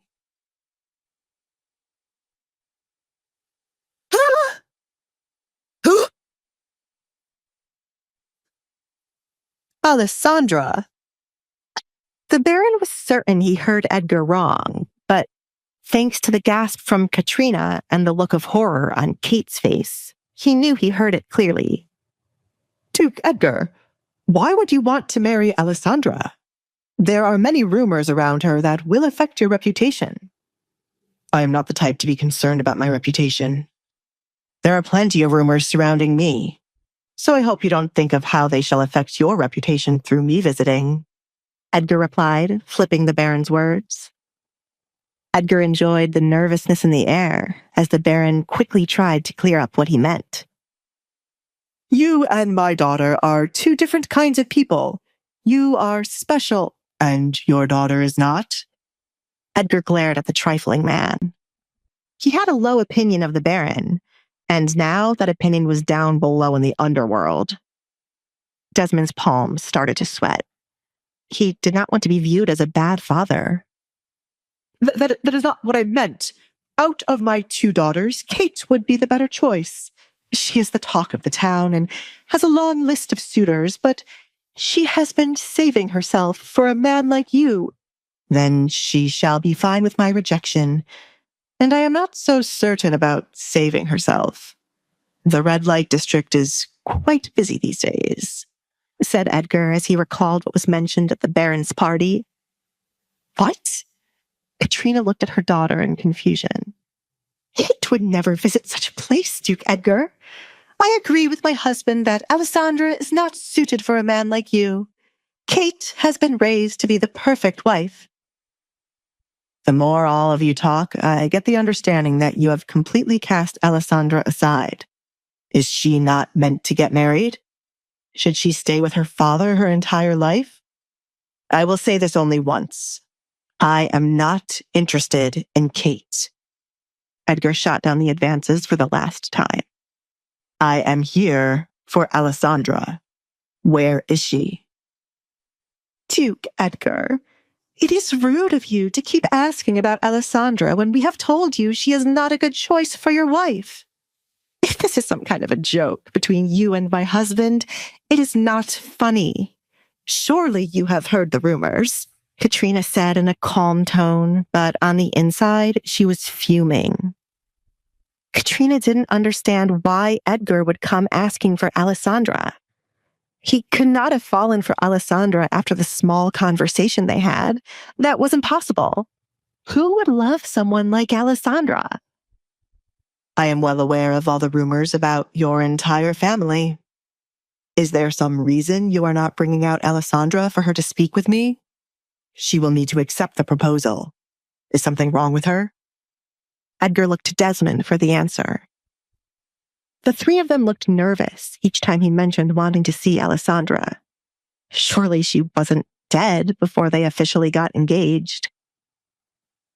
Alessandra! The Baron was certain he heard Edgar wrong, but thanks to the gasp from Katrina and the look of horror on Kate's face, he knew he heard it clearly. Duke Edgar, why would you want to marry Alessandra? There are many rumors around her that will affect your reputation. I am not the type to be concerned about my reputation. There are plenty of rumors surrounding me, so I hope you don't think of how they shall affect your reputation through me visiting. Edgar replied, flipping the Baron's words. Edgar enjoyed the nervousness in the air as the Baron quickly tried to clear up what he meant. You and my daughter are 2 different kinds of people. You are special, and your daughter is not. Edgar glared at the trifling man. He had a low opinion of the Baron, and now that opinion was down below in the underworld. Desmond's palms started to sweat. He did not want to be viewed as a bad father. That is not what I meant. Out of my 2 daughters, Kate would be the better choice. She is the talk of the town and has a long list of suitors, but she has been saving herself for a man like you. Then she shall be fine with my rejection, and I am not so certain about saving herself. The red light district is quite busy these days, said Edgar as he recalled what was mentioned at the Baron's party. What? Katrina looked at her daughter in confusion. Kate would never visit such a place, Duke Edgar. I agree with my husband that Alessandra is not suited for a man like you. Kate has been raised to be the perfect wife. The more all of you talk, I get the understanding that you have completely cast Alessandra aside. Is she not meant to get married? Should she stay with her father her entire life? I will say this only once. I am not interested in Kate. Edgar shot down the advances for the last time. I am here for Alessandra. Where is she? Duke Edgar, it is rude of you to keep asking about Alessandra when we have told you she is not a good choice for your wife. If this is some kind of a joke between you and my husband, it is not funny. Surely you have heard the rumors, Katrina said in a calm tone, but on the inside, she was fuming. Katrina didn't understand why Edgar would come asking for Alessandra. He could not have fallen for Alessandra after the small conversation they had. That was impossible. Who would love someone like Alessandra? I am well aware of all the rumors about your entire family. Is there some reason you are not bringing out Alessandra for her to speak with me? She will need to accept the proposal. Is something wrong with her? Edgar looked to Desmond for the answer. The three of them looked nervous each time he mentioned wanting to see Alessandra. Surely she wasn't dead before they officially got engaged.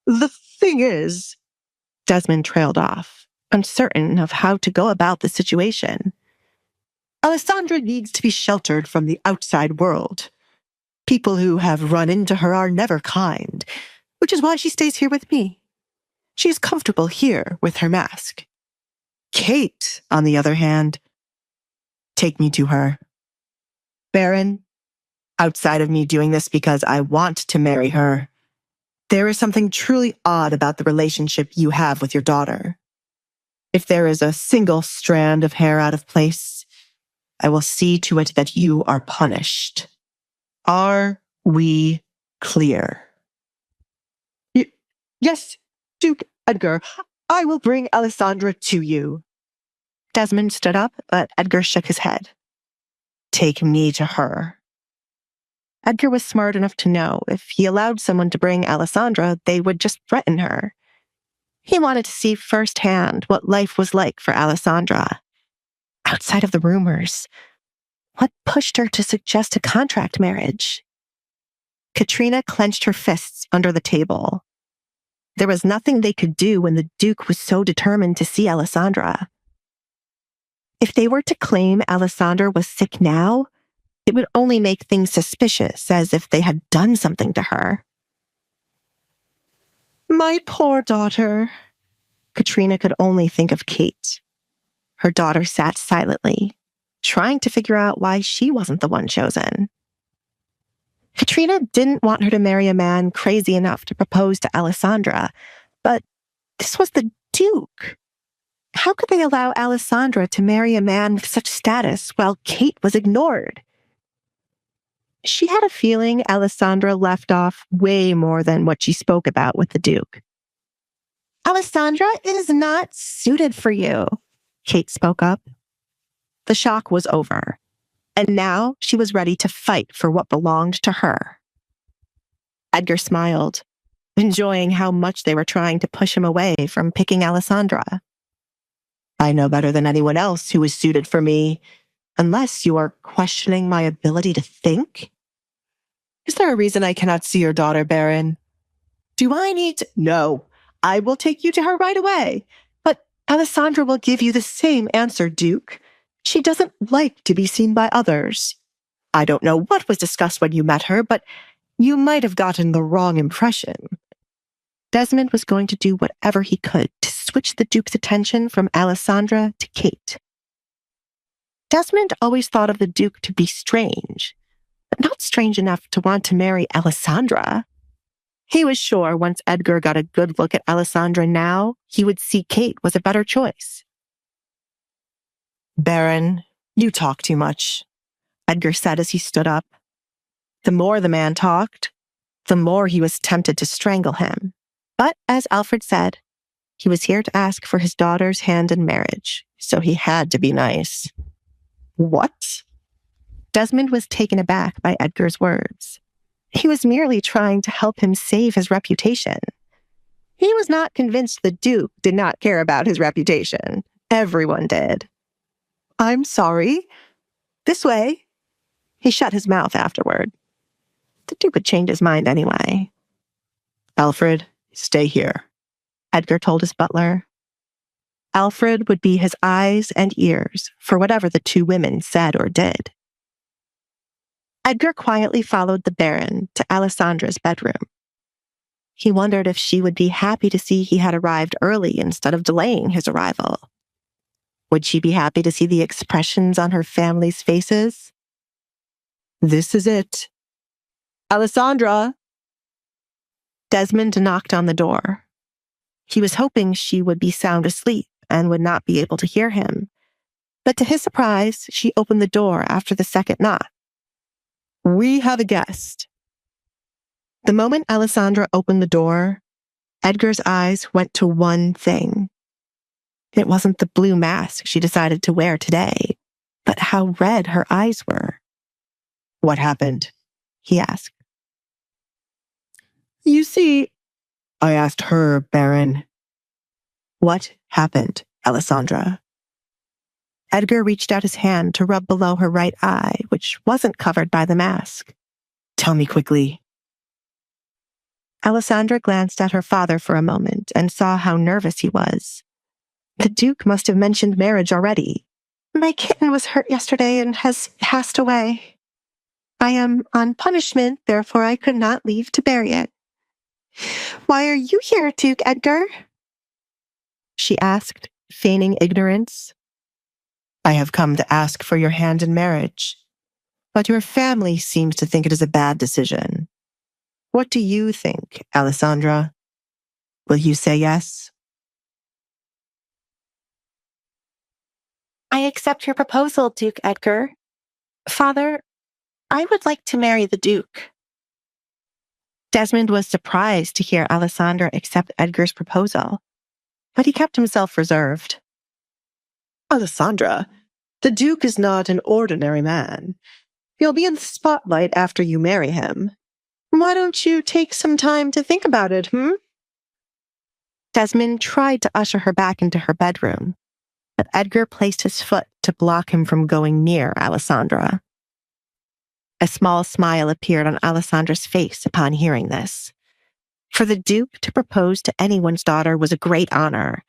The thing is, Desmond trailed off, uncertain of how to go about the situation. Alessandra needs to be sheltered from the outside world. People who have run into her are never kind, which is why she stays here with me. She's comfortable here with her mask. Kate, on the other hand, take me to her. Baron, outside of me doing this because I want to marry her, there is something truly odd about the relationship you have with your daughter. If there is a single strand of hair out of place, I will see to it that you are punished. Are we clear? Yes, Duke Edgar. I will bring Alessandra to you. Desmond stood up, but Edgar shook his head. Take me to her. Edgar was smart enough to know if he allowed someone to bring Alessandra, they would just threaten her. He wanted to see firsthand what life was like for Alessandra. Outside of the rumors, what pushed her to suggest a contract marriage? Katrina clenched her fists under the table. There was nothing they could do when the Duke was so determined to see Alessandra. If they were to claim Alessandra was sick now, it would only make things suspicious, as if they had done something to her. My poor daughter. Katrina could only think of Kate. Her daughter sat silently, trying to figure out why she wasn't the one chosen. Katrina didn't want her to marry a man crazy enough to propose to Alessandra, but this was the Duke. How could they allow Alessandra to marry a man of such status while Kate was ignored? She had a feeling Alessandra left off way more than what she spoke about with the Duke. Alessandra, it is not suited for you, Kate spoke up. The shock was over, and now she was ready to fight for what belonged to her. Edgar smiled, enjoying how much they were trying to push him away from picking Alessandra. I know better than anyone else who is suited for me, unless you are questioning my ability to think. Is there a reason I cannot see your daughter, Baron? Do I need to? No, I will take you to her right away. But Alessandra will give you the same answer, Duke. She doesn't like to be seen by others. I don't know what was discussed when you met her, but you might have gotten the wrong impression. Desmond was going to do whatever he could to switch the Duke's attention from Alessandra to Kate. Desmond always thought of the Duke to be strange, but not strange enough to want to marry Alessandra. He was sure once Edgar got a good look at Alessandra now, he would see Kate was a better choice. Baron, you talk too much, Edgar said as he stood up. The more the man talked, the more he was tempted to strangle him. But as Alfred said, he was here to ask for his daughter's hand in marriage, so he had to be nice. What? Desmond was taken aback by Edgar's words. He was merely trying to help him save his reputation. He was not convinced the Duke did not care about his reputation. Everyone did. I'm sorry. This way. He shut his mouth afterward. The Duke would change his mind anyway. Alfred, stay here, Edgar told his butler. Alfred would be his eyes and ears for whatever the two women said or did. Edgar quietly followed the Baron to Alessandra's bedroom. He wondered if she would be happy to see he had arrived early instead of delaying his arrival. Would she be happy to see the expressions on her family's faces? This is it. Alessandra! Desmond knocked on the door. He was hoping she would be sound asleep and would not be able to hear him. But to his surprise, she opened the door after the second knock. We have a guest. The moment Alessandra opened the door, Edgar's eyes went to one thing. It wasn't the blue mask she decided to wear today, but how red her eyes were. What happened? He asked. You see, I asked her, Baron. What happened, Alessandra? Edgar reached out his hand to rub below her right eye, which wasn't covered by the mask. Tell me quickly. Alessandra glanced at her father for a moment and saw how nervous he was. The Duke must have mentioned marriage already. My kitten was hurt yesterday and has passed away. I am on punishment, therefore I could not leave to bury it. Why are you here, Duke Edgar? She asked, feigning ignorance. I have come to ask for your hand in marriage, but your family seems to think it is a bad decision. What do you think, Alessandra? Will you say yes? I accept your proposal, Duke Edgar. Father, I would like to marry the Duke. Desmond was surprised to hear Alessandra accept Edgar's proposal, but he kept himself reserved. Alessandra, the Duke is not an ordinary man. He'll be in the spotlight after you marry him. Why don't you take some time to think about it, Desmond tried to usher her back into her bedroom, but Edgar placed his foot to block him from going near Alessandra. A small smile appeared on Alessandra's face upon hearing this. For the Duke to propose to anyone's daughter was a great honor,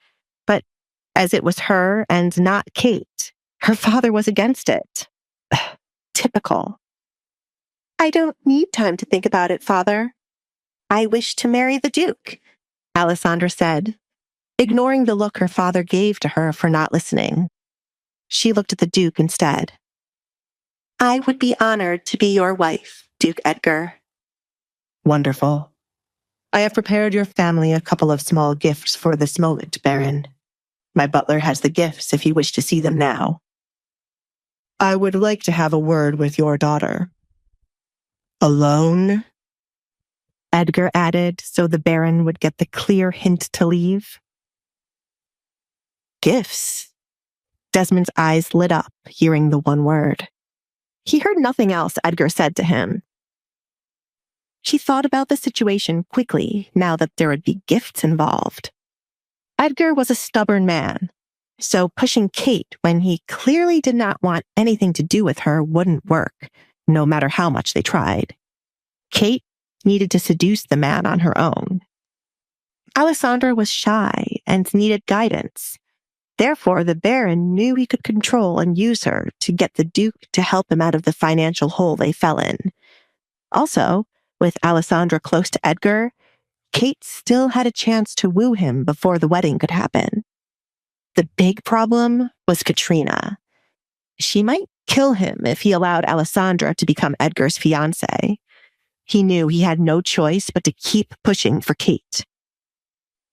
but as it was her and not Kate, her father was against it. Typical. I don't need time to think about it, Father. I wish to marry the Duke, Alessandra said, ignoring the look her father gave to her for not listening. She looked at the Duke instead. I would be honored to be your wife, Duke Edgar. Wonderful. I have prepared your family a couple of small gifts for this moment, Baron. My butler has the gifts if you wish to see them now. I would like to have a word with your daughter. Alone? Edgar added, so the Baron would get the clear hint to leave. Gifts? Desmond's eyes lit up, hearing the one word. He heard nothing else Edgar said to him. She thought about the situation quickly, now that there would be gifts involved. Edgar was a stubborn man, so pushing Kate when he clearly did not want anything to do with her wouldn't work, no matter how much they tried. Kate needed to seduce the man on her own. Alessandra was shy and needed guidance. Therefore, the Baron knew he could control and use her to get the Duke to help him out of the financial hole they fell in. Also, with Alessandra close to Edgar, Kate still had a chance to woo him before the wedding could happen. The big problem was Katrina. She might kill him if he allowed Alessandra to become Edgar's fiancée. He knew he had no choice but to keep pushing for Kate.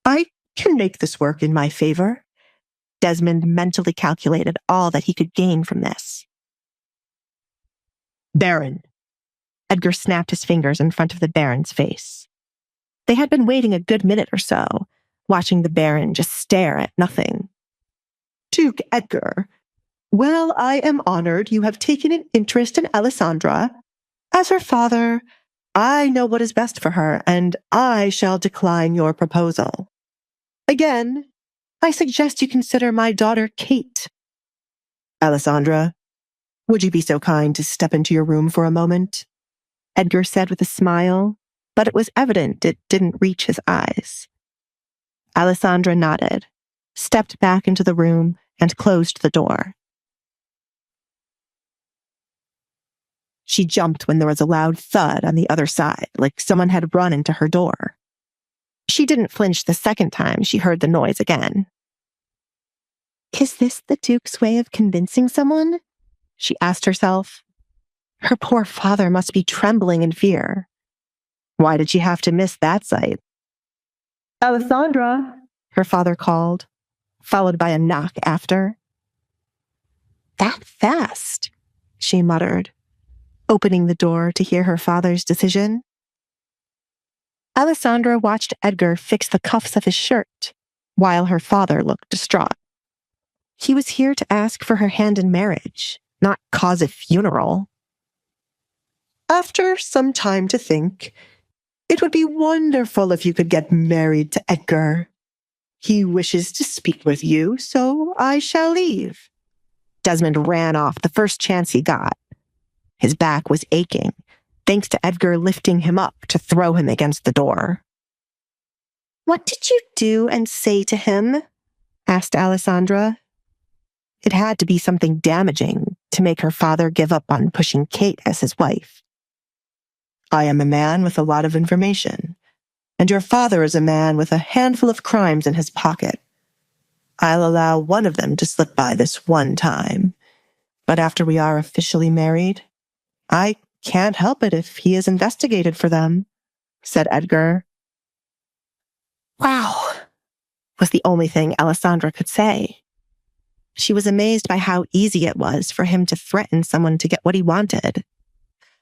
I can make this work in my favor. Desmond mentally calculated all that he could gain from this. Baron. Edgar snapped his fingers in front of the Baron's face. They had been waiting a good minute or so, watching the Baron just stare at nothing. Duke Edgar, well, I am honored you have taken an interest in Alessandra. As her father, I know what is best for her, and I shall decline your proposal. Again, I suggest you consider my daughter Kate. Alessandra, would you be so kind to step into your room for a moment? Edgar said with a smile, but it was evident it didn't reach his eyes. Alessandra nodded, stepped back into the room, and closed the door. She jumped when there was a loud thud on the other side, like someone had run into her door. She didn't flinch the second time she heard the noise again. Is this the Duke's way of convincing someone? She asked herself. Her poor father must be trembling in fear. Why did she have to miss that sight? Alessandra, her father called, followed by a knock after. That fast, she muttered, opening the door to hear her father's decision. Alessandra watched Edgar fix the cuffs of his shirt, while her father looked distraught. He was here to ask for her hand in marriage, not cause a funeral. After some time to think, It would be wonderful if you could get married to Edgar. He wishes to speak with you, so I shall leave. Desmond ran off the first chance he got. His back was aching, thanks to Edgar lifting him up to throw him against the door. What did you do and say to him? Asked Alessandra. It had to be something damaging to make her father give up on pushing Kate as his wife. I am a man with a lot of information, and your father is a man with a handful of crimes in his pocket. I'll allow one of them to slip by this one time, but after we are officially married, I can't help it if he is investigated for them, said Edgar. Wow, was the only thing Alessandra could say. She was amazed by how easy it was for him to threaten someone to get what he wanted.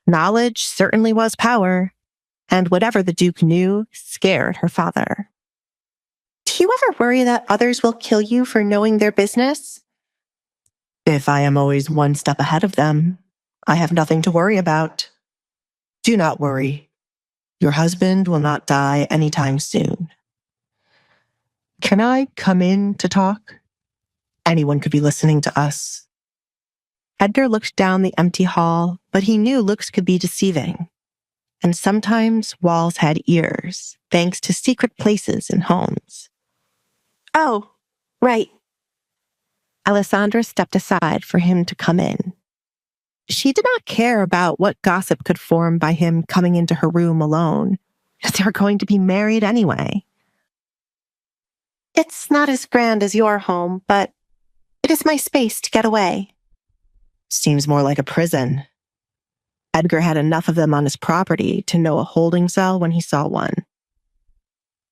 Knowledge certainly was power, and whatever the Duke knew scared her father. Do you ever worry that others will kill you for knowing their business? If I am always one step ahead of them, I have nothing to worry about. Do not worry. Your husband will not die anytime soon. Can I come in to talk? Anyone could be listening to us. Edgar looked down the empty hall, but he knew looks could be deceiving. And sometimes walls had ears, thanks to secret places in homes. Oh, right. Alessandra stepped aside for him to come in. She did not care about what gossip could form by him coming into her room alone, as they were going to be married anyway. It's not as grand as your home, but it is my space to get away. Seems more like a prison. Edgar had enough of them on his property to know a holding cell when he saw one.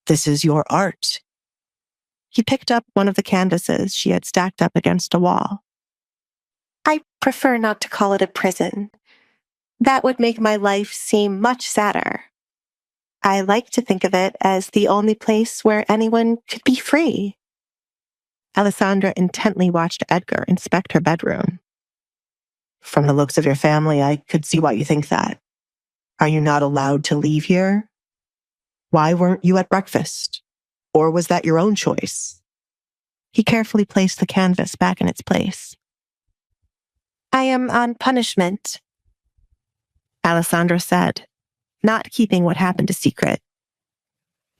This is your art. He picked up one of the canvases she had stacked up against a wall. I prefer not to call it a prison. That would make my life seem much sadder. I like to think of it as the only place where anyone could be free. Alessandra intently watched Edgar inspect her bedroom. From the looks of your family, I could see why you think that. Are you not allowed to leave here? Why weren't you at breakfast? Or was that your own choice? He carefully placed the canvas back in its place. I am on punishment, Alessandra said, not keeping what happened a secret.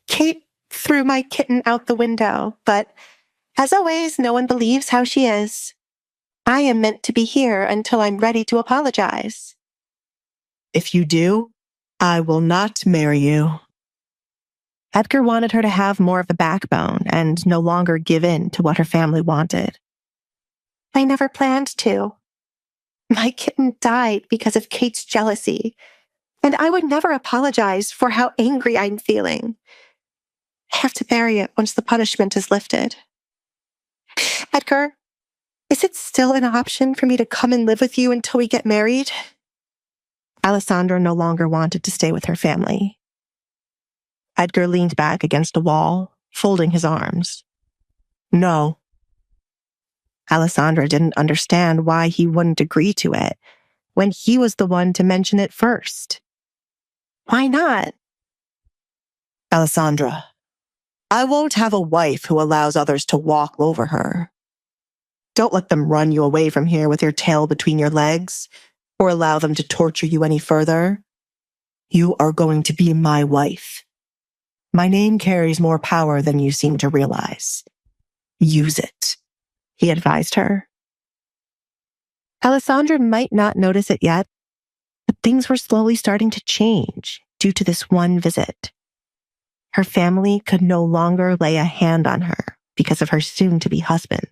Kate threw my kitten out the window, but as always, no one believes how she is. I am meant to be here until I'm ready to apologize. If you do, I will not marry you. Edgar wanted her to have more of a backbone and no longer give in to what her family wanted. I never planned to. My kitten died because of Kate's jealousy, and I would never apologize for how angry I'm feeling. I have to bury it once the punishment is lifted. Edgar, is it still an option for me to come and live with you until we get married? Alessandra no longer wanted to stay with her family. Edgar leaned back against a wall, folding his arms. No. Alessandra didn't understand why he wouldn't agree to it when he was the one to mention it first. Why not? Alessandra, I won't have a wife who allows others to walk over her. Don't let them run you away from here with your tail between your legs, or allow them to torture you any further. You are going to be my wife. My name carries more power than you seem to realize. Use it, he advised her. Alessandra might not notice it yet, but things were slowly starting to change due to this one visit. Her family could no longer lay a hand on her because of her soon-to-be husband.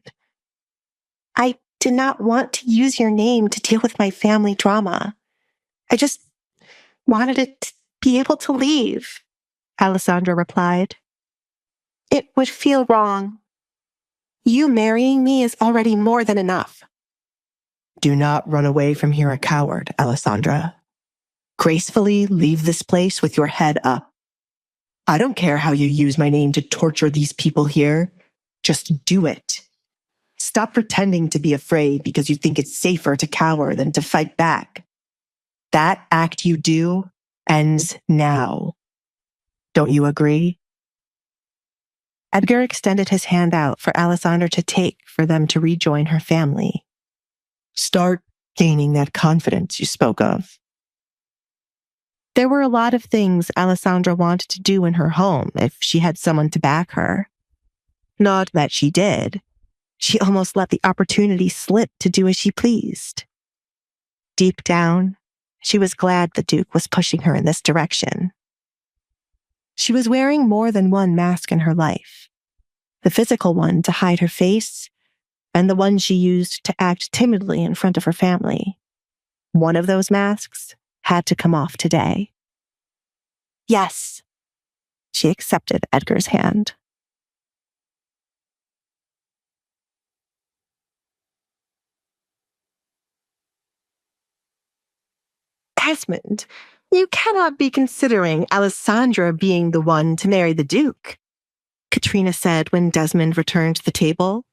I did not want to use your name to deal with my family drama. I just wanted it to be able to leave, Alessandra replied. It would feel wrong. You marrying me is already more than enough. Do not run away from here a coward, Alessandra. Gracefully leave this place with your head up. I don't care how you use my name to torture these people here. Just do it. Stop pretending to be afraid because you think it's safer to cower than to fight back. That act you do ends now. Don't you agree? Edgar extended his hand out for Alessandra to take for them to rejoin her family. Start gaining that confidence you spoke of. There were a lot of things Alessandra wanted to do in her home if she had someone to back her. Not that she did. She almost let the opportunity slip to do as she pleased. Deep down, she was glad the Duke was pushing her in this direction. She was wearing more than one mask in her life. The physical one to hide her face, and the one she used to act timidly in front of her family. One of those masks had to come off today. Yes, she accepted Edgar's hand. Desmond, you cannot be considering Alessandra being the one to marry the Duke, Katrina said when Desmond returned to the table.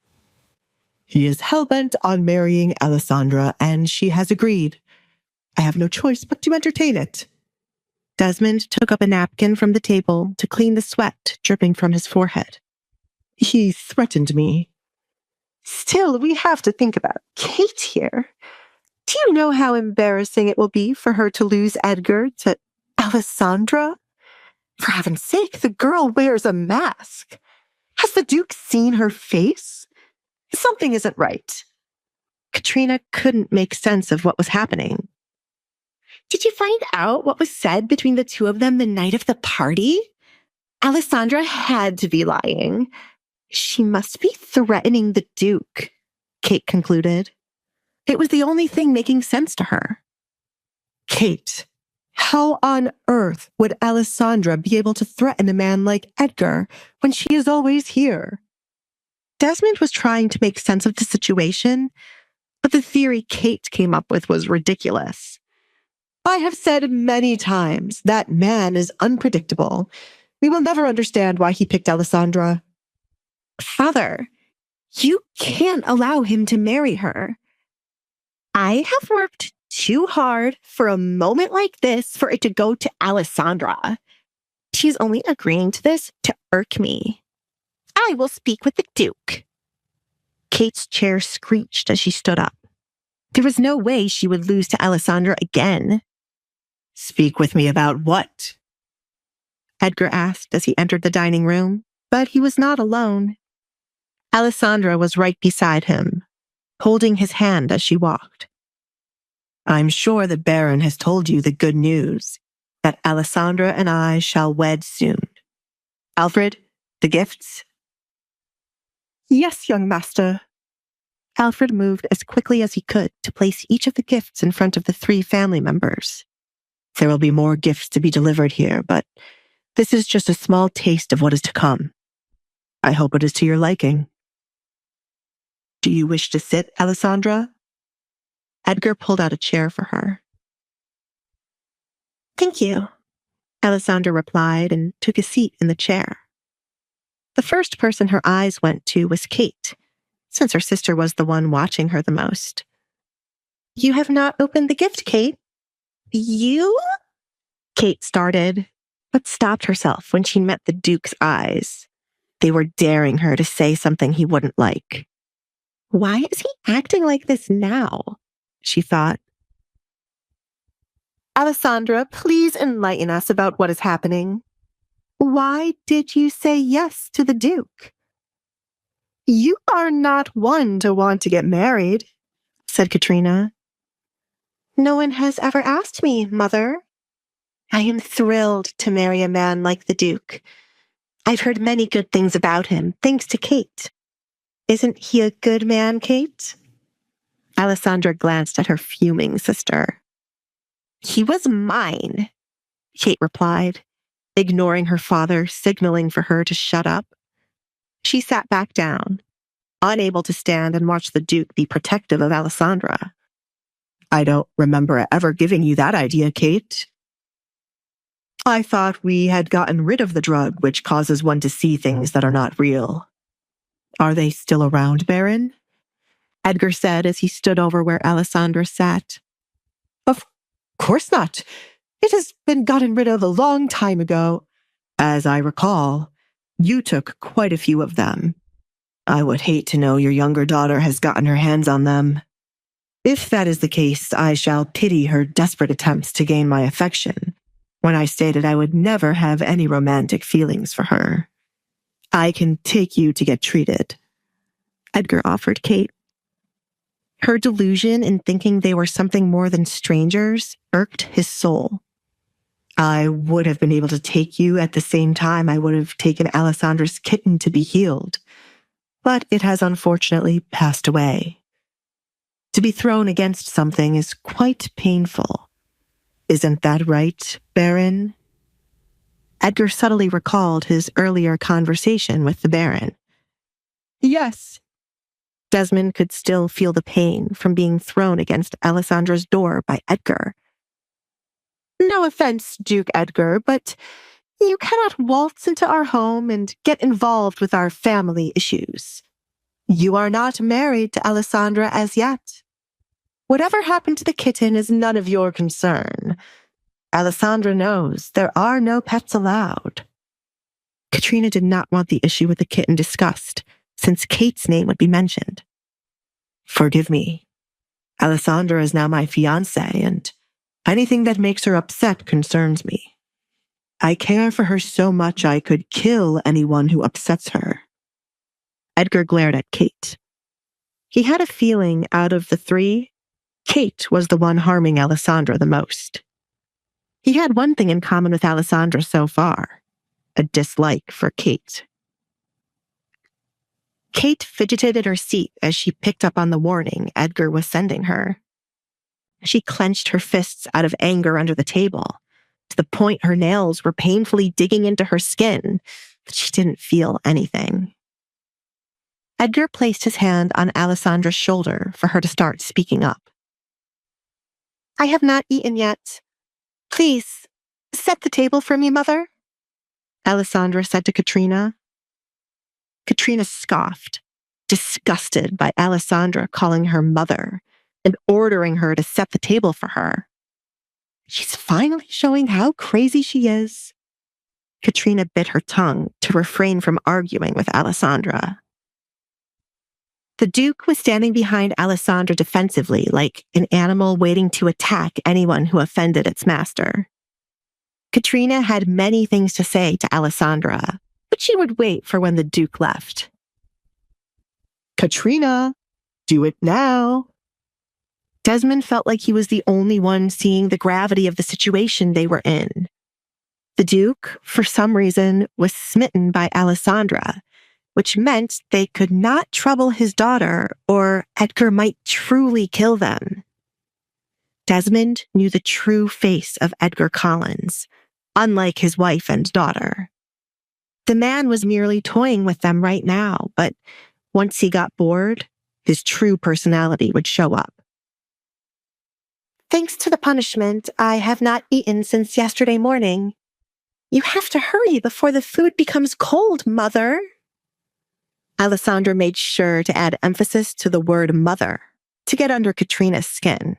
He is hell-bent on marrying Alessandra, and she has agreed. I have no choice but to entertain it. Desmond took up a napkin from the table to clean the sweat dripping from his forehead. He threatened me. Still, we have to think about Kate here. Do you know how embarrassing it will be for her to lose Edgar to Alessandra? For heaven's sake, the girl wears a mask. Has the Duke seen her face? Something isn't right. Katrina couldn't make sense of what was happening. Did you find out what was said between the two of them the night of the party? Alessandra had to be lying. She must be threatening the Duke, Kate concluded. It was the only thing making sense to her. Kate, how on earth would Alessandra be able to threaten a man like Edgar when she is always here? Desmond was trying to make sense of the situation, but the theory Kate came up with was ridiculous. I have said many times that man is unpredictable. We will never understand why he picked Alessandra. Father, you can't allow him to marry her. I have worked too hard for a moment like this for it to go to Alessandra. She's only agreeing to this to irk me. I will speak with the Duke. Kate's chair screeched as she stood up. There was no way she would lose to Alessandra again. Speak with me about what? Edgar asked as he entered the dining room, but he was not alone. Alessandra was right beside him, holding his hand as she walked. I'm sure the Baron has told you the good news, that Alessandra and I shall wed soon. Alfred, the gifts? Yes, young master. Alfred moved as quickly as he could to place each of the gifts in front of the 3 family members. There will be more gifts to be delivered here, but this is just a small taste of what is to come. I hope it is to your liking. Do you wish to sit, Alessandra? Edgar pulled out a chair for her. Thank you, Alessandra replied and took a seat in the chair. The first person her eyes went to was Kate, since her sister was the one watching her the most. You have not opened the gift, Kate. You? Kate started, but stopped herself when she met the Duke's eyes. They were daring her to say something he wouldn't like. Why is he acting like this now? She thought. Alessandra, please enlighten us about what is happening. Why did you say yes to the Duke? You are not one to want to get married, said Katrina. No one has ever asked me, Mother. I am thrilled to marry a man like the Duke. I've heard many good things about him, thanks to Kate. Isn't he a good man, Kate? Alessandra glanced at her fuming sister. He was mine, Kate replied, ignoring her father, signaling for her to shut up. She sat back down, unable to stand and watch the Duke be protective of Alessandra. I don't remember ever giving you that idea, Kate. I thought we had gotten rid of the drug which causes one to see things that are not real. Are they still around, Baron? Edgar said as he stood over where Alessandra sat. Of course not. It has been gotten rid of a long time ago. As I recall, you took quite a few of them. I would hate to know your younger daughter has gotten her hands on them. If that is the case, I shall pity her desperate attempts to gain my affection when I stated I would never have any romantic feelings for her. I can take you to get treated, Edgar offered Kate. Her delusion in thinking they were something more than strangers irked his soul. I would have been able to take you at the same time I would have taken Alessandra's kitten to be healed, but it has unfortunately passed away. To be thrown against something is quite painful. Isn't that right, Baron? Edgar subtly recalled his earlier conversation with the Baron. Yes. Desmond could still feel the pain from being thrown against Alessandra's door by Edgar. No offense, Duke Edgar, but you cannot waltz into our home and get involved with our family issues. You are not married to Alessandra as yet. Whatever happened to the kitten is none of your concern. Alessandra knows there are no pets allowed. Katrina did not want the issue with the kitten discussed, since Kate's name would be mentioned. Forgive me. Alessandra is now my fiancé, and anything that makes her upset concerns me. I care for her so much I could kill anyone who upsets her. Edgar glared at Kate. He had a feeling out of the three, Kate was the one harming Alessandra the most. He had one thing in common with Alessandra so far, a dislike for Kate. Kate fidgeted in her seat as she picked up on the warning Edgar was sending her. She clenched her fists out of anger under the table, to the point her nails were painfully digging into her skin, but she didn't feel anything. Edgar placed his hand on Alessandra's shoulder for her to start speaking up. I have not eaten yet. Please, set the table for me, Mother, Alessandra said to Katrina. Katrina scoffed, disgusted by Alessandra calling her mother and ordering her to set the table for her. She's finally showing how crazy she is. Katrina bit her tongue to refrain from arguing with Alessandra. The Duke was standing behind Alessandra defensively, like an animal waiting to attack anyone who offended its master. Katrina had many things to say to Alessandra, but she would wait for when the Duke left. Katrina, do it now. Desmond felt like he was the only one seeing the gravity of the situation they were in. The Duke, for some reason, was smitten by Alessandra, which meant they could not trouble his daughter or Edgar might truly kill them. Desmond knew the true face of Edgar Collins, unlike his wife and daughter. The man was merely toying with them right now, but once he got bored, his true personality would show up. Thanks to the punishment, I have not eaten since yesterday morning. You have to hurry before the food becomes cold, Mother. Alessandra made sure to add emphasis to the word mother to get under Katrina's skin.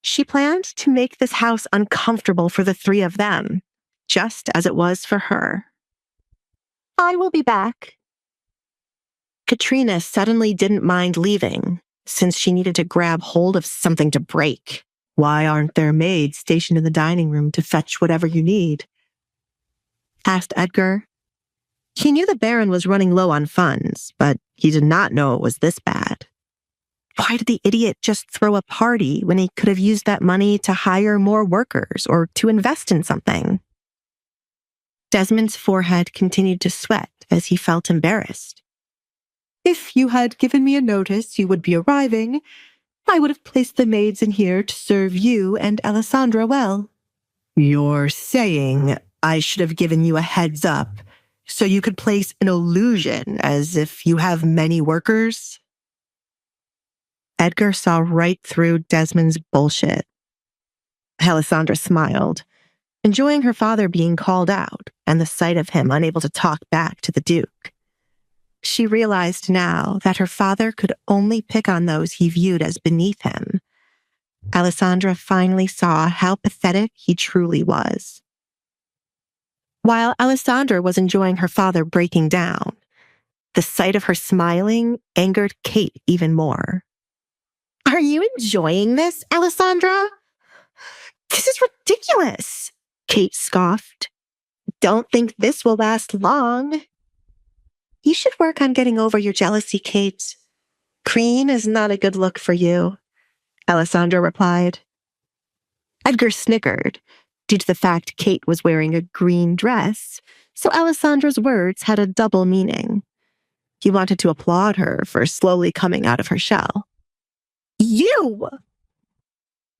She planned to make this house uncomfortable for the three of them, just as it was for her. I will be back. Katrina suddenly didn't mind leaving, since she needed to grab hold of something to break. Why aren't there maids stationed in the dining room to fetch whatever you need? Asked Edgar. He knew the Baron was running low on funds, but he did not know it was this bad. Why did the idiot just throw a party when he could have used that money to hire more workers or to invest in something? Desmond's forehead continued to sweat as he felt embarrassed. If you had given me a notice you would be arriving, I would have placed the maids in here to serve you and Alessandra well. You're saying I should have given you a heads up so you could place an illusion as if you have many workers? Edgar saw right through Desmond's bullshit. Alessandra smiled, enjoying her father being called out and the sight of him unable to talk back to the Duke. She realized now that her father could only pick on those he viewed as beneath him. Alessandra finally saw how pathetic he truly was. While Alessandra was enjoying her father breaking down, the sight of her smiling angered Kate even more. Are you enjoying this, Alessandra? This is ridiculous, Kate scoffed. Don't think this will last long. You should work on getting over your jealousy, Kate. Green is not a good look for you, Alessandra replied. Edgar snickered due to the fact Kate was wearing a green dress, so Alessandra's words had a double meaning. He wanted to applaud her for slowly coming out of her shell. You!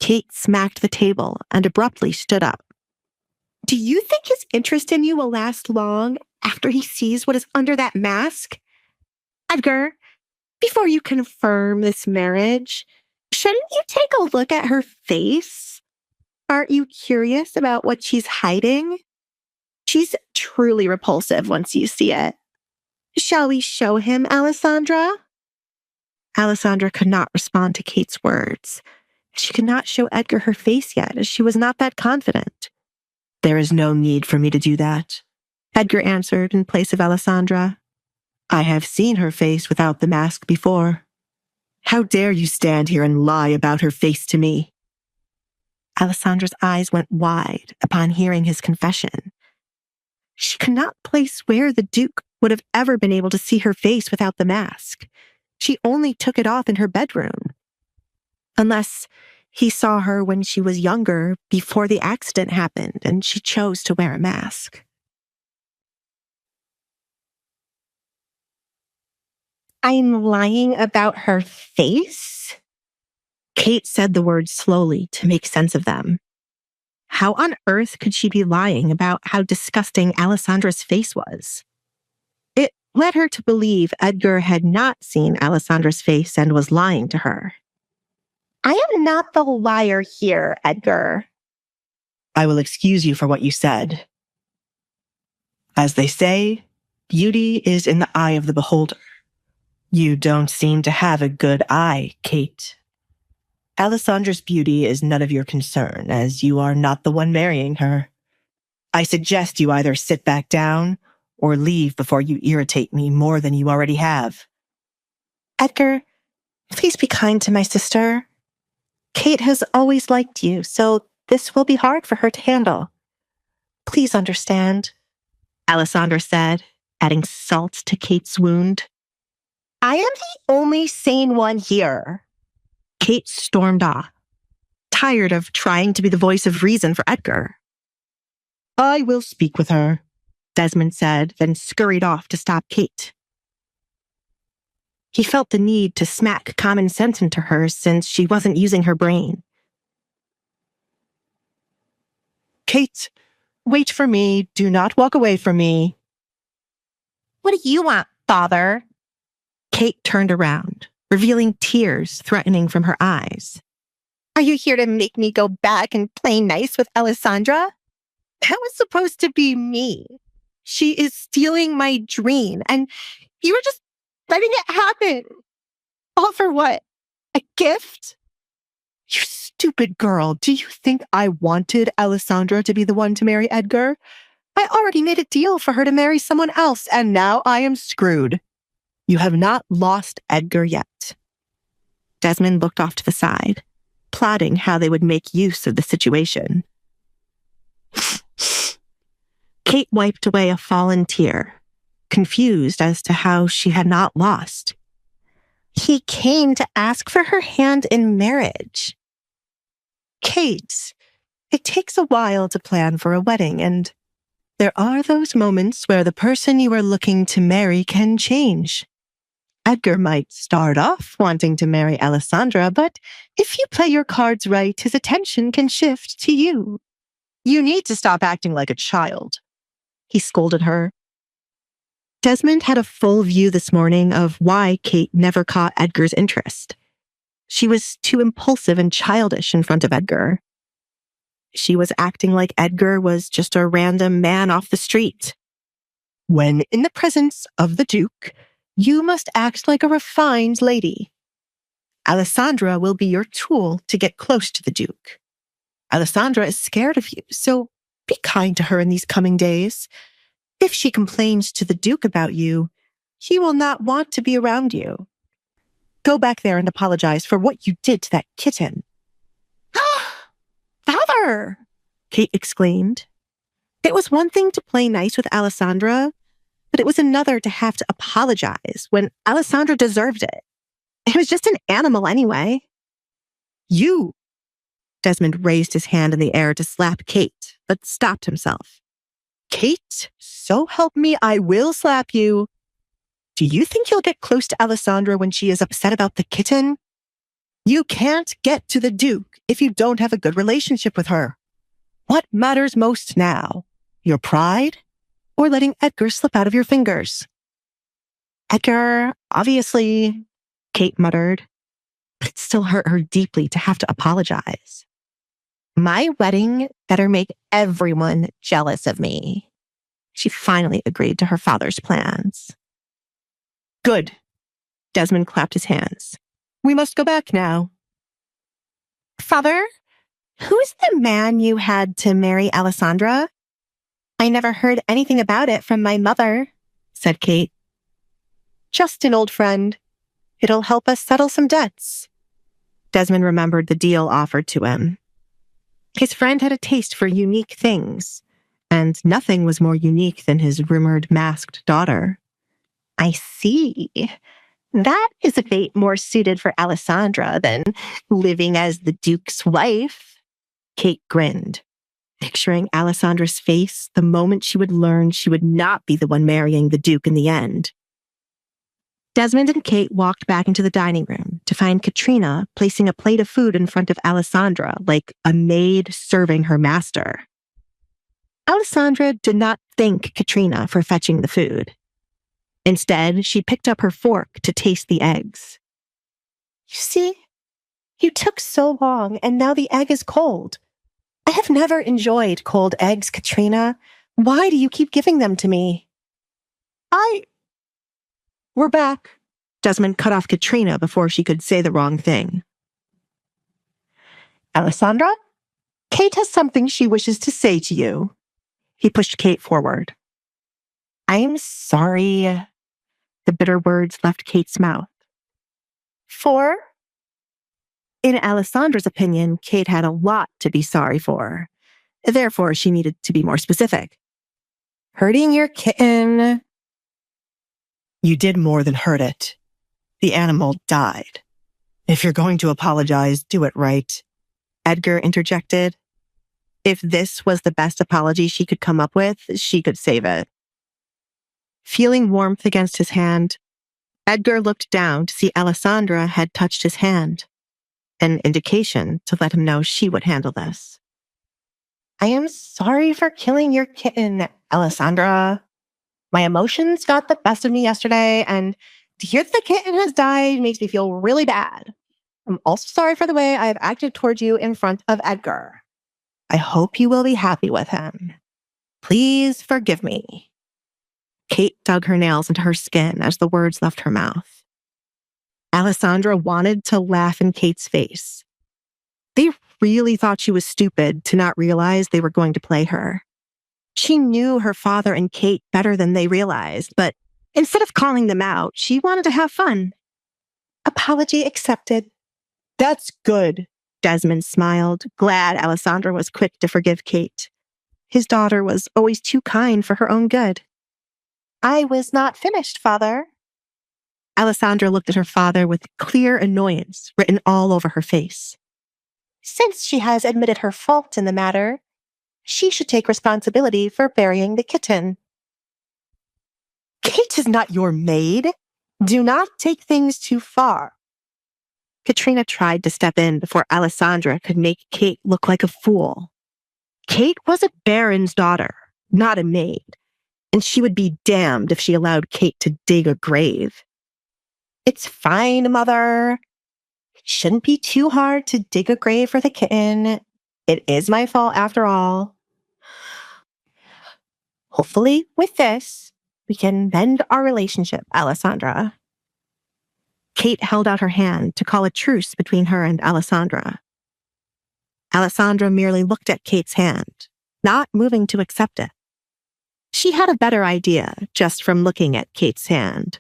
Kate smacked the table and abruptly stood up. Do you think his interest in you will last long after he sees what is under that mask? Edgar, before you confirm this marriage, shouldn't you take a look at her face? Aren't you curious about what she's hiding? She's truly repulsive once you see it. Shall we show him, Alessandra? Alessandra could not respond to Kate's words. She could not show Edgar her face yet, as she was not that confident. There is no need for me to do that, Edgar answered in place of Alessandra. I have seen her face without the mask before. How dare you stand here and lie about her face to me? Alessandra's eyes went wide upon hearing his confession. She could not place where the Duke would have ever been able to see her face without the mask. She only took it off in her bedroom. Unless he saw her when she was younger, before the accident happened, and she chose to wear a mask. I'm lying about her face? Kate said the words slowly to make sense of them. How on earth could she be lying about how disgusting Alessandra's face was? It led her to believe Edgar had not seen Alessandra's face and was lying to her. I am not the liar here, Edgar. I will excuse you for what you said. As they say, beauty is in the eye of the beholder. You don't seem to have a good eye, Kate. Alessandra's beauty is none of your concern, as you are not the one marrying her. I suggest you either sit back down or leave before you irritate me more than you already have. Edgar, please be kind to my sister. Kate has always liked you, so this will be hard for her to handle. Please understand, Alessandra said, adding salt to Kate's wound. I am the only sane one here. Kate stormed off, tired of trying to be the voice of reason for Edgar. I will speak with her, Desmond said, then scurried off to stop Kate. He felt the need to smack common sense into her since she wasn't using her brain. Kate, wait for me. Do not walk away from me. What do you want, father? Kate turned around, revealing tears threatening from her eyes. Are you here to make me go back and play nice with Alessandra? That was supposed to be me. She is stealing my dream, and you were just letting it happen. All for what? A gift? You stupid girl. Do you think I wanted Alessandra to be the one to marry Edgar? I already made a deal for her to marry someone else, and now I am screwed. You have not lost Edgar yet. Desmond looked off to the side, plotting how they would make use of the situation. Kate wiped away a fallen tear, confused as to how she had not lost. He came to ask for her hand in marriage. Kate, it takes a while to plan for a wedding, and there are those moments where the person you are looking to marry can change. Edgar might start off wanting to marry Alessandra, but if you play your cards right, his attention can shift to you. You need to stop acting like a child, he scolded her. Desmond had a full view this morning of why Kate never caught Edgar's interest. She was too impulsive and childish in front of Edgar. She was acting like Edgar was just a random man off the street. When in the presence of the Duke, you must act like a refined lady. Alessandra will be your tool to get close to the Duke. Alessandra is scared of you, so Be kind to her in these coming days. If she complains to the Duke about you, he will not want to be around you. Go back there and apologize for what you did to that kitten. Father! Kate exclaimed. It was one thing to play nice with Alessandra, but it was another to have to apologize when Alessandra deserved it. It was just an animal anyway. You! Desmond raised his hand in the air to slap Kate, but stopped himself. Kate, so help me, I will slap you. Do you think you'll get close to Alessandra when she is upset about the kitten? You can't get to the Duke if you don't have a good relationship with her. What matters most now? Your pride or letting Edgar slip out of your fingers? Edgar, obviously, Kate muttered, but it still hurt her deeply to have to apologize. My wedding better make everyone jealous of me. She finally agreed to her father's plans. Good. Desmond clapped his hands. We must go back now. Father, who's the man you had to marry Alessandra? I never heard anything about it from my mother, said Kate. Just an old friend. It'll help us settle some debts. Desmond remembered the deal offered to him. His friend had a taste for unique things, and nothing was more unique than his rumored masked daughter. I see. That is a fate more suited for Alessandra than living as the Duke's wife. Kate grinned, picturing Alessandra's face the moment she would learn she would not be the one marrying the Duke in the end. Desmond and Kate walked back into the dining room to find Katrina placing a plate of food in front of Alessandra like a maid serving her master. Alessandra did not thank Katrina for fetching the food. Instead, she picked up her fork to taste the eggs. You see, you took so long and now the egg is cold. I have never enjoyed cold eggs, Katrina. Why do you keep giving them to me? We're back. Desmond cut off Katrina before she could say the wrong thing. Alessandra, Kate has something she wishes to say to you. He pushed Kate forward. I'm sorry. The bitter words left Kate's mouth. For? In Alessandra's opinion, Kate had a lot to be sorry for. Therefore, she needed to be more specific. Hurting your kitten. You did more than hurt it. The animal died. If you're going to apologize, do it right. Edgar interjected. If this was the best apology she could come up with, she could save it. Feeling warmth against his hand, Edgar looked down to see Alessandra had touched his hand, an indication to let him know she would handle this. I am sorry for killing your kitten, Alessandra. My emotions got the best of me yesterday, and to hear that the kitten has died makes me feel really bad. I'm also sorry for the way I have acted towards you in front of Edgar. I hope you will be happy with him. Please forgive me. Kate dug her nails into her skin as the words left her mouth. Alessandra wanted to laugh in Kate's face. They really thought she was stupid to not realize they were going to play her. She knew her father and Kate better than they realized, but instead of calling them out, she wanted to have fun. Apology accepted. That's good, Desmond smiled, glad Alessandra was quick to forgive Kate. His daughter was always too kind for her own good. I was not finished, father. Alessandra looked at her father with clear annoyance written all over her face. Since she has admitted her fault in the matter, she should take responsibility for burying the kitten. Kate is not your maid. Do not take things too far. Katrina tried to step in before Alessandra could make Kate look like a fool. Kate was a baron's daughter, not a maid, and she would be damned if she allowed Kate to dig a grave. It's fine, Mother. It shouldn't be too hard to dig a grave for the kitten. It is my fault after all. Hopefully, with this, we can mend our relationship, Alessandra. Kate held out her hand to call a truce between her and Alessandra. Alessandra merely looked at Kate's hand, not moving to accept it. She had a better idea just from looking at Kate's hand.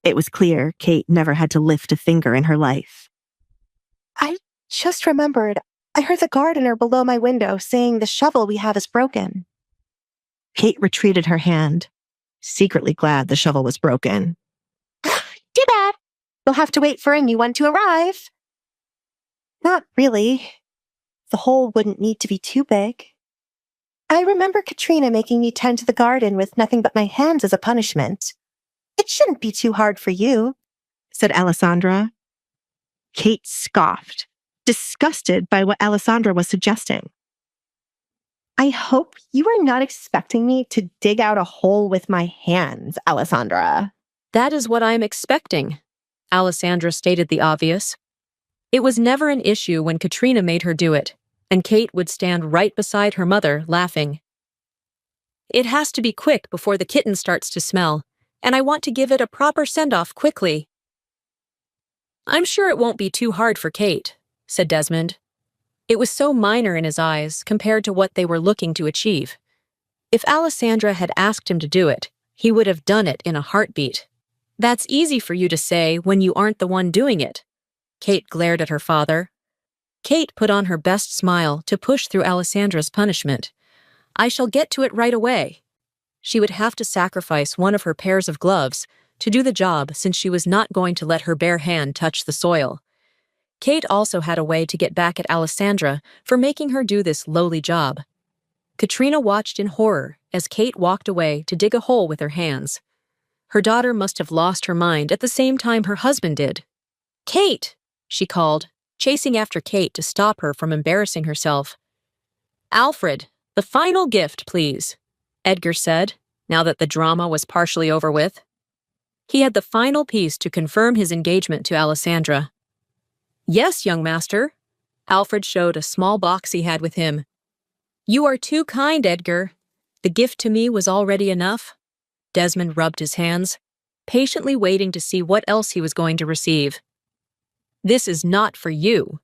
It was clear Kate never had to lift a finger in her life. I just remembered, I heard the gardener below my window saying the shovel we have is broken. Kate retreated her hand, secretly glad the shovel was broken. Too bad. We'll have to wait for a new one to arrive. Not really. The hole wouldn't need to be too big. I remember Katrina making me tend to the garden with nothing but my hands as a punishment. It shouldn't be too hard for you, said Alessandra. Kate scoffed, disgusted by what Alessandra was suggesting. I hope you are not expecting me to dig out a hole with my hands, Alessandra. That is what I am expecting, Alessandra stated the obvious. It was never an issue when Katrina made her do it, and Kate would stand right beside her mother, laughing. It has to be quick before the kitten starts to smell, and I want to give it a proper send-off quickly. I'm sure it won't be too hard for Kate, said Desmond. It was so minor in his eyes compared to what they were looking to achieve. If Alessandra had asked him to do it, he would have done it in a heartbeat. That's easy for you to say when you aren't the one doing it. Kate glared at her father. Kate put on her best smile to push through Alessandra's punishment. I shall get to it right away. She would have to sacrifice one of her pairs of gloves to do the job since she was not going to let her bare hand touch the soil. Kate also had a way to get back at Alessandra for making her do this lowly job. Katrina watched in horror as Kate walked away to dig a hole with her hands. Her daughter must have lost her mind at the same time her husband did. Kate, she called, chasing after Kate to stop her from embarrassing herself. Alfred, the final gift, please, Edgar said, now that the drama was partially over with. He had the final piece to confirm his engagement to Alessandra. Yes, young master. Alfred showed a small box he had with him. You are too kind, Edgar. The gift to me was already enough. Desmond rubbed his hands, patiently waiting to see what else he was going to receive. This is not for you.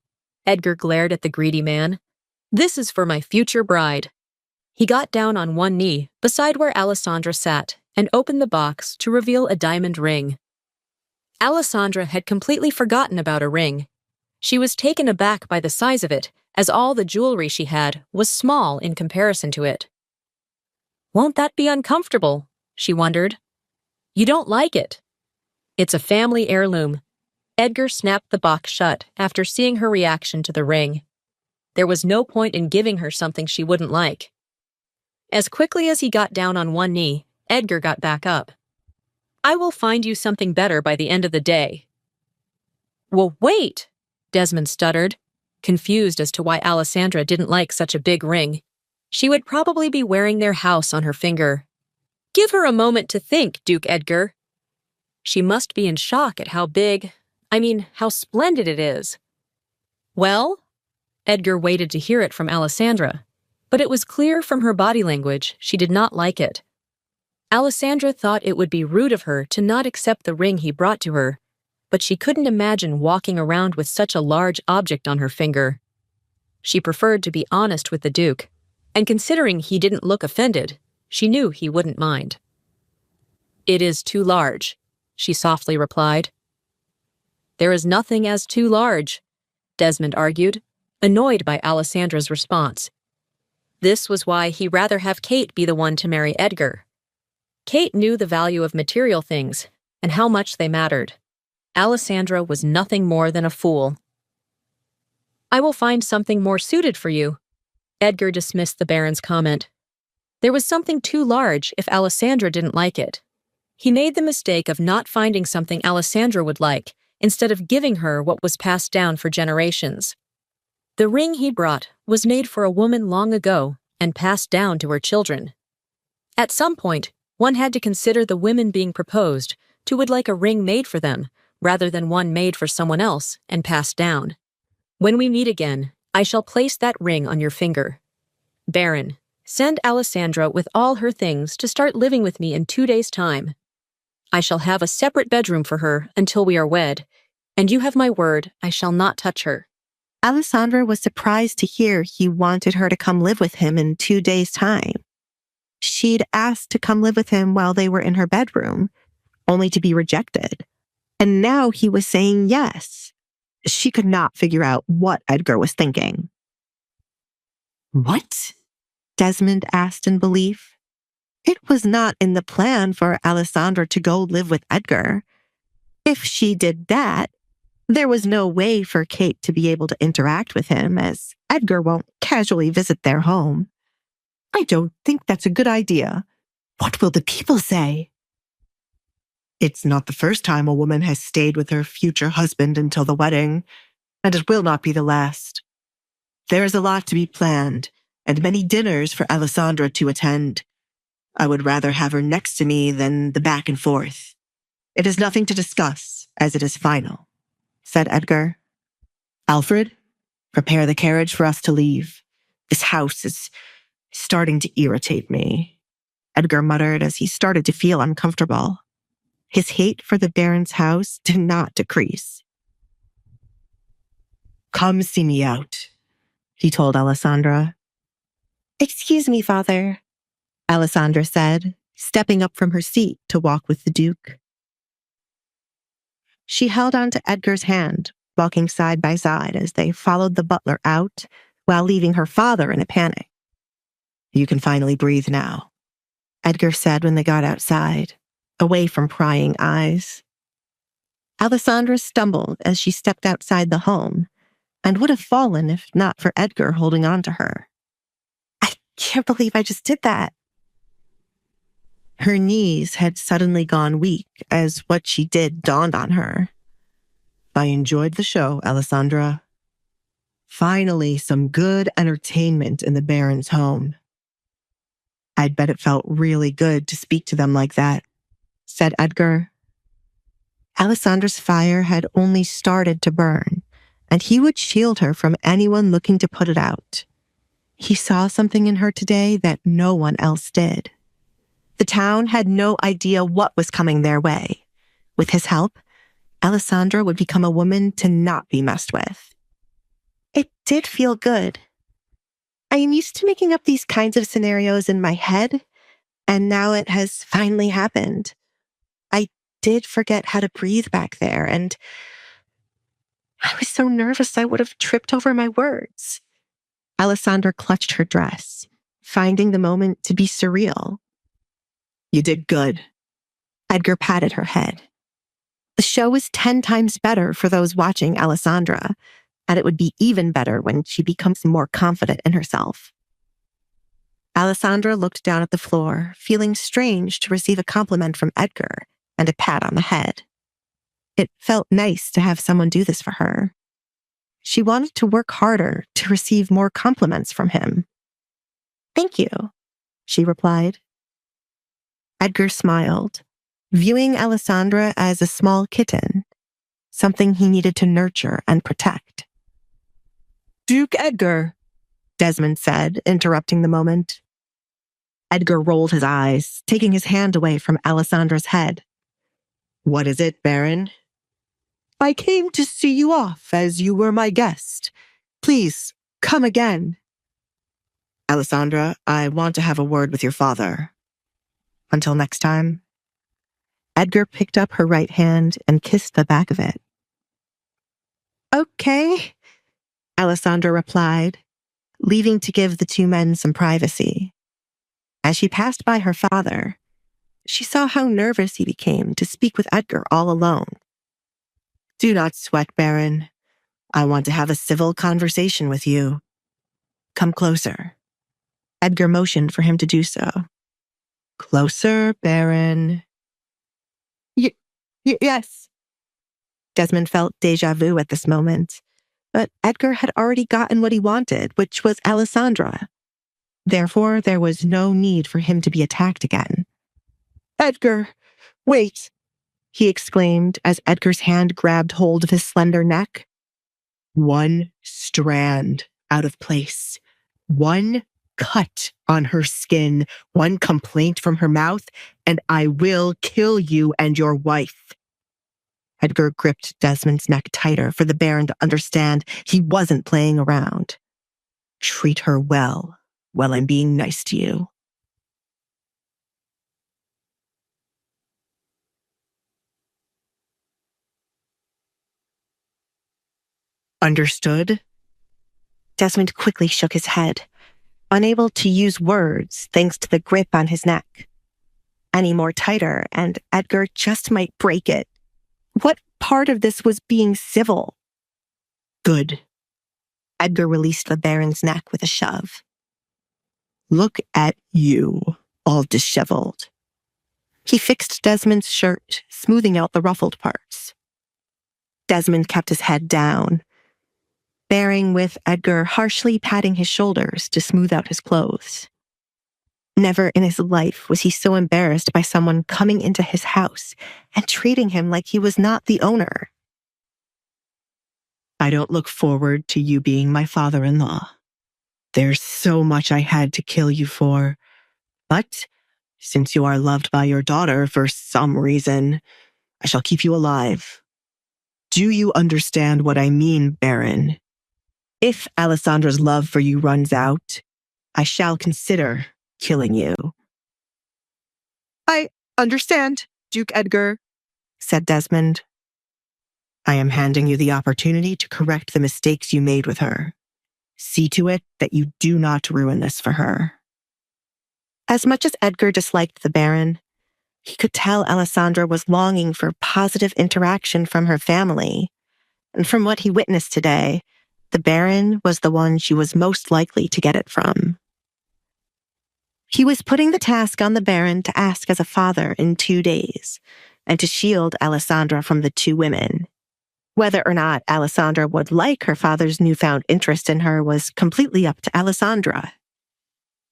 Edgar glared at the greedy man. This is for my future bride. He got down on one knee beside where Alessandra sat and opened the box to reveal a diamond ring. Alessandra had completely forgotten about a ring. She was taken aback by the size of it, as all the jewelry she had was small in comparison to it. Won't that be uncomfortable? She wondered. You don't like it. It's a family heirloom. Edgar snapped the box shut after seeing her reaction to the ring. There was no point in giving her something she wouldn't like. As quickly as he got down on one knee, Edgar got back up. I will find you something better by the end of the day. Well, wait, Desmond stuttered, confused as to why Alessandra didn't like such a big ring. She would probably be wearing their house on her finger. Give her a moment to think, Duke Edgar. She must be in shock at how splendid it is. Well? Edgar waited to hear it from Alessandra, but it was clear from her body language she did not like it. Alessandra thought it would be rude of her to not accept the ring he brought to her, but she couldn't imagine walking around with such a large object on her finger. She preferred to be honest with the Duke, and considering he didn't look offended, she knew he wouldn't mind. It is too large, she softly replied. There is nothing as too large, Desmond argued, annoyed by Alessandra's response. This was why he'd rather have Kate be the one to marry Edgar. Kate knew the value of material things and how much they mattered. Alessandra was nothing more than a fool. I will find something more suited for you. Edgar dismissed the Baron's comment. There was something too large if Alessandra didn't like it. He made the mistake of not finding something Alessandra would like, instead of giving her what was passed down for generations. The ring he brought was made for a woman long ago and passed down to her children. At some point, one had to consider the women being proposed to would like a ring made for them, rather than one made for someone else and passed down. When we meet again, I shall place that ring on your finger. Baron, send Alessandra with all her things to start living with me in 2 days' time. I shall have a separate bedroom for her until we are wed, and you have my word I shall not touch her. Alessandra was surprised to hear he wanted her to come live with him in 2 days' time. She'd asked to come live with him while they were in her bedroom, only to be rejected. And now he was saying yes. She could not figure out what Edgar was thinking. What? Desmond asked in belief. It was not in the plan for Alessandra to go live with Edgar. If she did that, there was no way for Kate to be able to interact with him, as Edgar won't casually visit their home. I don't think that's a good idea. What will the people say? It's not the first time a woman has stayed with her future husband until the wedding, and it will not be the last. There is a lot to be planned, and many dinners for Alessandra to attend. I would rather have her next to me than the back and forth. It is nothing to discuss, as it is final, said Edgar. Alfred, prepare the carriage for us to leave. This house is starting to irritate me, Edgar muttered as he started to feel uncomfortable. His hate for the Baron's house did not decrease. Come see me out, he told Alessandra. Excuse me, Father, Alessandra said, stepping up from her seat to walk with the Duke. She held on to Edgar's hand, walking side by side as they followed the butler out while leaving her father in a panic. You can finally breathe now, Edgar said when they got outside, away from prying eyes. Alessandra stumbled as she stepped outside the home and would have fallen if not for Edgar holding on to her. I can't believe I just did that. Her knees had suddenly gone weak as what she did dawned on her. I enjoyed the show, Alessandra. Finally, some good entertainment in the Baron's home. I'd bet it felt really good to speak to them like that, said Edgar. Alessandra's fire had only started to burn, and he would shield her from anyone looking to put it out. He saw something in her today that no one else did. The town had no idea what was coming their way. With his help, Alessandra would become a woman to not be messed with. It did feel good. I am used to making up these kinds of scenarios in my head, and now it has finally happened. I did forget how to breathe back there, and I was so nervous I would have tripped over my words. Alessandra clutched her dress, finding the moment to be surreal. You did good. Edgar patted her head. The show was 10 times better for those watching Alessandra, and it would be even better when she becomes more confident in herself. Alessandra looked down at the floor, feeling strange to receive a compliment from Edgar and a pat on the head. It felt nice to have someone do this for her. She wanted to work harder to receive more compliments from him. Thank you, she replied. Edgar smiled, viewing Alessandra as a small kitten, something he needed to nurture and protect. Duke Edgar, Desmond said, interrupting the moment. Edgar rolled his eyes, taking his hand away from Alessandra's head. What is it, Baron? I came to see you off as you were my guest. Please, come again. Alessandra, I want to have a word with your father. Until next time. Edgar picked up her right hand and kissed the back of it. Okay, Alessandra replied, leaving to give the two men some privacy. As she passed by her father, she saw how nervous he became to speak with Edgar all alone. Do not sweat, Baron. I want to have a civil conversation with you. Come closer. Edgar motioned for him to do so. Closer, Baron. Yes. Desmond felt déjà vu at this moment, but Edgar had already gotten what he wanted, which was Alessandra. Therefore, there was no need for him to be attacked again. Edgar, wait, he exclaimed as Edgar's hand grabbed hold of his slender neck. One strand out of place. One cut on her skin, one complaint from her mouth, and I will kill you and your wife. Edgar gripped Desmond's neck tighter for the Baron to understand he wasn't playing around. Treat her well while I'm being nice to you. Understood? Desmond quickly shook his head, unable to use words thanks to the grip on his neck. Any more tighter, and Edgar just might break it. What part of this was being civil? Good. Edgar released the Baron's neck with a shove. Look at you, all disheveled. He fixed Desmond's shirt, smoothing out the ruffled parts. Desmond kept his head down, bearing with Edgar harshly patting his shoulders to smooth out his clothes. Never in his life was he so embarrassed by someone coming into his house and treating him like he was not the owner. I don't look forward to you being my father-in-law. There's so much I had to kill you for, but since you are loved by your daughter for some reason, I shall keep you alive. Do you understand what I mean, Baron? If Alessandra's love for you runs out, I shall consider killing you. I understand, Duke Edgar, said Desmond. I am handing you the opportunity to correct the mistakes you made with her. See to it that you do not ruin this for her. As much as Edgar disliked the Baron, he could tell Alessandra was longing for positive interaction from her family, and from what he witnessed today, the Baron was the one she was most likely to get it from. He was putting the task on the Baron to ask as a father in 2 days, and to shield Alessandra from the two women. Whether or not Alessandra would like her father's newfound interest in her was completely up to Alessandra.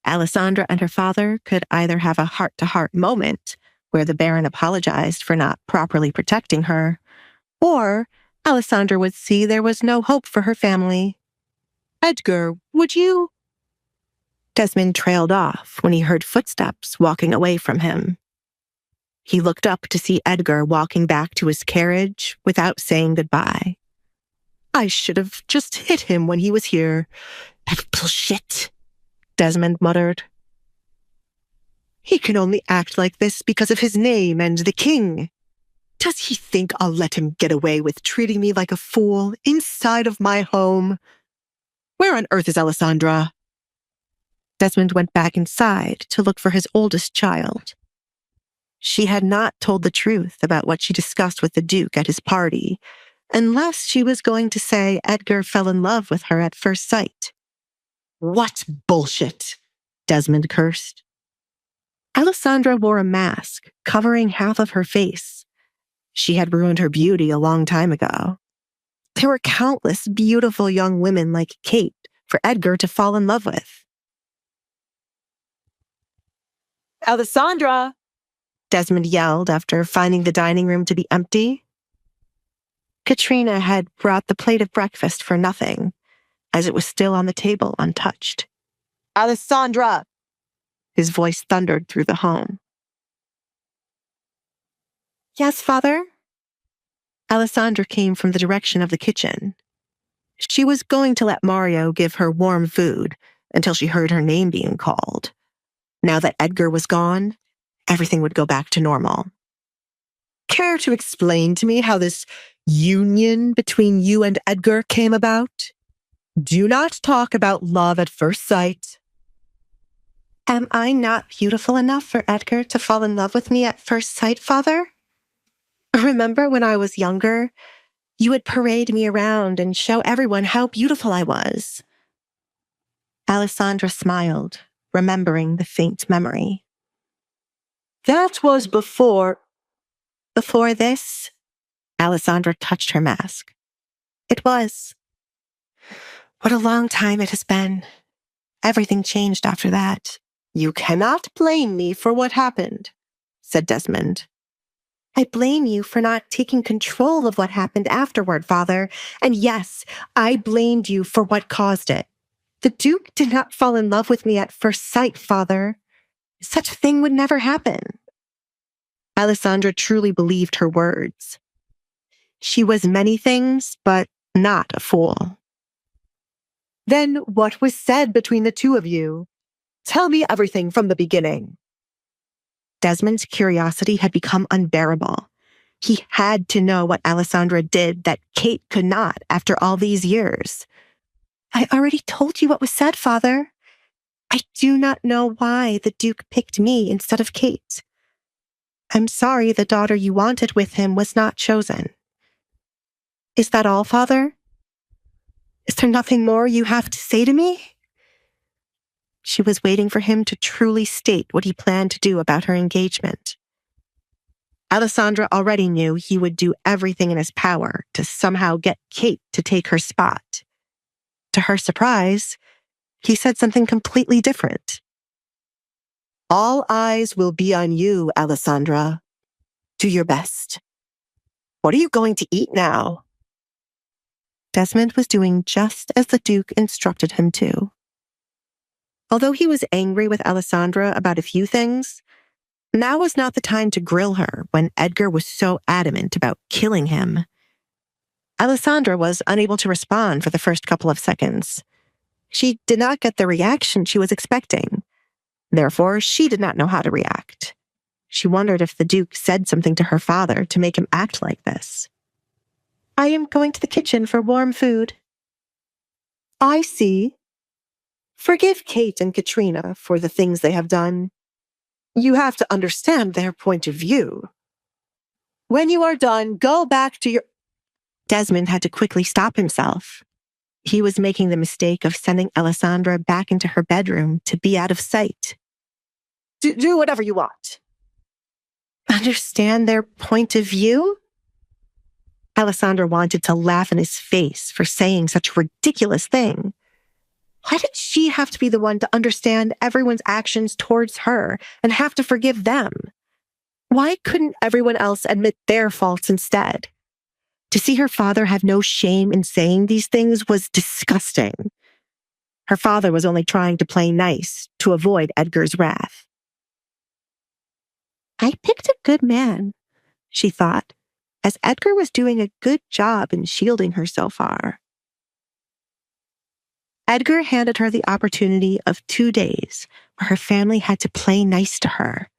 Alessandra and her father could either have a heart-to-heart moment where the Baron apologized for not properly protecting her, or Alessandra would see there was no hope for her family. Edgar, would you? Desmond trailed off when he heard footsteps walking away from him. He looked up to see Edgar walking back to his carriage without saying goodbye. I should have just hit him when he was here. That bullshit, Desmond muttered. He can only act like this because of his name and the king. Does he think I'll let him get away with treating me like a fool inside of my home? Where on earth is Alessandra? Desmond went back inside to look for his oldest child. She had not told the truth about what she discussed with the Duke at his party, unless she was going to say Edgar fell in love with her at first sight. What bullshit, Desmond cursed. Alessandra wore a mask, covering half of her face. She had ruined her beauty a long time ago. There were countless beautiful young women like Kate for Edgar to fall in love with. Alessandra! Desmond yelled after finding the dining room to be empty. Katrina had brought the plate of breakfast for nothing, as it was still on the table untouched. Alessandra! His voice thundered through the home. Yes, father? Alessandra came from the direction of the kitchen. She was going to let Mario give her warm food until she heard her name being called. Now that Edgar was gone, everything would go back to normal. Care to explain to me how this union between you and Edgar came about? Do not talk about love at first sight. Am I not beautiful enough for Edgar to fall in love with me at first sight, father? Remember when I was younger, you would parade me around and show everyone how beautiful I was. Alessandra smiled, remembering the faint memory. That was before... Before this? Alessandra touched her mask. It was. What a long time it has been. Everything changed after that. You cannot blame me for what happened, said Desmond. I blame you for not taking control of what happened afterward, father. And yes, I blamed you for what caused it. The Duke did not fall in love with me at first sight, father. Such a thing would never happen. Alessandra truly believed her words. She was many things, but not a fool. Then what was said between the two of you? Tell me everything from the beginning. Desmond's curiosity had become unbearable. He had to know what Alessandra did that Kate could not after all these years. I already told you what was said, Father. I do not know why the Duke picked me instead of Kate. I'm sorry the daughter you wanted with him was not chosen. Is that all, Father? Is there nothing more you have to say to me? She was waiting for him to truly state what he planned to do about her engagement. Alessandra already knew he would do everything in his power to somehow get Kate to take her spot. To her surprise, he said something completely different. All eyes will be on you, Alessandra. Do your best. What are you going to eat now? Desmond was doing just as the Duke instructed him to. Although he was angry with Alessandra about a few things, now was not the time to grill her when Edgar was so adamant about killing him. Alessandra was unable to respond for the first couple of seconds. She did not get the reaction she was expecting. Therefore, she did not know how to react. She wondered if the Duke said something to her father to make him act like this. I am going to the kitchen for warm food. I see. Forgive Kate and Katrina for the things they have done. You have to understand their point of view. When you are done, go back to your... Desmond had to quickly stop himself. He was making the mistake of sending Alessandra back into her bedroom to be out of sight. Do whatever you want. Understand their point of view? Alessandra wanted to laugh in his face for saying such a ridiculous thing. Why did she have to be the one to understand everyone's actions towards her and have to forgive them? Why couldn't everyone else admit their faults instead? To see her father have no shame in saying these things was disgusting. Her father was only trying to play nice to avoid Edgar's wrath. I picked a good man, she thought, as Edgar was doing a good job in shielding her so far. Edgar handed her the opportunity of 2 days where her family had to play nice to her.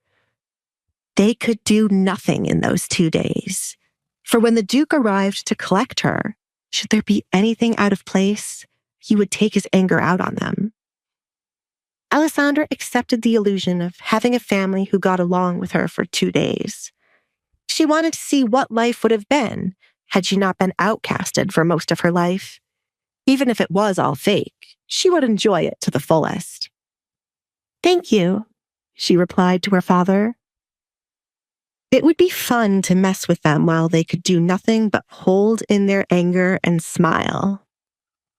They could do nothing in those 2 days. For when the Duke arrived to collect her, should there be anything out of place, he would take his anger out on them. Alessandra accepted the illusion of having a family who got along with her for 2 days. She wanted to see what life would have been had she not been outcasted for most of her life. Even if it was all fake, she would enjoy it to the fullest. Thank you, she replied to her father. It would be fun to mess with them while they could do nothing but hold in their anger and smile.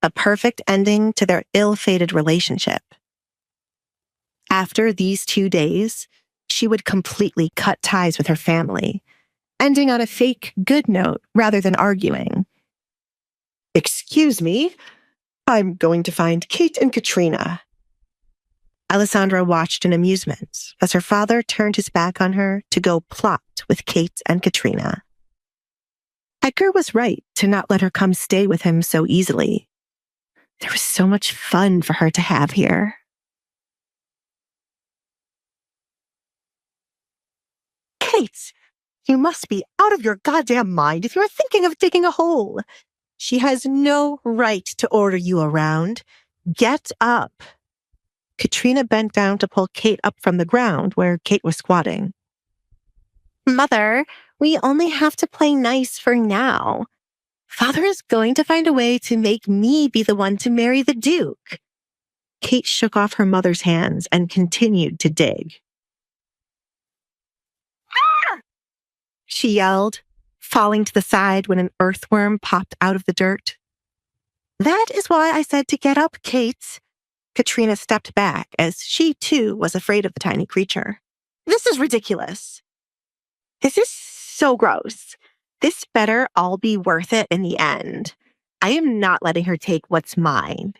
A perfect ending to their ill-fated relationship. After these 2 days, she would completely cut ties with her family, ending on a fake good note rather than arguing. Excuse me, I'm going to find Kate and Katrina. Alessandra watched in amusement as her father turned his back on her to go plot with Kate and Katrina. Edgar was right to not let her come stay with him so easily. There was so much fun for her to have here. Kate, you must be out of your goddamn mind if you're thinking of digging a hole. She has no right to order you around. Get up. Katrina bent down to pull Kate up from the ground where Kate was squatting. Mother, we only have to play nice for now. Father is going to find a way to make me be the one to marry the Duke. Kate shook off her mother's hands and continued to dig. Ah! She yelled, falling to the side when an earthworm popped out of the dirt. That is why I said to get up, Kate. Katrina stepped back as she, too, was afraid of the tiny creature. This is ridiculous. This is so gross. This better all be worth it in the end. I am not letting her take what's mine.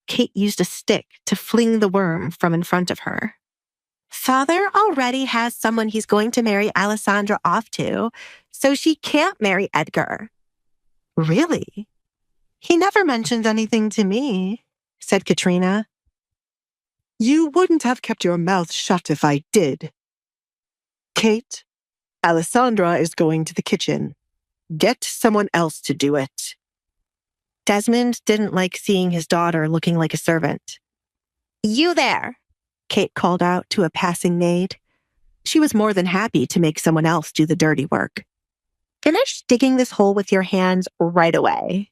Kate used a stick to fling the worm from in front of her. Father already has someone he's going to marry Alessandra off to, so she can't marry Edgar. Really? He never mentioned anything to me, said Katrina. You wouldn't have kept your mouth shut if I did. Kate, Alessandra is going to the kitchen. Get someone else to do it. Desmond didn't like seeing his daughter looking like a servant. You there, Kate called out to a passing maid. She was more than happy to make someone else do the dirty work. Finish digging this hole with your hands right away.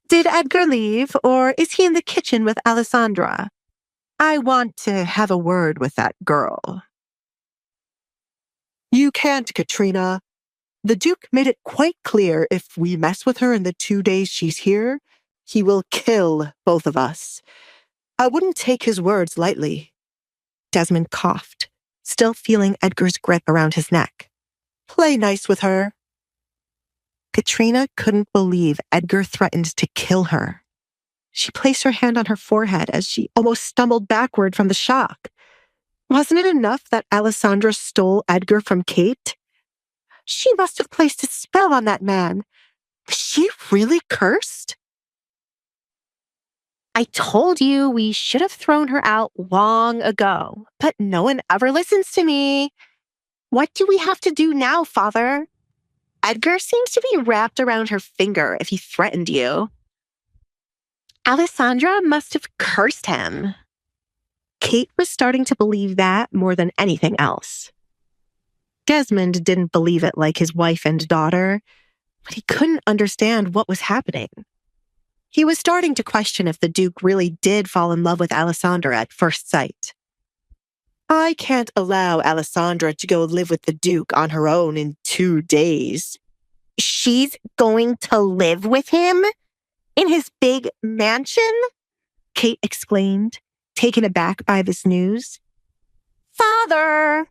Did Edgar leave, or is he in the kitchen with Alessandra? I want to have a word with that girl. You can't, Katrina. The Duke made it quite clear if we mess with her in the 2 days she's here, he will kill both of us. I wouldn't take his words lightly. Desmond coughed, still feeling Edgar's grip around his neck. Play nice with her. Katrina couldn't believe Edgar threatened to kill her. She placed her hand on her forehead as she almost stumbled backward from the shock. Wasn't it enough that Alessandra stole Edgar from Kate? She must have placed a spell on that man. Was she really cursed? I told you we should have thrown her out long ago, but no one ever listens to me. What do we have to do now, Father? Edgar seems to be wrapped around her finger if he threatened you. Alessandra must have cursed him. Kate was starting to believe that more than anything else. Desmond didn't believe it like his wife and daughter, but he couldn't understand what was happening. He was starting to question if the Duke really did fall in love with Alessandra at first sight. I can't allow Alessandra to go live with the Duke on her own in 2 days. She's going to live with him? In his big mansion? Kate exclaimed, taken aback by this news. Father!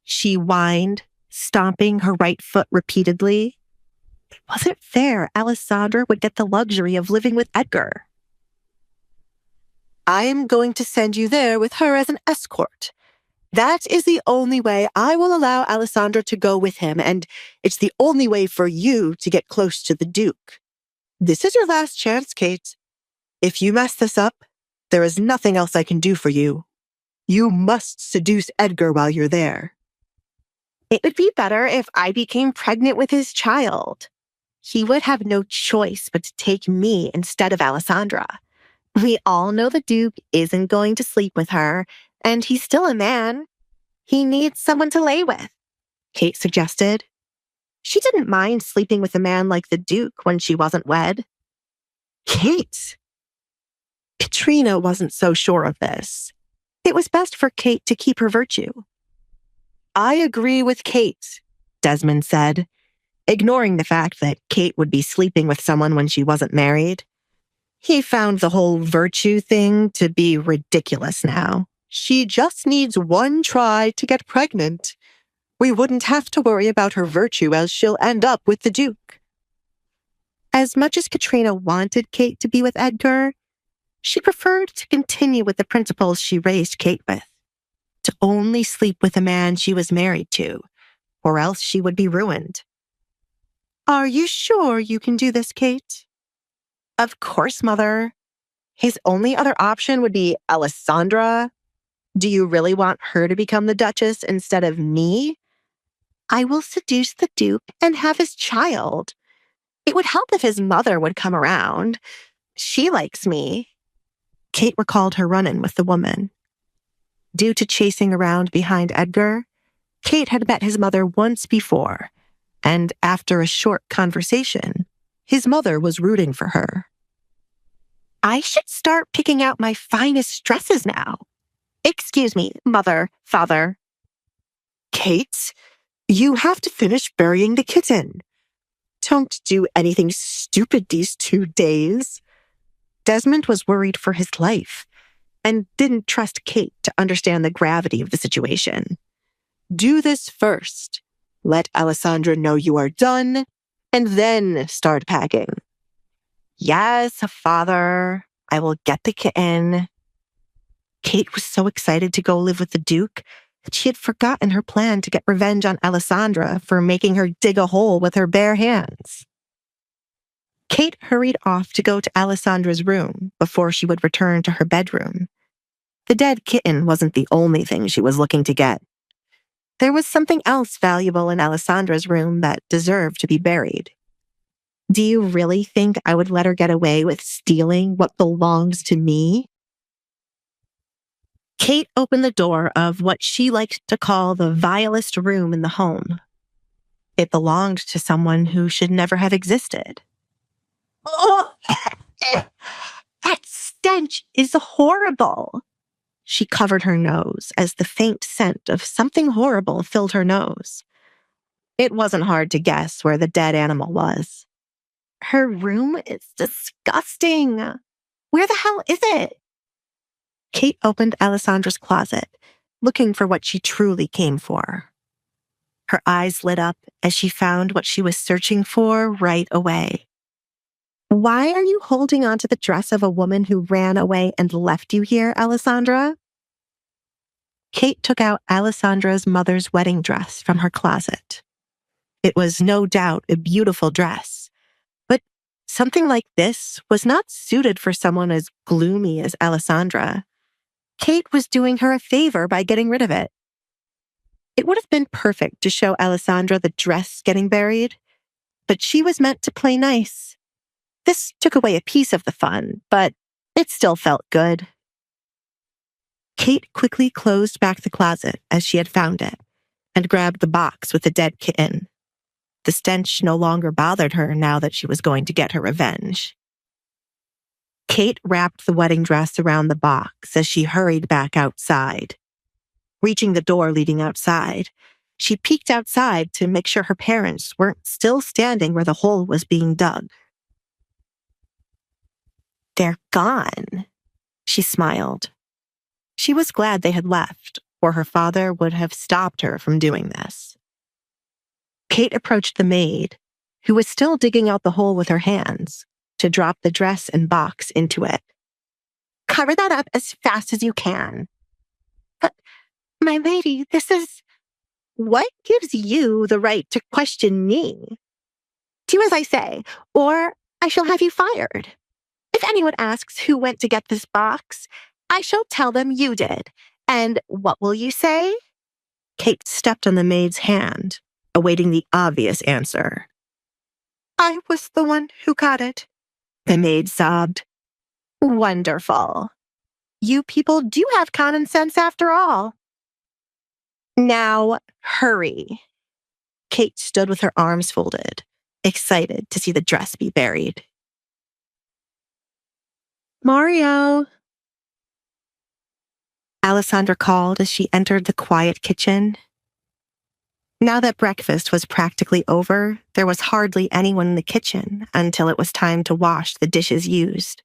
She whined, stomping her right foot repeatedly. It wasn't fair Alessandra would get the luxury of living with Edgar. I am going to send you there with her as an escort. That is the only way I will allow Alessandra to go with him, and it's the only way for you to get close to the Duke. This is your last chance, Kate. If you mess this up, there is nothing else I can do for you. You must seduce Edgar while you're there. It would be better if I became pregnant with his child. He would have no choice but to take me instead of Alessandra. We all know the Duke isn't going to sleep with her, and he's still a man. He needs someone to lay with, Kate suggested. She didn't mind sleeping with a man like the Duke when she wasn't wed. Kate! Katrina wasn't so sure of this. It was best for Kate to keep her virtue. I agree with Kate, Desmond said, ignoring the fact that Kate would be sleeping with someone when she wasn't married. He found the whole virtue thing to be ridiculous now. She just needs one try to get pregnant. We wouldn't have to worry about her virtue as she'll end up with the Duke. As much as Katrina wanted Kate to be with Edgar, she preferred to continue with the principles she raised Kate with. To only sleep with a man she was married to, or else she would be ruined. Are you sure you can do this, Kate? Of course, Mother. His only other option would be Alessandra. Do you really want her to become the Duchess instead of me? I will seduce the Duke and have his child. It would help if his mother would come around. She likes me. Kate recalled her run-in with the woman. Due to chasing around behind Edgar, Kate had met his mother once before, and after a short conversation, his mother was rooting for her. I should start picking out my finest dresses now. Excuse me, Mother, Father. Kate, you have to finish burying the kitten. Don't do anything stupid these 2 days. Desmond was worried for his life and didn't trust Kate to understand the gravity of the situation. Do this first. Let Alessandra know you are done, and then start packing. Yes, Father, I will get the kitten. Kate was so excited to go live with the Duke that she had forgotten her plan to get revenge on Alessandra for making her dig a hole with her bare hands. Kate hurried off to go to Alessandra's room before she would return to her bedroom. The dead kitten wasn't the only thing she was looking to get. There was something else valuable in Alessandra's room that deserved to be buried. Do you really think I would let her get away with stealing what belongs to me? Kate opened the door of what she liked to call the vilest room in the home. It belonged to someone who should never have existed. Oh, that stench is horrible. She covered her nose as the faint scent of something horrible filled her nose. It wasn't hard to guess where the dead animal was. Her room is disgusting. Where the hell is it? Kate opened Alessandra's closet, looking for what she truly came for. Her eyes lit up as she found what she was searching for right away. Why are you holding onto the dress of a woman who ran away and left you here, Alessandra? Kate took out Alessandra's mother's wedding dress from her closet. It was no doubt a beautiful dress, but something like this was not suited for someone as gloomy as Alessandra. Kate was doing her a favor by getting rid of it. It would have been perfect to show Alessandra the dress getting buried, but she was meant to play nice. This took away a piece of the fun, but it still felt good. Kate quickly closed back the closet as she had found it and grabbed the box with the dead kitten. The stench no longer bothered her now that she was going to get her revenge. Kate wrapped the wedding dress around the box as she hurried back outside. Reaching the door leading outside, she peeked outside to make sure her parents weren't still standing where the hole was being dug. They're gone, she smiled. She was glad they had left, or her father would have stopped her from doing this. Kate approached the maid, who was still digging out the hole with her hands, to drop the dress and box into it. Cover that up as fast as you can. But, my lady, this is... What gives you the right to question me? Do as I say, or I shall have you fired. If anyone asks who went to get this box, I shall tell them you did. And what will you say? Kate stepped on the maid's hand, awaiting the obvious answer. I was the one who got it, the maid sobbed. Wonderful. You people do have common sense after all. Now, hurry. Kate stood with her arms folded, excited to see the dress be buried. Mario! Alessandra called as she entered the quiet kitchen. Now that breakfast was practically over, there was hardly anyone in the kitchen until it was time to wash the dishes used.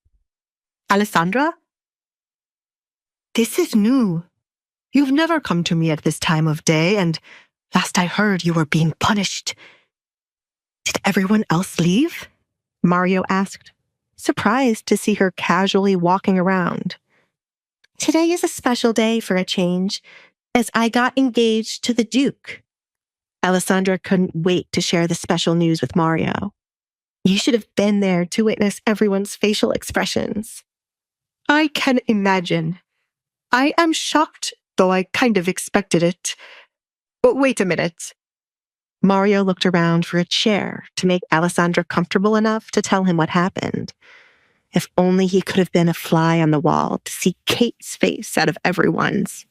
Alessandra? This is new. You've never come to me at this time of day, and last I heard you were being punished. Did everyone else leave? Mario asked, surprised to see her casually walking around. Today is a special day for a change, as I got engaged to the Duke. Alessandra couldn't wait to share the special news with Mario. You should have been there to witness everyone's facial expressions. I can imagine. I am shocked, though I kind of expected it. But wait a minute. Mario looked around for a chair to make Alessandra comfortable enough to tell him what happened. If only he could have been a fly on the wall to see Kate's face out of everyone's.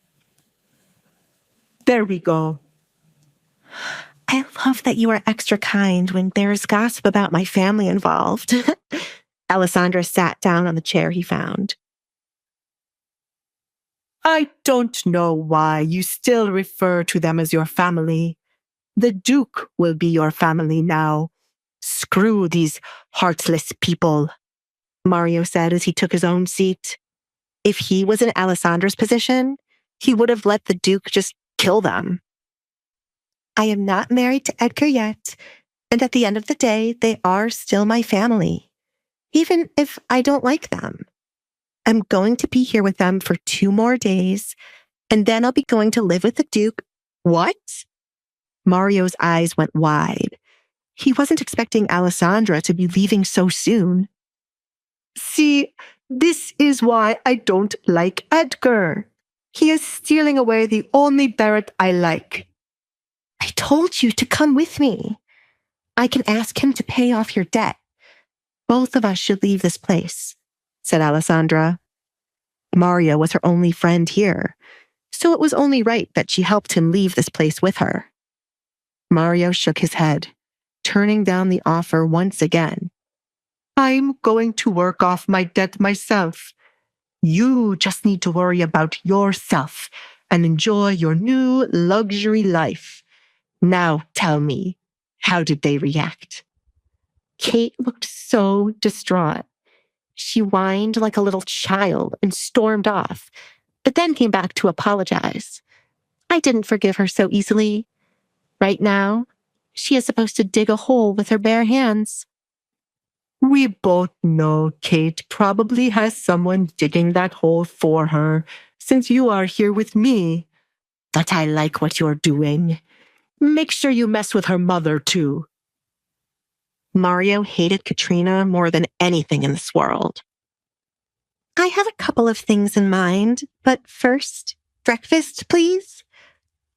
There we go. I love that you are extra kind when there's gossip about my family involved. Alessandra sat down on the chair he found. I don't know why you still refer to them as your family. The Duke will be your family now. Screw these heartless people, Mario said as he took his own seat. If he was in Alessandra's position, he would have let the Duke just kill them. I am not married to Edgar yet, and at the end of the day, they are still my family, even if I don't like them. I'm going to be here with them for 2 more days, and then I'll be going to live with the Duke. What? Mario's eyes went wide. He wasn't expecting Alessandra to be leaving so soon. See, this is why I don't like Edgar. He is stealing away the only Barrett I like. I told you to come with me. I can ask him to pay off your debt. Both of us should leave this place, said Alessandra. Mario was her only friend here, so it was only right that she helped him leave this place with her. Mario shook his head, turning down the offer once again. I'm going to work off my debt myself. You just need to worry about yourself and enjoy your new luxury life. Now tell me, how did they react? Kate looked so distraught. She whined like a little child and stormed off, but then came back to apologize. I didn't forgive her so easily. Right now, she is supposed to dig a hole with her bare hands. We both know Kate probably has someone digging that hole for her, since you are here with me. But I like what you're doing. Make sure you mess with her mother, too. Mario hated Katrina more than anything in this world. I have a couple of things in mind, but first, breakfast, please?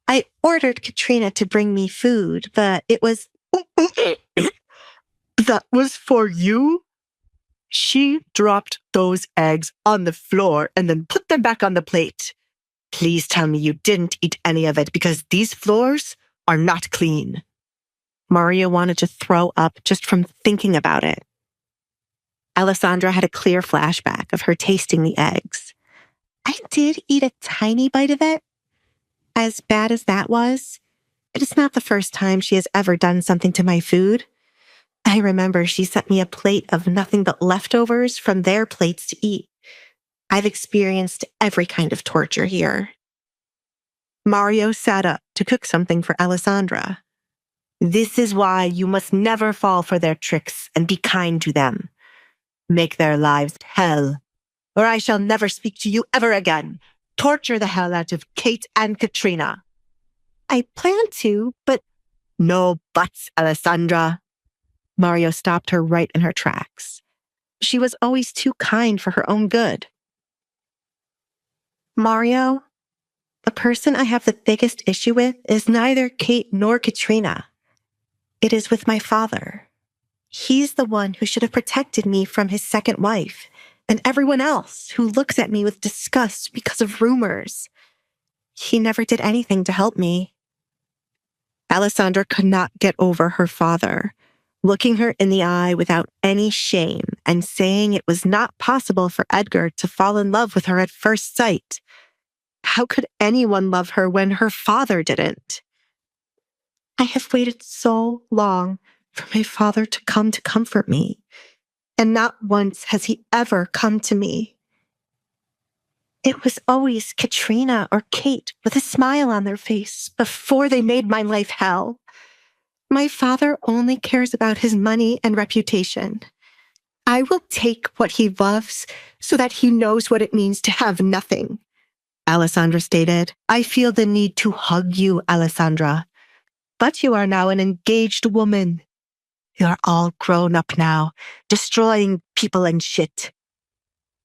I ordered Katrina to bring me food, but it was... That was for you? She dropped those eggs on the floor and then put them back on the plate. Please tell me you didn't eat any of it because these floors are not clean. Mario wanted to throw up just from thinking about it. Alessandra had a clear flashback of her tasting the eggs. I did eat a tiny bite of it. As bad as that was, it is not the first time she has ever done something to my food. I remember she sent me a plate of nothing but leftovers from their plates to eat. I've experienced every kind of torture here. Mario sat up to cook something for Alessandra. This is why you must never fall for their tricks and be kind to them. Make their lives hell, or I shall never speak to you ever again. Torture the hell out of Kate and Katrina. I plan to, but... No buts, Alessandra. Mario stopped her right in her tracks. She was always too kind for her own good. Mario, the person I have the biggest issue with is neither Kate nor Katrina. It is with my father. He's the one who should have protected me from his second wife and everyone else who looks at me with disgust because of rumors. He never did anything to help me. Alessandra could not get over her father, looking her in the eye without any shame and saying it was not possible for Edgar to fall in love with her at first sight. How could anyone love her when her father didn't? I have waited so long for my father to come to comfort me, and not once has he ever come to me. It was always Katrina or Kate with a smile on their face before they made my life hell. My father only cares about his money and reputation. I will take what he loves so that he knows what it means to have nothing. Alessandra stated, I feel the need to hug you, Alessandra. But you are now an engaged woman. You are all grown up now, destroying people and shit.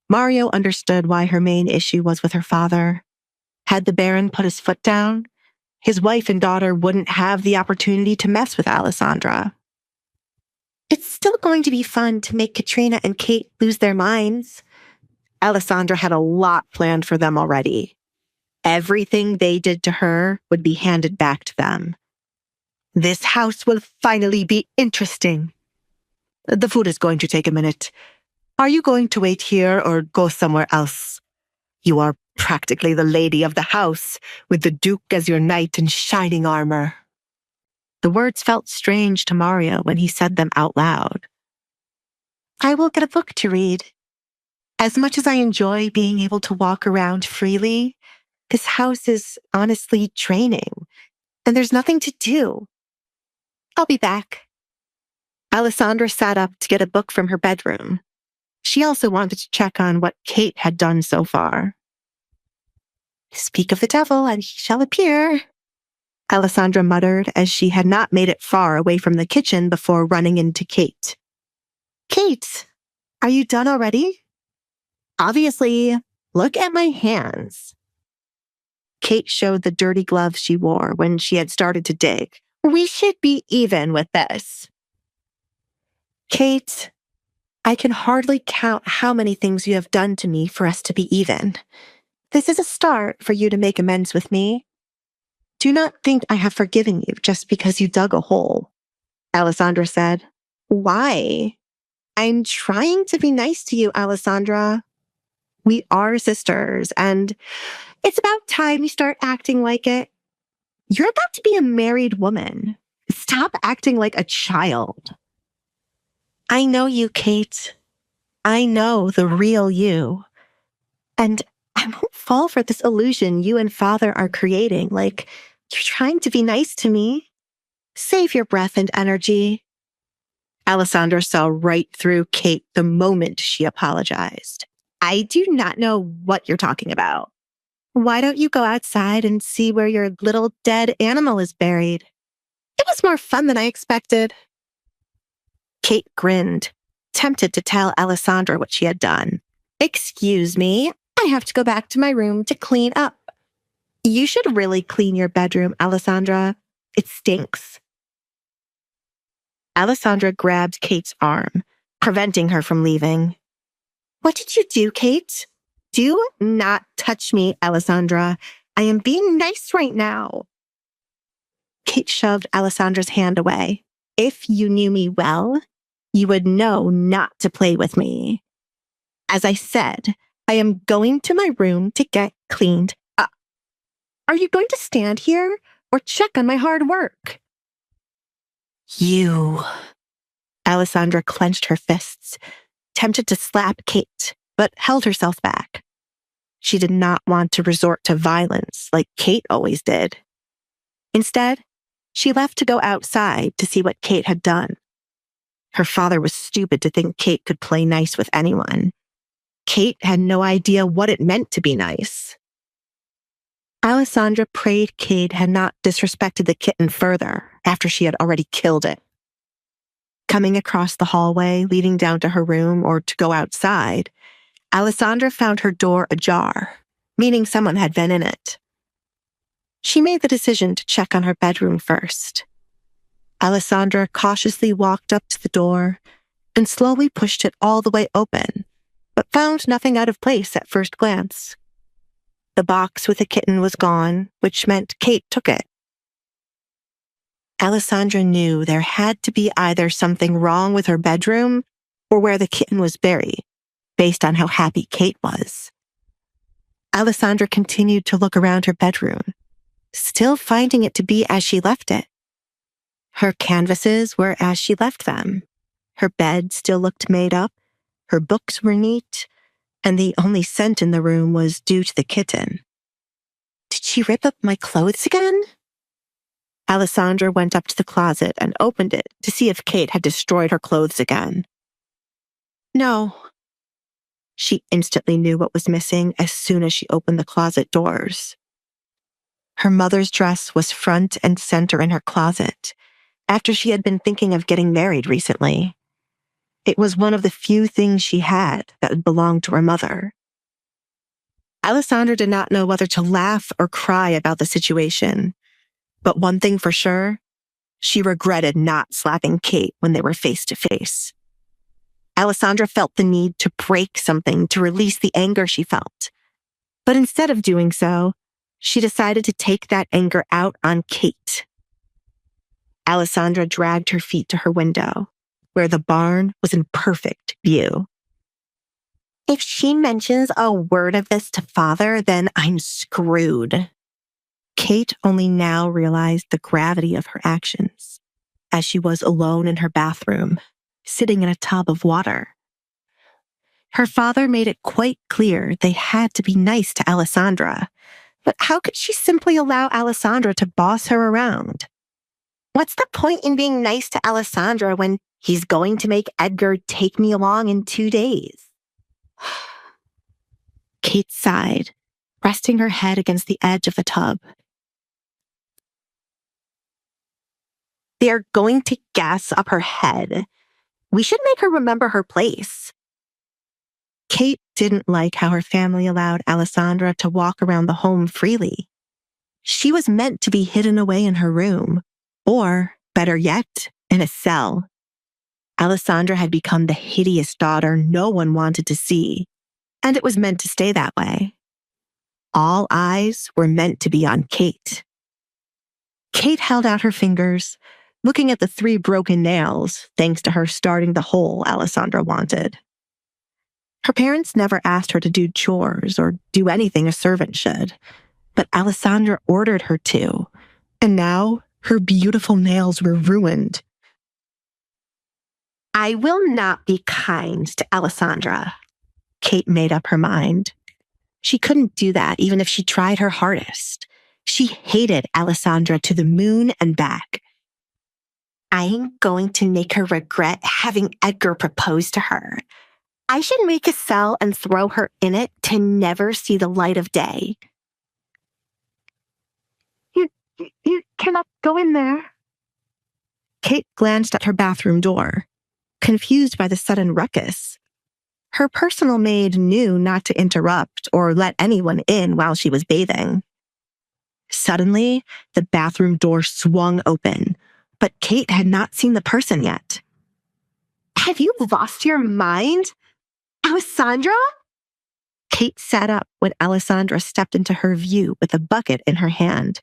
Mario understood why her main issue was with her father. Had the Baron put his foot down, his wife and daughter wouldn't have the opportunity to mess with Alessandra. It's still going to be fun to make Katrina and Kate lose their minds. Alessandra had a lot planned for them already. Everything they did to her would be handed back to them. This house will finally be interesting. The food is going to take a minute. Are you going to wait here or go somewhere else? You are practically the lady of the house, with the Duke as your knight in shining armor. The words felt strange to Mario when he said them out loud. I will get a book to read. As much as I enjoy being able to walk around freely, this house is honestly draining, and there's nothing to do. I'll be back. Alessandra sat up to get a book from her bedroom. She also wanted to check on what Kate had done so far. Speak of the devil, and he shall appear, Alessandra muttered as she had not made it far away from the kitchen before running into Kate. Kate, are you done already? Obviously, look at my hands. Kate showed the dirty gloves she wore when she had started to dig. We should be even with this. Kate, I can hardly count how many things you have done to me for us to be even. This is a start for you to make amends with me. Do not think I have forgiven you just because you dug a hole, Alessandra said. Why? I'm trying to be nice to you, Alessandra. We are sisters, and it's about time you start acting like it. You're about to be a married woman. Stop acting like a child. I know you, Kate. I know the real you. And I won't fall for this illusion you and Father are creating, like you're trying to be nice to me. Save your breath and energy. Alessandra saw right through Kate the moment she apologized. I do not know what you're talking about. Why don't you go outside and see where your little dead animal is buried? It was more fun than I expected. Kate grinned, tempted to tell Alessandra what she had done. Excuse me, I have to go back to my room to clean up. You should really clean your bedroom, Alessandra. It stinks. Alessandra grabbed Kate's arm, preventing her from leaving. What did you do, Kate? Do not touch me, Alessandra. I am being nice right now. Kate shoved Alessandra's hand away. If you knew me well, you would know not to play with me. As I said, I am going to my room to get cleaned up. Are you going to stand here or check on my hard work? You. Alessandra clenched her fists, tempted to slap Kate, but held herself back. She did not want to resort to violence like Kate always did. Instead, she left to go outside to see what Kate had done. Her father was stupid to think Kate could play nice with anyone. Kate had no idea what it meant to be nice. Alessandra prayed Kate had not disrespected the kitten further after she had already killed it. Coming across the hallway leading down to her room or to go outside, Alessandra found her door ajar, meaning someone had been in it. She made the decision to check on her bedroom first. Alessandra cautiously walked up to the door and slowly pushed it all the way open, but found nothing out of place at first glance. The box with the kitten was gone, which meant Kate took it. Alessandra knew there had to be either something wrong with her bedroom or where the kitten was buried, based on how happy Kate was. Alessandra continued to look around her bedroom, still finding it to be as she left it. Her canvases were as she left them. Her bed still looked made up, her books were neat, and the only scent in the room was due to the kitten. Did she rip up my clothes again? Alessandra went up to the closet and opened it to see if Kate had destroyed her clothes again. No. She instantly knew what was missing as soon as she opened the closet doors. Her mother's dress was front and center in her closet after she had been thinking of getting married recently. It was one of the few things she had that belonged to her mother. Alessandra did not know whether to laugh or cry about the situation. But one thing for sure, she regretted not slapping Kate when they were face to face. Alessandra felt the need to break something to release the anger she felt. But instead of doing so, she decided to take that anger out on Kate. Alessandra dragged her feet to her window, where the barn was in perfect view. If she mentions a word of this to Father, then I'm screwed. Kate only now realized the gravity of her actions, as she was alone in her bathroom, sitting in a tub of water. Her father made it quite clear they had to be nice to Alessandra, but how could she simply allow Alessandra to boss her around? What's the point in being nice to Alessandra when he's going to make Edgar take me along in 2 days? Kate sighed, resting her head against the edge of the tub. They're going to gas up her head. We should make her remember her place. Kate didn't like how her family allowed Alessandra to walk around the home freely. She was meant to be hidden away in her room, or, better yet, in a cell. Alessandra had become the hideous daughter no one wanted to see, and it was meant to stay that way. All eyes were meant to be on Kate. Kate held out her fingers, looking at the 3 broken nails, thanks to her starting the hole Alessandra wanted. Her parents never asked her to do chores or do anything a servant should, but Alessandra ordered her to, and now her beautiful nails were ruined. I will not be kind to Alessandra. Kate made up her mind. She couldn't do that even if she tried her hardest. She hated Alessandra to the moon and back. I'm going to make her regret having Edgar propose to her. I should make a cell and throw her in it to never see the light of day. You cannot go in there. Kate glanced at her bathroom door, confused by the sudden ruckus. Her personal maid knew not to interrupt or let anyone in while she was bathing. Suddenly, the bathroom door swung open, but Kate had not seen the person yet. Have you lost your mind? Alessandra? Kate sat up when Alessandra stepped into her view with a bucket in her hand.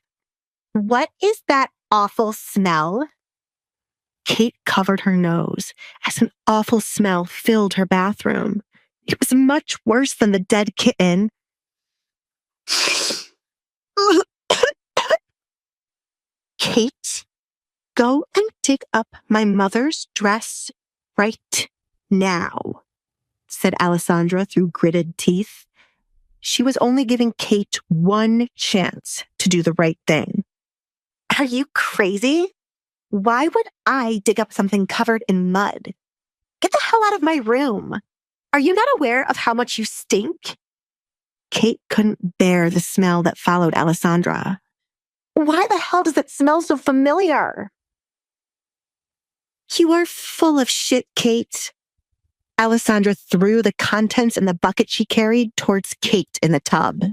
What is that awful smell? Kate covered her nose as an awful smell filled her bathroom. It was much worse than the dead kitten. Kate, go and dig up my mother's dress right now, said Alessandra through gritted teeth. She was only giving Kate one chance to do the right thing. Are you crazy? Why would I dig up something covered in mud? Get the hell out of my room. Are you not aware of how much you stink? Kate couldn't bear the smell that followed Alessandra. Why the hell does it smell so familiar? You are full of shit, Kate. Alessandra threw the contents in the bucket she carried towards Kate in the tub.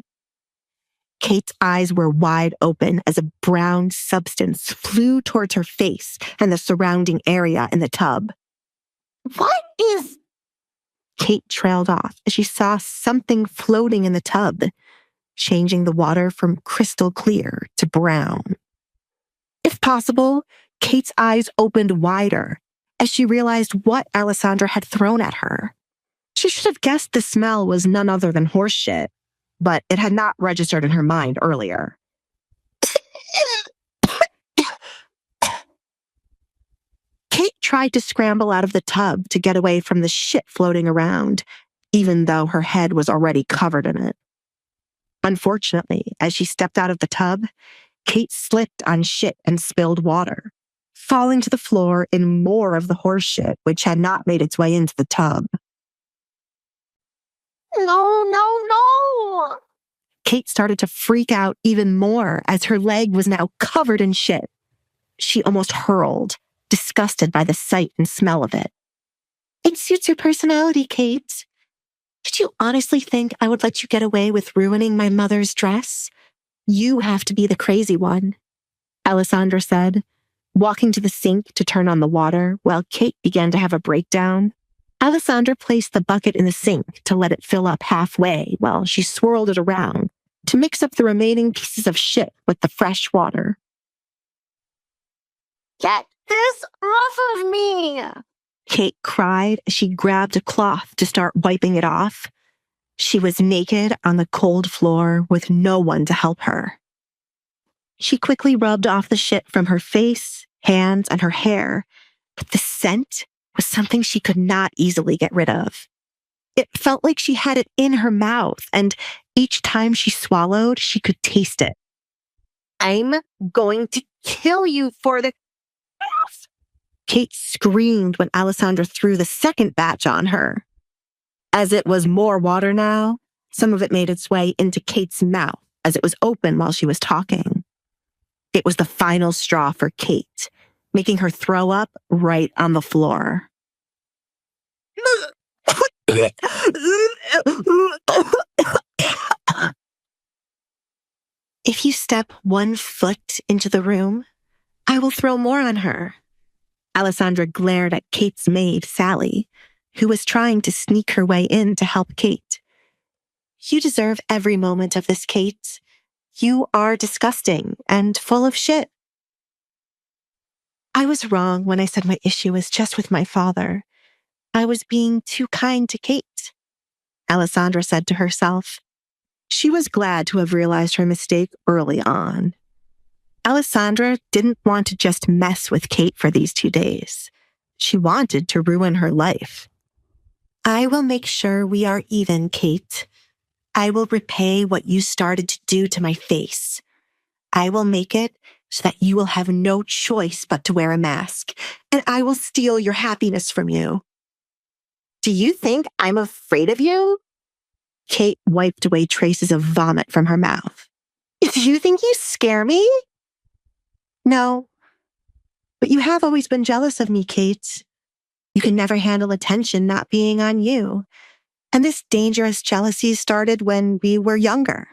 Kate's eyes were wide open as a brown substance flew towards her face and the surrounding area in the tub. What is... Kate trailed off as she saw something floating in the tub, changing the water from crystal clear to brown. If possible, Kate's eyes opened wider as she realized what Alessandra had thrown at her. She should have guessed the smell was none other than horse shit, but it had not registered in her mind earlier. Kate tried to scramble out of the tub to get away from the shit floating around, even though her head was already covered in it. Unfortunately, as she stepped out of the tub, Kate slipped on shit and spilled water, falling to the floor in more of the horse shit which had not made its way into the tub. No. Kate started to freak out even more as her leg was now covered in shit. She almost hurled, disgusted by the sight and smell of it. It suits your personality, Kate. Did you honestly think I would let you get away with ruining my mother's dress? You have to be the crazy one, Alessandra said, walking to the sink to turn on the water while Kate began to have a breakdown. Alessandra placed the bucket in the sink to let it fill up halfway while she swirled it around to mix up the remaining pieces of shit with the fresh water. Get this off of me! Kate cried as she grabbed a cloth to start wiping it off. She was naked on the cold floor with no one to help her. She quickly rubbed off the shit from her face, hands, and her hair, but the scent was something she could not easily get rid of. It felt like she had it in her mouth, and each time she swallowed, she could taste it. I'm going to kill you for the... Kate screamed when Alessandra threw the second batch on her. As it was more water now, some of it made its way into Kate's mouth as it was open while she was talking. It was the final straw for Kate, making her throw up right on the floor. If you step 1 foot into the room, I will throw more on her. Alessandra glared at Kate's maid, Sally, who was trying to sneak her way in to help Kate. You deserve every moment of this, Kate. You are disgusting and full of shit. I was wrong when I said my issue was just with my father. I was being too kind to Kate, Alessandra said to herself. She was glad to have realized her mistake early on. Alessandra didn't want to just mess with Kate for these 2 days. She wanted to ruin her life. I will make sure we are even, Kate. I will repay what you started to do to my face. I will make it so that you will have no choice but to wear a mask, and I will steal your happiness from you. Do you think I'm afraid of you? Kate wiped away traces of vomit from her mouth. Do you think you scare me? No. But you have always been jealous of me, Kate. You can never handle attention not being on you. And this dangerous jealousy started when we were younger.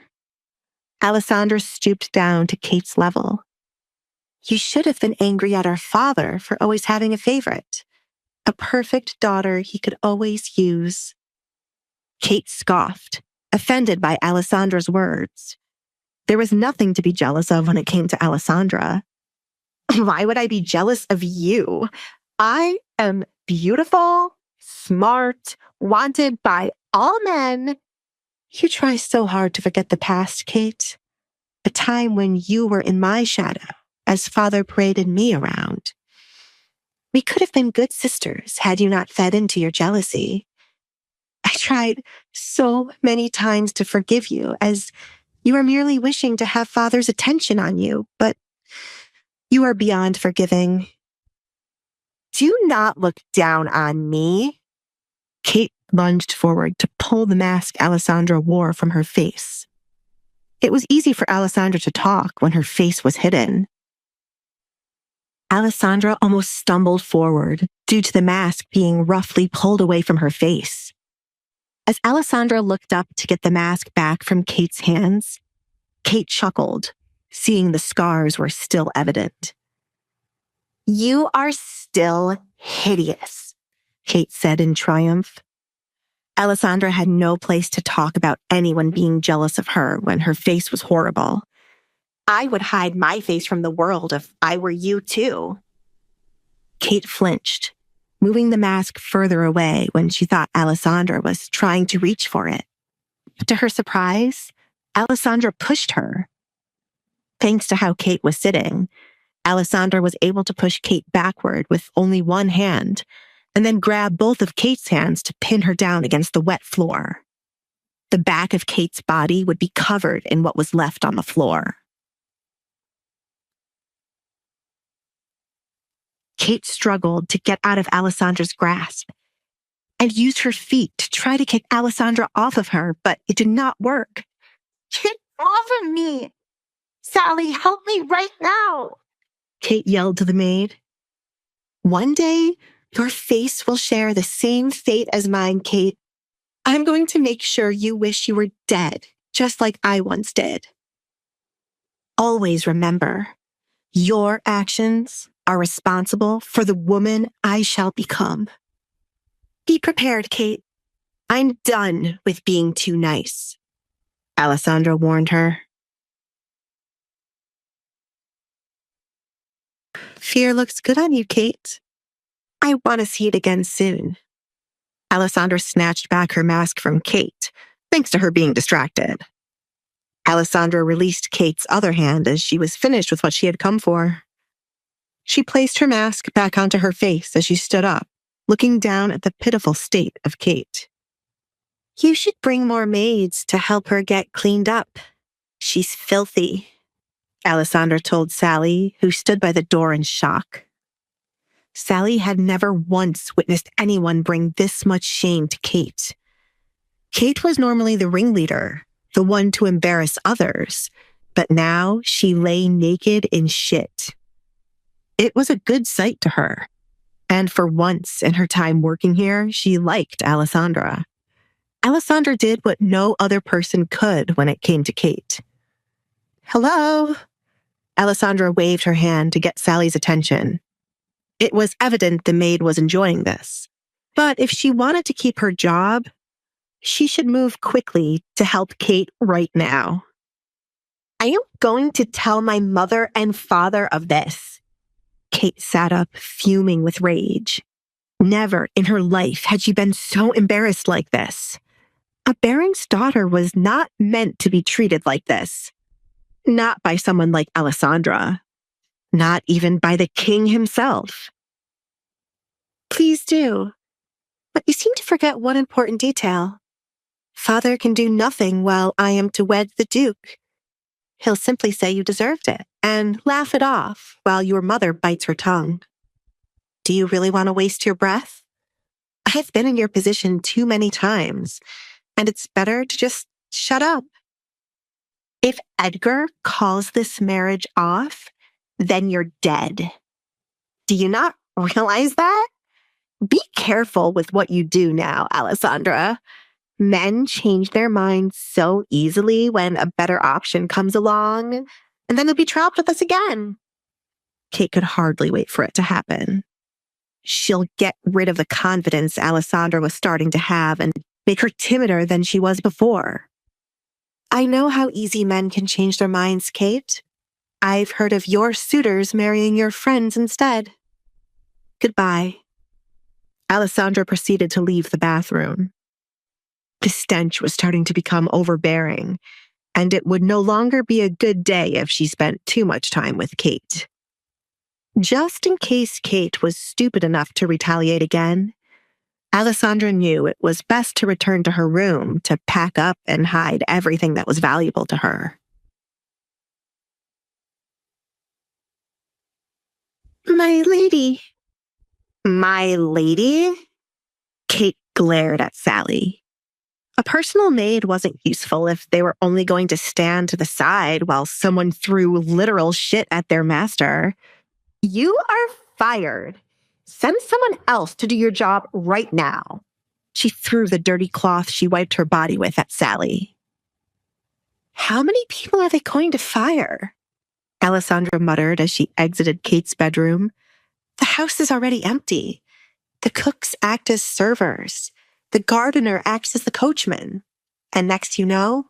Alessandra stooped down to Kate's level. You should have been angry at our father for always having a favorite. A perfect daughter he could always use. Kate scoffed, offended by Alessandra's words. There was nothing to be jealous of when it came to Alessandra. Why would I be jealous of you? I am beautiful, smart, wanted by all men. You try so hard to forget the past, Kate. A time when you were in my shadow as father paraded me around. We could have been good sisters had you not fed into your jealousy. I tried so many times to forgive you as you are merely wishing to have father's attention on you, but you are beyond forgiving. Do not look down on me. Kate lunged forward to pull the mask Alessandra wore from her face. It was easy for Alessandra to talk when her face was hidden. Alessandra almost stumbled forward due to the mask being roughly pulled away from her face. As Alessandra looked up to get the mask back from Kate's hands, Kate chuckled, seeing the scars were still evident. You are still hideous, Kate said in triumph. Alessandra had no place to talk about anyone being jealous of her when her face was horrible. I would hide my face from the world if I were you too. Kate flinched, moving the mask further away when she thought Alessandra was trying to reach for it. To her surprise, Alessandra pushed her. Thanks to how Kate was sitting, Alessandra was able to push Kate backward with only one hand, and then grab both of Kate's hands to pin her down against the wet floor. The back of Kate's body would be covered in what was left on the floor. Kate struggled to get out of Alessandra's grasp and used her feet to try to kick Alessandra off of her, but it did not work. Get off of me! Sally, help me right now! Kate yelled to the maid. One day, your face will share the same fate as mine, Kate. I'm going to make sure you wish you were dead, just like I once did. Always remember, your actions are responsible for the woman I shall become. Be prepared, Kate. I'm done with being too nice, Alessandra warned her. Fear looks good on you, Kate. I want to see it again soon. Alessandra snatched back her mask from Kate, thanks to her being distracted. Alessandra released Kate's other hand as she was finished with what she had come for. She placed her mask back onto her face as she stood up, looking down at the pitiful state of Kate. You should bring more maids to help her get cleaned up. She's filthy, Alessandra told Sally, who stood by the door in shock. Sally had never once witnessed anyone bring this much shame to Kate. Kate was normally the ringleader, the one to embarrass others, but now she lay naked in shit. It was a good sight to her. And for once in her time working here, she liked Alessandra. Alessandra did what no other person could when it came to Kate. "Hello?" Alessandra waved her hand to get Sally's attention. It was evident the maid was enjoying this. But if she wanted to keep her job, she should move quickly to help Kate right now. "I am going to tell my mother and father of this." Kate sat up, fuming with rage. Never in her life had she been so embarrassed like this. A Baron's daughter was not meant to be treated like this. Not by someone like Alessandra. Not even by the king himself. "Please do. But you seem to forget one important detail. Father can do nothing while I am to wed the Duke. He'll simply say you deserved it and laugh it off while your mother bites her tongue. Do you really want to waste your breath? I've been in your position too many times, and it's better to just shut up. If Edgar calls this marriage off, then you're dead. Do you not realize that? Be careful with what you do now, Alessandra. Men change their minds so easily when a better option comes along, and then they'll be trapped with us again." Kate could hardly wait for it to happen. She'll get rid of the confidence Alessandra was starting to have and make her timider than she was before. "I know how easy men can change their minds, Kate. I've heard of your suitors marrying your friends instead. Goodbye." Alessandra proceeded to leave the bathroom. The stench was starting to become overbearing, and it would no longer be a good day if she spent too much time with Kate. Just in case Kate was stupid enough to retaliate again, Alessandra knew it was best to return to her room to pack up and hide everything that was valuable to her. "My lady." "My lady?" Kate glared at Sally. A personal maid wasn't useful if they were only going to stand to the side while someone threw literal shit at their master. "You are fired. Send someone else to do your job right now." She threw the dirty cloth she wiped her body with at Sally. "How many people are they going to fire?" Alessandra muttered as she exited Kate's bedroom. "The house is already empty. The cooks act as servers. The gardener acts as the coachman. And next you know,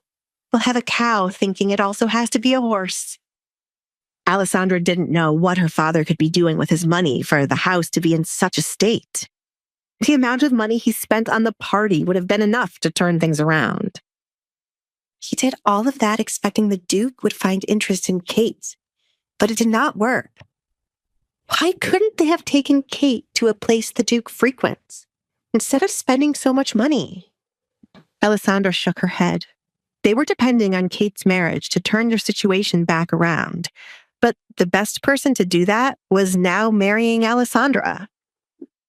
we'll have a cow thinking it also has to be a horse." Alessandra didn't know what her father could be doing with his money for the house to be in such a state. The amount of money he spent on the party would have been enough to turn things around. He did all of that expecting the Duke would find interest in Kate, but it did not work. Why couldn't they have taken Kate to a place the Duke frequents, instead of spending so much money? Alessandra shook her head. They were depending on Kate's marriage to turn their situation back around, but the best person to do that was now marrying Alessandra.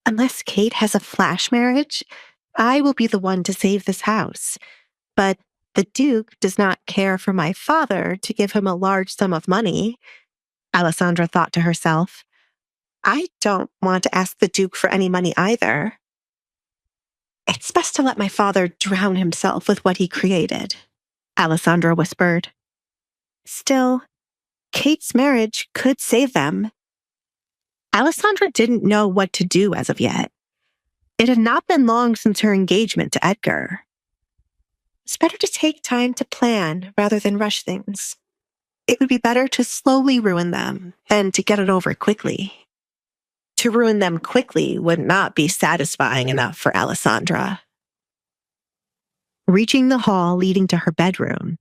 "Unless Kate has a flash marriage, I will be the one to save this house. But the Duke does not care for my father to give him a large sum of money," Alessandra thought to herself. "I don't want to ask the Duke for any money either. It's best to let my father drown himself with what he created," Alessandra whispered. Still, Kate's marriage could save them. Alessandra didn't know what to do as of yet. It had not been long since her engagement to Edgar. It's better to take time to plan rather than rush things. It would be better to slowly ruin them than to get it over quickly. To ruin them quickly would not be satisfying enough for Alessandra. Reaching the hall leading to her bedroom,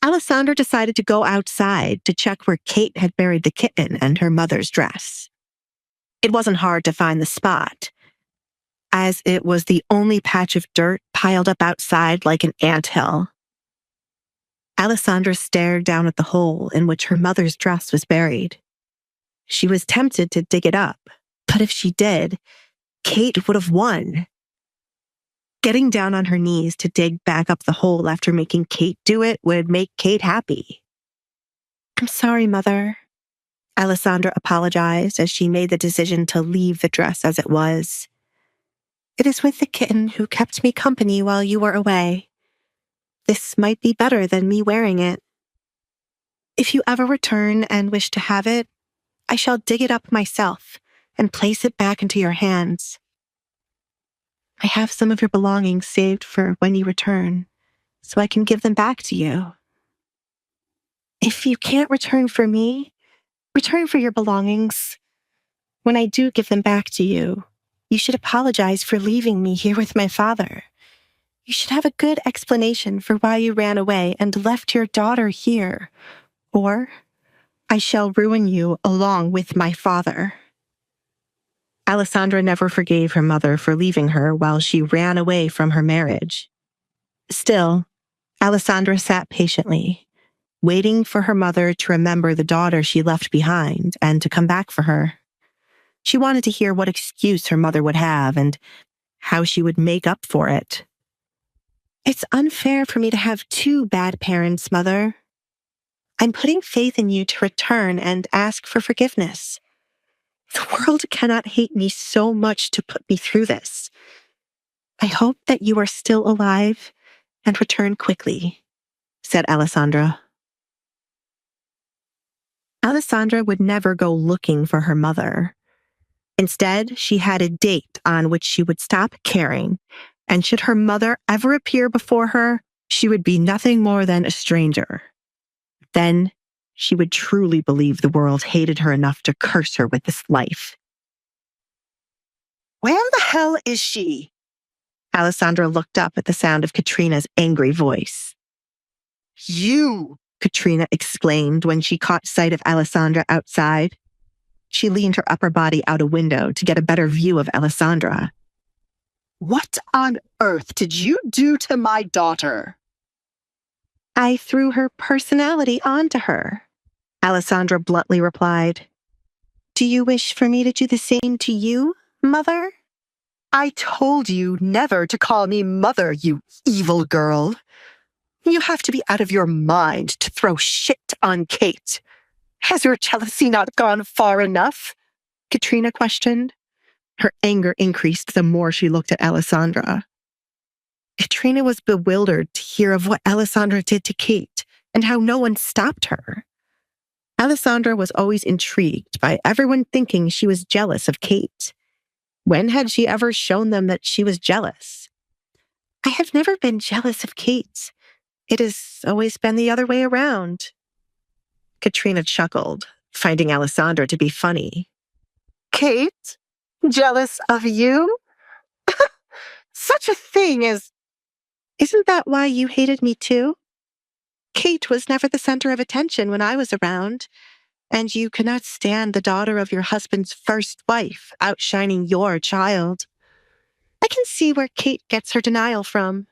Alessandra decided to go outside to check where Kate had buried the kitten and her mother's dress. It wasn't hard to find the spot, as it was the only patch of dirt piled up outside like an anthill. Alessandra stared down at the hole in which her mother's dress was buried. She was tempted to dig it up, but if she did, Kate would have won. Getting down on her knees to dig back up the hole after making Kate do it would make Kate happy. I'm sorry, Mother. Alessandra apologized as she made the decision to leave the dress as it was. It is with the kitten who kept me company while you were away. This might be better than me wearing it. If you ever return and wish to have it, I shall dig it up myself and place it back into your hands. I have some of your belongings saved for when you return, so I can give them back to you. If you can't return for me, return for your belongings. When I do give them back to you, you should apologize for leaving me here with my father. You should have a good explanation for why you ran away and left your daughter here, or I shall ruin you along with my father. Alessandra never forgave her mother for leaving her while she ran away from her marriage. Still, Alessandra sat patiently, waiting for her mother to remember the daughter she left behind and to come back for her. She wanted to hear what excuse her mother would have and how she would make up for it. It's unfair for me to have two bad parents, Mother. I'm putting faith in you to return and ask for forgiveness. The world cannot hate me so much to put me through this. I hope that you are still alive and return quickly, said Alessandra. Alessandra would never go looking for her mother. Instead, she had a date on which she would stop caring, and should her mother ever appear before her, she would be nothing more than a stranger. Then she would truly believe the world hated her enough to curse her with this life. Where the hell is she? Alessandra looked up at the sound of Katrina's angry voice. You, Katrina exclaimed when she caught sight of Alessandra outside. She leaned her upper body out a window to get a better view of Alessandra. What on earth did you do to my daughter? I threw her personality onto her, Alessandra bluntly replied. Do you wish for me to do the same to you, Mother? I told you never to call me Mother, you evil girl. You have to be out of your mind to throw shit on Kate. Has your jealousy not gone far enough? Katrina questioned. Her anger increased the more she looked at Alessandra. Katrina was bewildered to hear of what Alessandra did to Kate and how no one stopped her. Alessandra was always intrigued by everyone thinking she was jealous of Kate. When had she ever shown them that she was jealous? I have never been jealous of Kate. It has always been the other way around. Katrina chuckled, finding Alessandra to be funny. Kate? Jealous of you? Such a thing as... Isn't that why you hated me too? Kate was never the center of attention when I was around, and you could not stand the daughter of your husband's first wife outshining your child. I can see where Kate gets her denial from.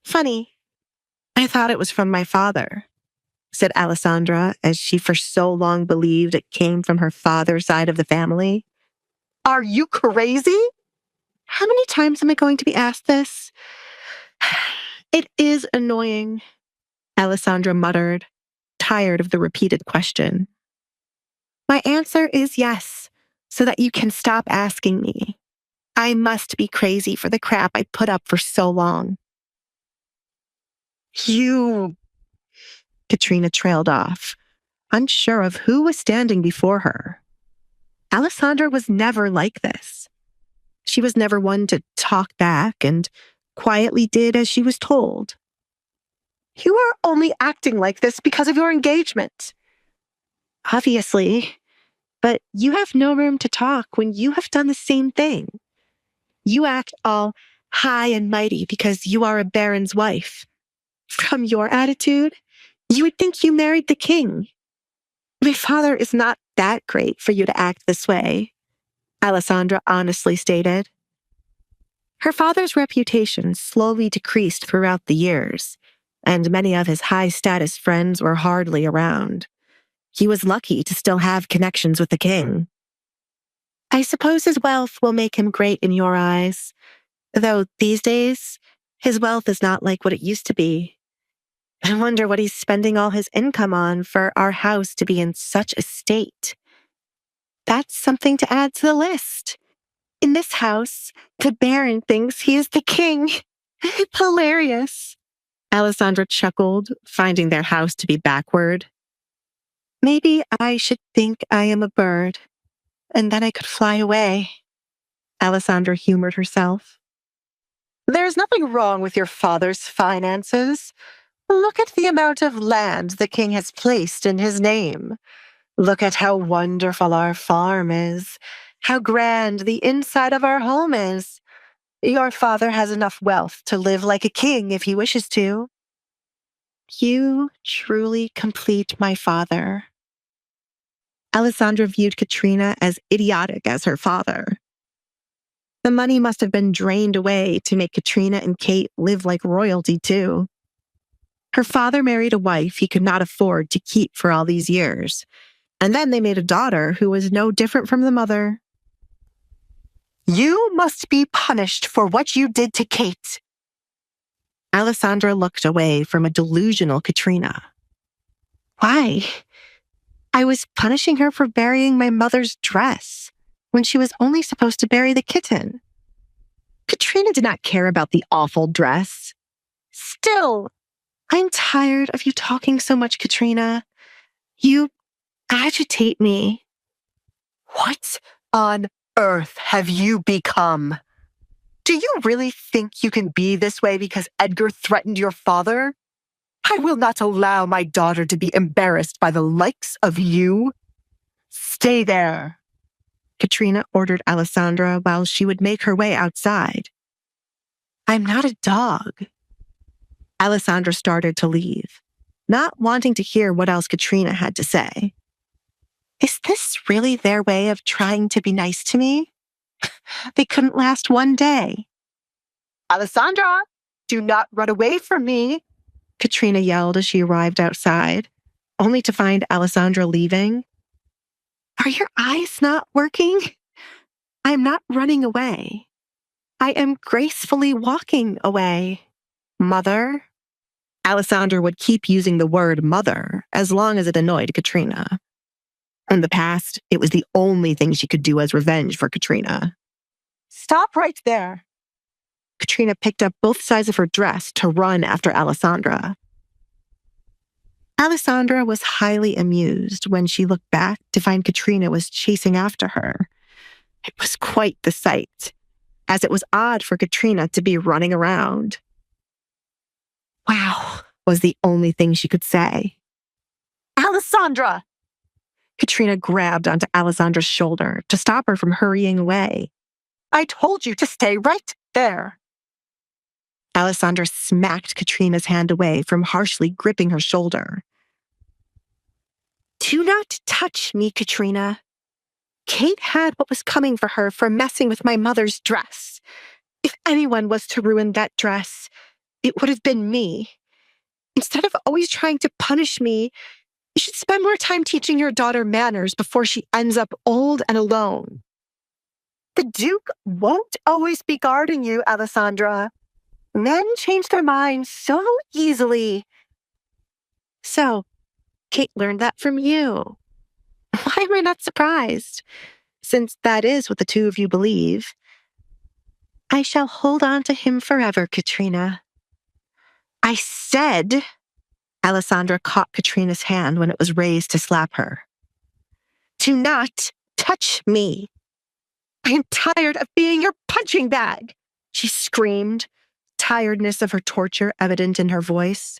Funny. I thought it was from my father, said Alessandra, as she for so long believed it came from her father's side of the family. Are you crazy? How many times am I going to be asked this? It is annoying, Alessandra muttered, tired of the repeated question. My answer is yes, so that you can stop asking me. I must be crazy for the crap I put up for so long. You... Katrina trailed off, unsure of who was standing before her. Alessandra was never like this. She was never one to talk back and quietly did as she was told. You are only acting like this because of your engagement. Obviously, but you have no room to talk when you have done the same thing. You act all high and mighty because you are a baron's wife. From your attitude, you would think you married the king. My father is not that great for you to act this way, Alessandra honestly stated. Her father's reputation slowly decreased throughout the years, and many of his high-status friends were hardly around. He was lucky to still have connections with the king. I suppose his wealth will make him great in your eyes, Though these days, his wealth is not like what it used to be. I wonder what he's spending all his income on for our house to be in such a state. That's something to add to the list. In this house, the Baron thinks he is the king. Hilarious. Alessandra chuckled, finding their house to be backward. Maybe I should think I am a bird, and then I could fly away. Alessandra humored herself. There's nothing wrong with your father's finances. Look at the amount of land the king has placed in his name. Look at how wonderful our farm is, how grand the inside of our home is. Your father has enough wealth to live like a king if he wishes to. You truly complete my father. Alessandra viewed Katrina as idiotic as her father. The money must have been drained away to make Katrina and Kate live like royalty, too. Her father married a wife he could not afford to keep for all these years, and then they made a daughter who was no different from the mother. You must be punished for what you did to Kate. Alessandra looked away from a delusional Katrina. Why? I was punishing her for burying my mother's dress when she was only supposed to bury the kitten. Katrina did not care about the awful dress. Still, I'm tired of you talking so much, Katrina. You agitate me. What on earth have you become? Do you really think you can be this way because Edgar threatened your father? I will not allow my daughter to be embarrassed by the likes of you. Stay there, Katrina ordered Alessandra while she would make her way outside. I'm not a dog. Alessandra started to leave, not wanting to hear what else Katrina had to say. Is this really their way of trying to be nice to me? They couldn't last one day. Alessandra, do not run away from me, Katrina yelled as she arrived outside, only to find Alessandra leaving. Are your eyes not working? I am not running away. I am gracefully walking away. Mother? Alessandra would keep using the word mother as long as it annoyed Katrina. In the past, it was the only thing she could do as revenge for Katrina. Stop right there. Katrina picked up both sides of her dress to run after Alessandra. Alessandra was highly amused when she looked back to find Katrina was chasing after her. It was quite the sight, as it was odd for Katrina to be running around. Wow, was the only thing she could say. Alessandra! Katrina grabbed onto Alessandra's shoulder to stop her from hurrying away. I told you to stay right there. Alessandra smacked Katrina's hand away from harshly gripping her shoulder. Do not touch me, Katrina. Kate had what was coming for her for messing with my mother's dress. If anyone was to ruin that dress, it would have been me. Instead of always trying to punish me, you should spend more time teaching your daughter manners before she ends up old and alone. The Duke won't always be guarding you, Alessandra. Men change their minds so easily. So, Kate learned that from you. Why am I not surprised? Since that is what the two of you believe. I shall hold on to him forever, Katrina. I said... Alessandra caught Katrina's hand when it was raised to slap her. Do not touch me. I am tired of being your punching bag, she screamed, tiredness of her torture evident in her voice.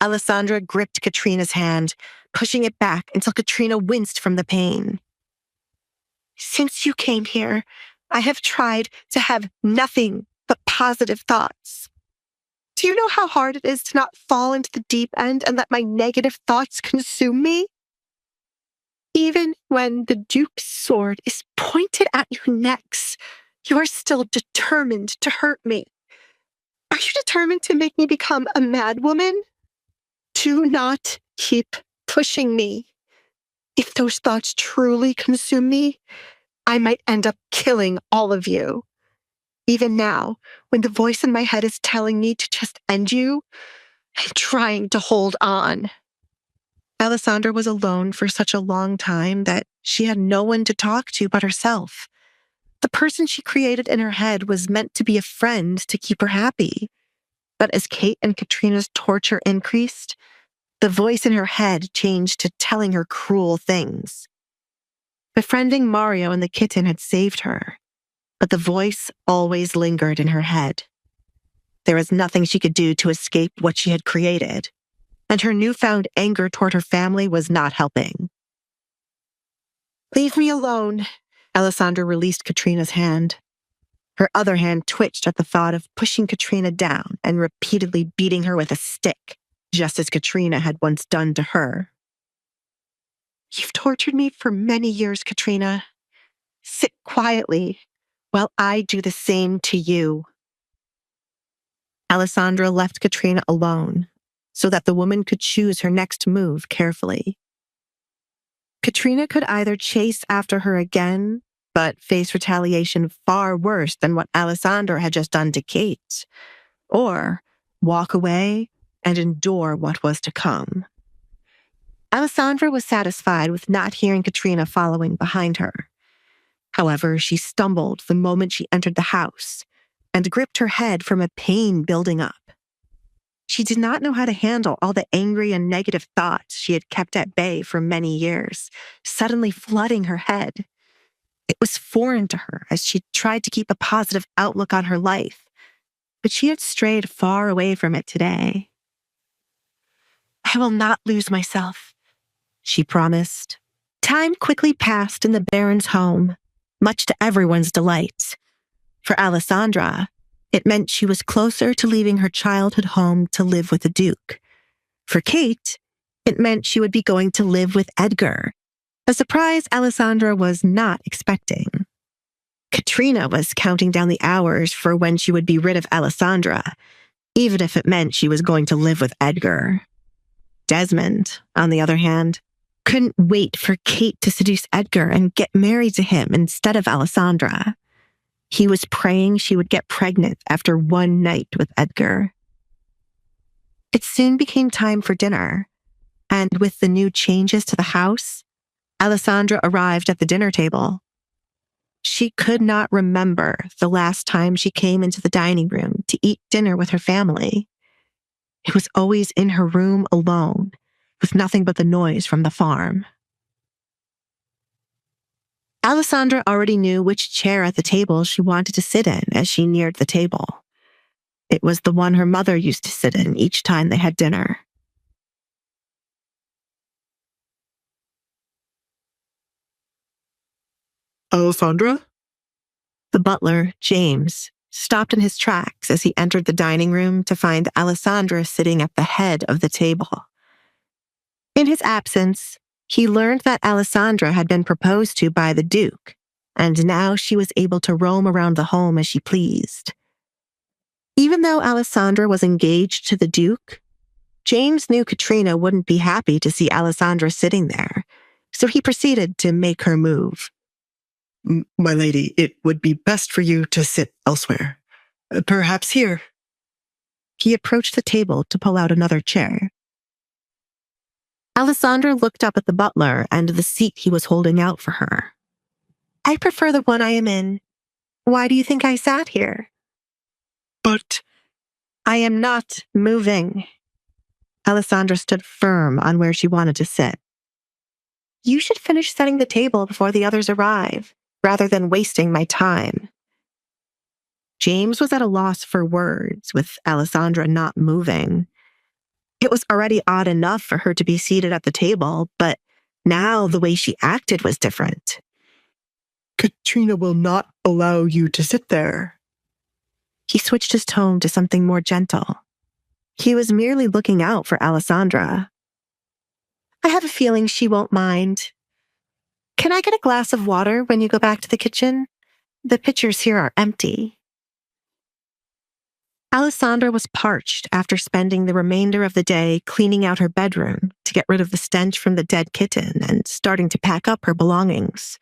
Alessandra gripped Katrina's hand, pushing it back until Katrina winced from the pain. Since you came here, I have tried to have nothing but positive thoughts. Do you know how hard it is to not fall into the deep end and let my negative thoughts consume me? Even when the Duke's sword is pointed at your necks, you are still determined to hurt me. Are you determined to make me become a madwoman? Do not keep pushing me. If those thoughts truly consume me, I might end up killing all of you. Even now, when the voice in my head is telling me to just end you, I'm trying to hold on. Alessandra was alone for such a long time that she had no one to talk to but herself. The person she created in her head was meant to be a friend to keep her happy. But as Kate and Katrina's torture increased, the voice in her head changed to telling her cruel things. Befriending Mario and the kitten had saved her, but the voice always lingered in her head. There was nothing she could do to escape what she had created, and her newfound anger toward her family was not helping. "Leave me alone," Alessandra released Katrina's hand. Her other hand twitched at the thought of pushing Katrina down and repeatedly beating her with a stick, just as Katrina had once done to her. "You've tortured me for many years, Katrina. Sit quietly while I do the same to you." Alessandra left Katrina alone so that the woman could choose her next move carefully. Katrina could either chase after her again, but face retaliation far worse than what Alessandra had just done to Kate, or walk away and endure what was to come. Alessandra was satisfied with not hearing Katrina following behind her. However, she stumbled the moment she entered the house and gripped her head from a pain building up. She did not know how to handle all the angry and negative thoughts she had kept at bay for many years, suddenly flooding her head. It was foreign to her as she tried to keep a positive outlook on her life, but she had strayed far away from it today. "I will not lose myself," she promised. Time quickly passed in the Baron's home, much to everyone's delight. For Alessandra, it meant she was closer to leaving her childhood home to live with the Duke. For Kate, it meant she would be going to live with Edgar, a surprise Alessandra was not expecting. Katrina was counting down the hours for when she would be rid of Alessandra, even if it meant she was going to live with Edgar. Desmond, on the other hand, couldn't wait for Kate to seduce Edgar and get married to him instead of Alessandra. He was praying she would get pregnant after one night with Edgar. It soon became time for dinner, and with the new changes to the house, Alessandra arrived at the dinner table. She could not remember the last time she came into the dining room to eat dinner with her family. It was always in her room alone, with nothing but the noise from the farm. Alessandra already knew which chair at the table she wanted to sit in as she neared the table. It was the one her mother used to sit in each time they had dinner. "Alessandra?" The butler, James, stopped in his tracks as he entered the dining room to find Alessandra sitting at the head of the table. In his absence, he learned that Alessandra had been proposed to by the Duke, and now she was able to roam around the home as she pleased. Even though Alessandra was engaged to the Duke, James knew Katrina wouldn't be happy to see Alessandra sitting there, so he proceeded to make her move. My lady, it would be best for you to sit elsewhere. Perhaps here." He approached the table to pull out another chair. Alessandra looked up at the butler and the seat he was holding out for her. "I prefer the one I am in. Why do you think I sat here?" "But—" "I am not moving." Alessandra stood firm on where she wanted to sit. "You should finish setting the table before the others arrive, rather than wasting my time." James was at a loss for words, with Alessandra not moving. It was already odd enough for her to be seated at the table, but now the way she acted was different. "Katrina will not allow you to sit there." He switched his tone to something more gentle. He was merely looking out for Alessandra. "I have a feeling she won't mind. Can I get a glass of water when you go back to the kitchen? The pitchers here are empty." Alessandra was parched after spending the remainder of the day cleaning out her bedroom to get rid of the stench from the dead kitten and starting to pack up her belongings.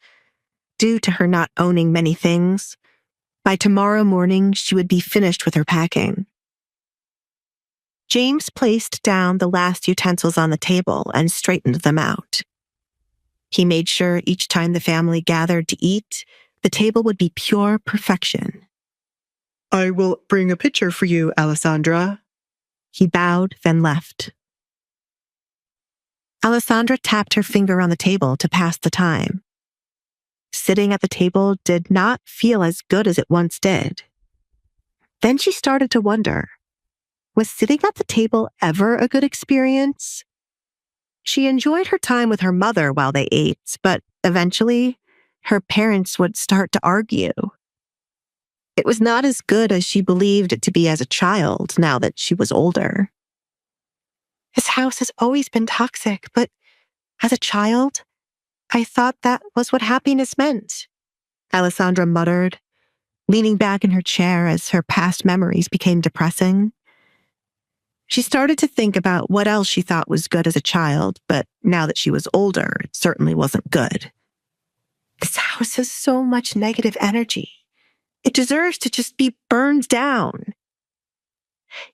Due to her not owning many things, By tomorrow morning, she would be finished with her packing. James placed down the last utensils on the table and straightened them out. He made sure each time the family gathered to eat, the table would be pure perfection. I will bring a pitcher for you, Alessandra. He bowed, then left. Alessandra tapped her finger on the table to pass the time. Sitting at the table did not feel as good as it once did. Then she started to wonder, was sitting at the table ever a good experience? She enjoyed her time with her mother while they ate, but eventually, her parents would start to argue. It was not as good as she believed it to be as a child now that she was older. This house has always been toxic, but as a child, I thought that was what happiness meant, Alessandra muttered, leaning back in her chair as her past memories became depressing. She started to think about what else she thought was good as a child, but now that she was older, it certainly wasn't good. This house has so much negative energy. It deserves to just be burned down.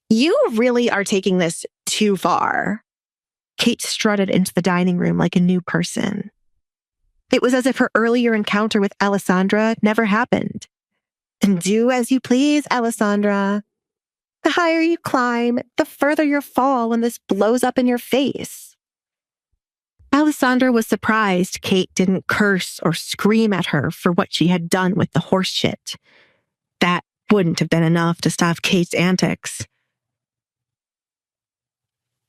You really are taking this too far. Kate strutted into the dining room like a new person. It was as if her earlier encounter with Alessandra never happened. And do as you please, Alessandra. The higher you climb, the further you'll fall when this blows up in your face. Alessandra was surprised Kate didn't curse or scream at her for what she had done with the horse shit. That wouldn't have been enough to stop Kate's antics.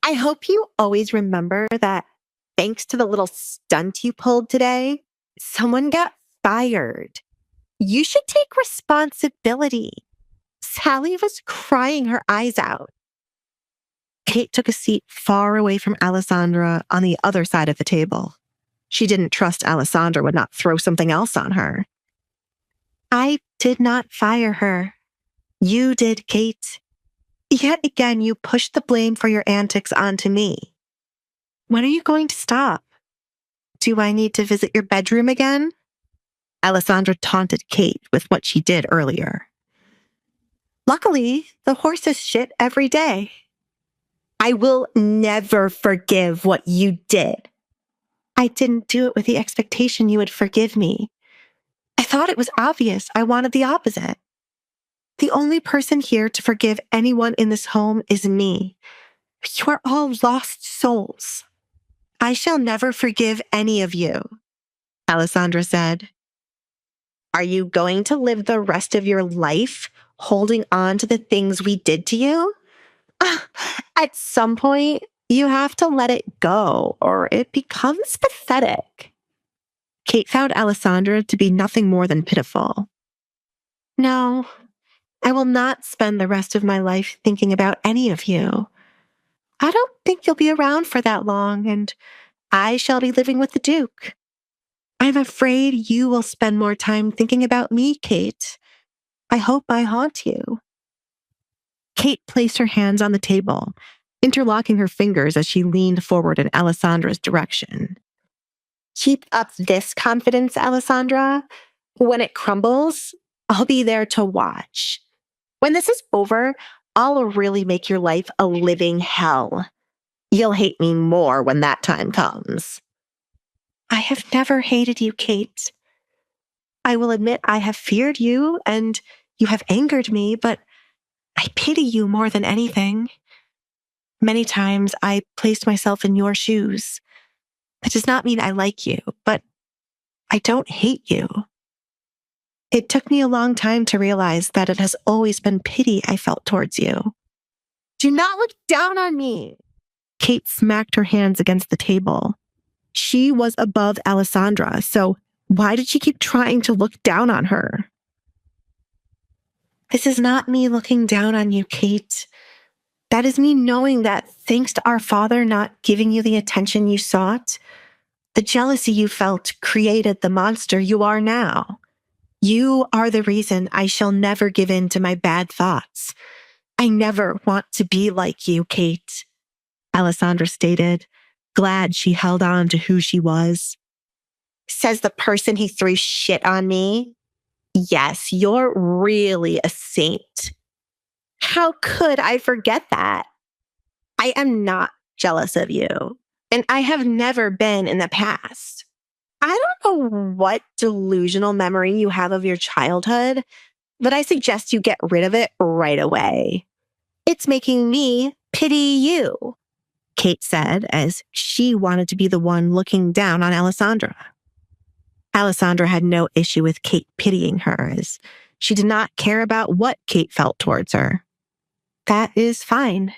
I hope you always remember that thanks to the little stunt you pulled today, someone got fired. You should take responsibility. Sally was crying her eyes out. Kate took a seat far away from Alessandra on the other side of the table. She didn't trust Alessandra would not throw something else on her. I did not fire her. You did, Kate. Yet again, you pushed the blame for your antics onto me. When are you going to stop? Do I need to visit your bedroom again? Alessandra taunted Kate with what she did earlier. Luckily, the horses shit every day. I will never forgive what you did. I didn't do it with the expectation you would forgive me. I thought it was obvious I wanted the opposite. The only person here to forgive anyone in this home is me. You are all lost souls. I shall never forgive any of you, Alessandra said. Are you going to live the rest of your life holding on to the things we did to you? At some point, you have to let it go, or it becomes pathetic. Kate found Alessandra to be nothing more than pitiful. No, I will not spend the rest of my life thinking about any of you. I don't think you'll be around for that long, and I shall be living with the Duke. I'm afraid you will spend more time thinking about me, Kate. I hope I haunt you. Kate placed her hands on the table, interlocking her fingers as she leaned forward in Alessandra's direction. Keep up this confidence, Alessandra. When it crumbles, I'll be there to watch. When this is over, I'll really make your life a living hell. You'll hate me more when that time comes. I have never hated you, Kate. I will admit I have feared you and you have angered me, but I pity you more than anything. Many times I placed myself in your shoes. That does not mean I like you, but I don't hate you. It took me a long time to realize that it has always been pity I felt towards you. Do not look down on me. Kate smacked her hands against the table. She was above Alessandra, so why did she keep trying to look down on her? This is not me looking down on you, Kate. That is me knowing that thanks to our father not giving you the attention you sought, the jealousy you felt created the monster you are now. You are the reason I shall never give in to my bad thoughts. I never want to be like you, Kate, Alessandra stated, glad she held on to who she was. Says the person who threw shit on me. Yes, you're really a saint. How could I forget that? I am not jealous of you, and I have never been in the past. I don't know what delusional memory you have of your childhood, but I suggest you get rid of it right away. It's making me pity you, Kate said, as she wanted to be the one looking down on Alessandra. Alessandra had no issue with Kate pitying her, as she did not care about what Kate felt towards her. That is fine.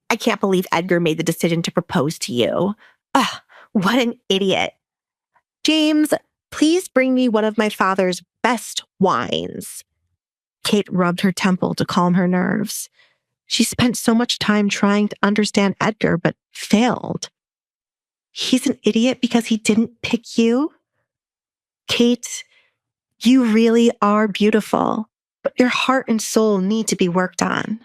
I can't believe Edgar made the decision to propose to you. Ugh, what an idiot. James, please bring me one of my father's best wines. Kate rubbed her temple to calm her nerves. She spent so much time trying to understand Edgar, but failed. He's an idiot because he didn't pick you? Kate, you really are beautiful, but your heart and soul need to be worked on.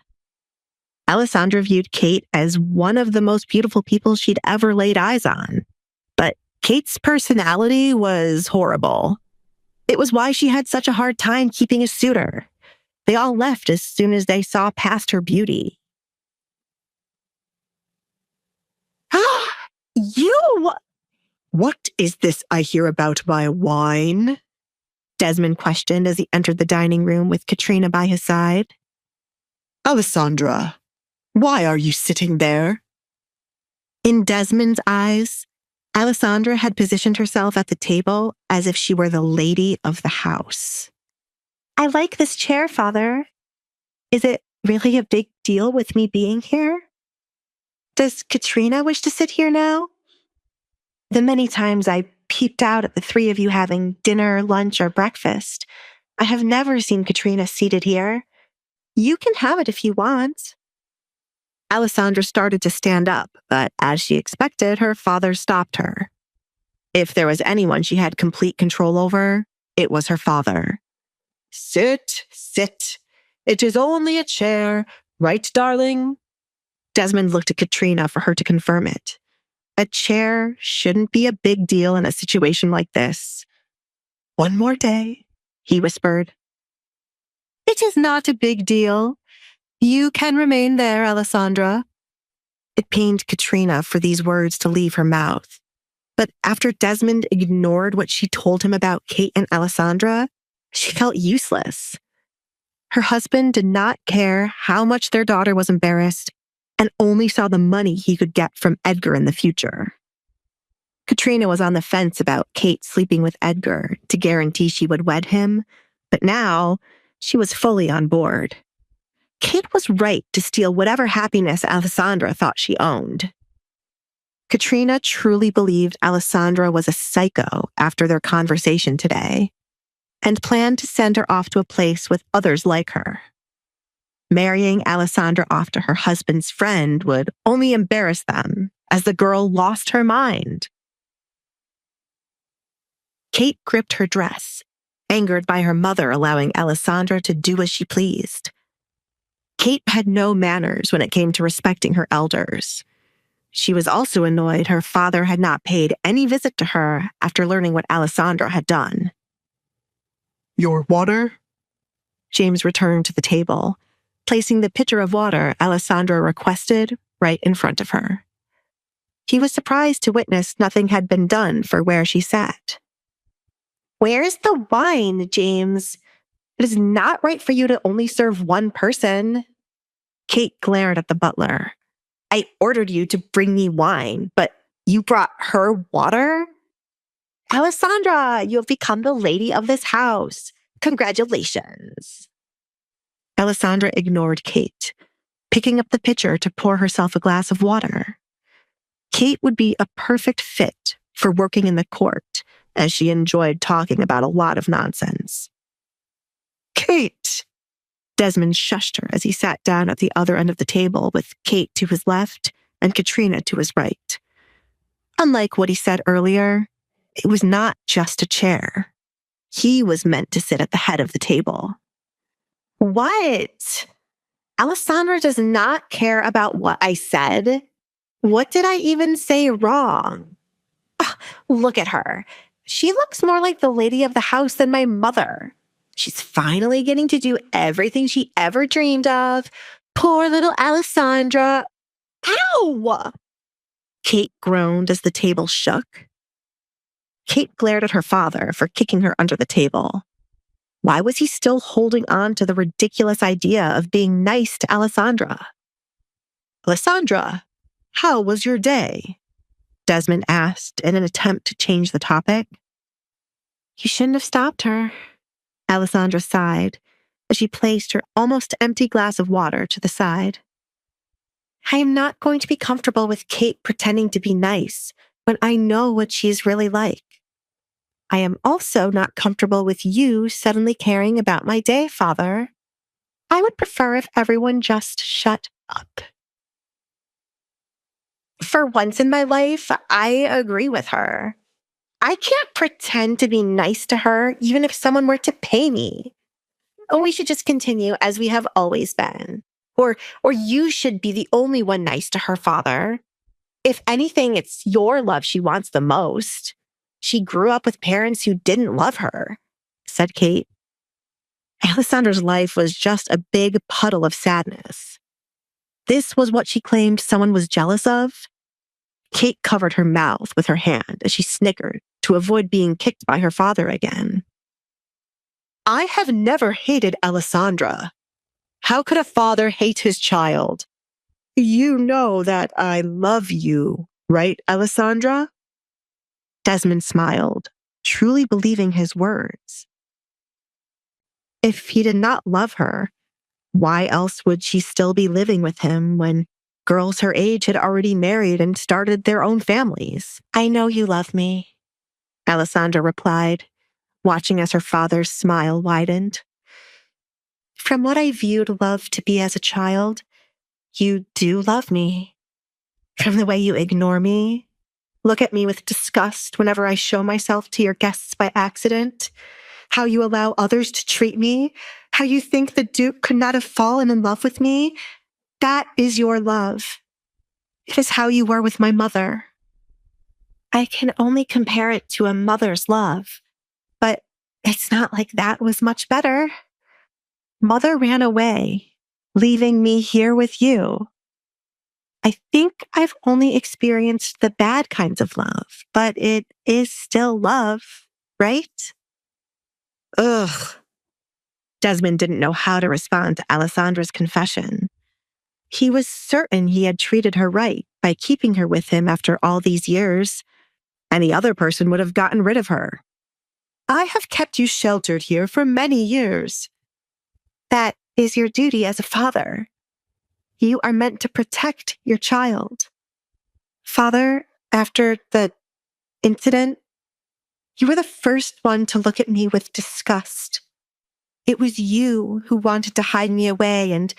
Alessandra viewed Kate as one of the most beautiful people she'd ever laid eyes on. But Kate's personality was horrible. It was why she had such a hard time keeping a suitor. They all left as soon as they saw past her beauty. You! What is this I hear about my wine? Desmond questioned as he entered the dining room with Katrina by his side. Alessandra, why are you sitting there? In Desmond's eyes, Alessandra had positioned herself at the table as if she were the lady of the house. I like this chair, Father. Is it really a big deal with me being here? Does Katrina wish to sit here now? The many times I peeped out at the three of you having dinner, lunch, or breakfast, I have never seen Katrina seated here. You can have it if you want. Alessandra started to stand up, but as she expected, her father stopped her. If there was anyone she had complete control over, it was her father. Sit, sit. It is only a chair, right, darling? Desmond looked at Katrina for her to confirm it. A chair shouldn't be a big deal in a situation like this. One more day, he whispered. It is not a big deal. You can remain there, Alessandra. It pained Katrina for these words to leave her mouth. But after Desmond ignored what she told him about Kate and Alessandra, she felt useless. Her husband did not care how much their daughter was embarrassed and only saw the money he could get from Edgar in the future. Katrina was on the fence about Kate sleeping with Edgar to guarantee she would wed him, but now she was fully on board. Kate was right to steal whatever happiness Alessandra thought she owned. Katrina truly believed Alessandra was a psycho after their conversation today, and planned to send her off to a place with others like her. Marrying Alessandra off to her husband's friend would only embarrass them, as the girl lost her mind. Kate gripped her dress, angered by her mother allowing Alessandra to do as she pleased. Kate had no manners when it came to respecting her elders. She was also annoyed her father had not paid any visit to her after learning what Alessandra had done. Your water? James returned to the table, placing the pitcher of water Alessandra requested right in front of her. He was surprised to witness nothing had been done for where she sat. Where's the wine, James? It is not right for you to only serve one person. Kate glared at the butler. I ordered you to bring me wine, but you brought her water? Alessandra, you have become the lady of this house. Congratulations. Alessandra ignored Kate, picking up the pitcher to pour herself a glass of water. Kate would be a perfect fit for working in the court, as she enjoyed talking about a lot of nonsense. Kate! Desmond shushed her as he sat down at the other end of the table with Kate to his left and Katrina to his right. Unlike what he said earlier, it was not just a chair. He was meant to sit at the head of the table. What? Alessandra does not care about what I said. What did I even say wrong? Ugh, look at her. She looks more like the lady of the house than my mother. She's finally getting to do everything she ever dreamed of. Poor little Alessandra. Ow! Kate groaned as the table shook. Kate glared at her father for kicking her under the table. Why was he still holding on to the ridiculous idea of being nice to Alessandra? Alessandra, how was your day? Desmond asked in an attempt to change the topic. You shouldn't have stopped her, Alessandra sighed as she placed her almost empty glass of water to the side. I am not going to be comfortable with Kate pretending to be nice when I know what she's really like. I am also not comfortable with you suddenly caring about my day, Father. I would prefer if everyone just shut up. For once in my life, I agree with her. I can't pretend to be nice to her even if someone were to pay me. We should just continue as we have always been. Or you should be the only one nice to her, Father. If anything, it's your love she wants the most. She grew up with parents who didn't love her, said Kate. Alessandra's life was just a big puddle of sadness. This was what she claimed someone was jealous of? Kate covered her mouth with her hand as she snickered to avoid being kicked by her father again. I have never hated Alessandra. How could a father hate his child? You know that I love you, right, Alessandra? Desmond smiled, truly believing his words. If he did not love her, why else would she still be living with him when girls her age had already married and started their own families? I know you love me, Alessandra replied, watching as her father's smile widened. From what I viewed love to be as a child, you do love me. From the way you ignore me, look at me with disgust whenever I show myself to your guests by accident, how you allow others to treat me, how you think the Duke could not have fallen in love with me, that is your love. It is how you were with my mother. I can only compare it to a mother's love, but it's not like that was much better. Mother ran away, leaving me here with you. I think I've only experienced the bad kinds of love, but it is still love, right? Ugh. Desmond didn't know how to respond to Alessandra's confession. He was certain he had treated her right by keeping her with him after all these years. Any other person would have gotten rid of her. I have kept you sheltered here for many years. That is your duty as a father. You are meant to protect your child. Father, after the incident, you were the first one to look at me with disgust. It was you who wanted to hide me away and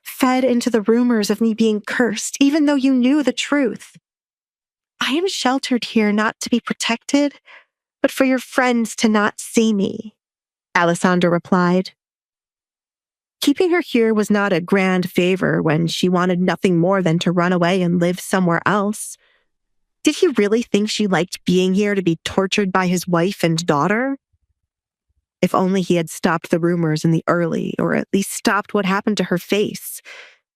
fed into the rumors of me being cursed, even though you knew the truth. I am sheltered here not to be protected, but for your friends to not see me, Alessandra replied. Keeping her here was not a grand favor when she wanted nothing more than to run away and live somewhere else. Did he really think she liked being here to be tortured by his wife and daughter? If only he had stopped the rumors in the early, or at least stopped what happened to her face,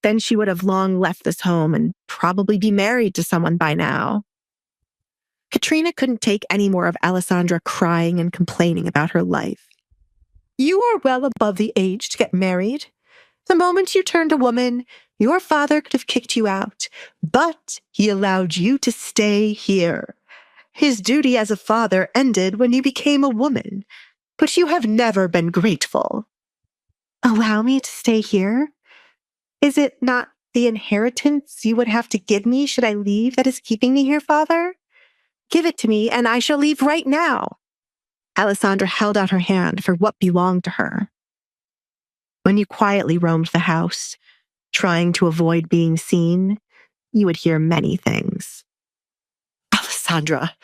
then she would have long left this home and probably be married to someone by now. Katrina couldn't take any more of Alessandra crying and complaining about her life. You are well above the age to get married. The moment you turned a woman, your father could have kicked you out, but he allowed you to stay here. His duty as a father ended when you became a woman, but you have never been grateful. Allow me to stay here? Is it not the inheritance you would have to give me should I leave that is keeping me here, Father? Give it to me, and I shall leave right now. Alessandra held out her hand for what belonged to her. When you quietly roamed the house, trying to avoid being seen, you would hear many things. Alessandra,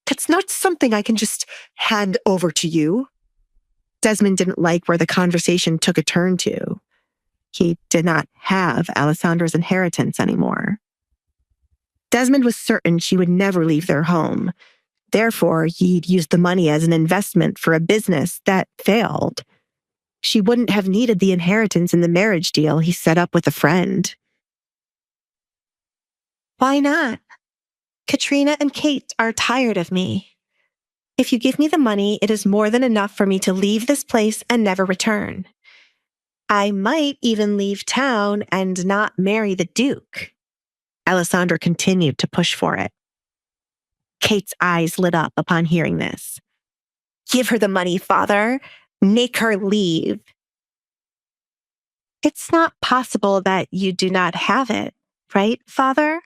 that's not something I can just hand over to you. Desmond didn't like where the conversation took a turn to. He did not have Alessandra's inheritance anymore. Desmond was certain she would never leave their home. Therefore, he'd used the money as an investment for a business that failed. She wouldn't have needed the inheritance in the marriage deal he set up with a friend. Why not? Katrina and Kate are tired of me. If you give me the money, it is more than enough for me to leave this place and never return. I might even leave town and not marry the Duke. Alessandra continued to push for it. Kate's eyes lit up upon hearing this. Give her the money, Father. Make her leave. It's not possible that you do not have it, right, Father?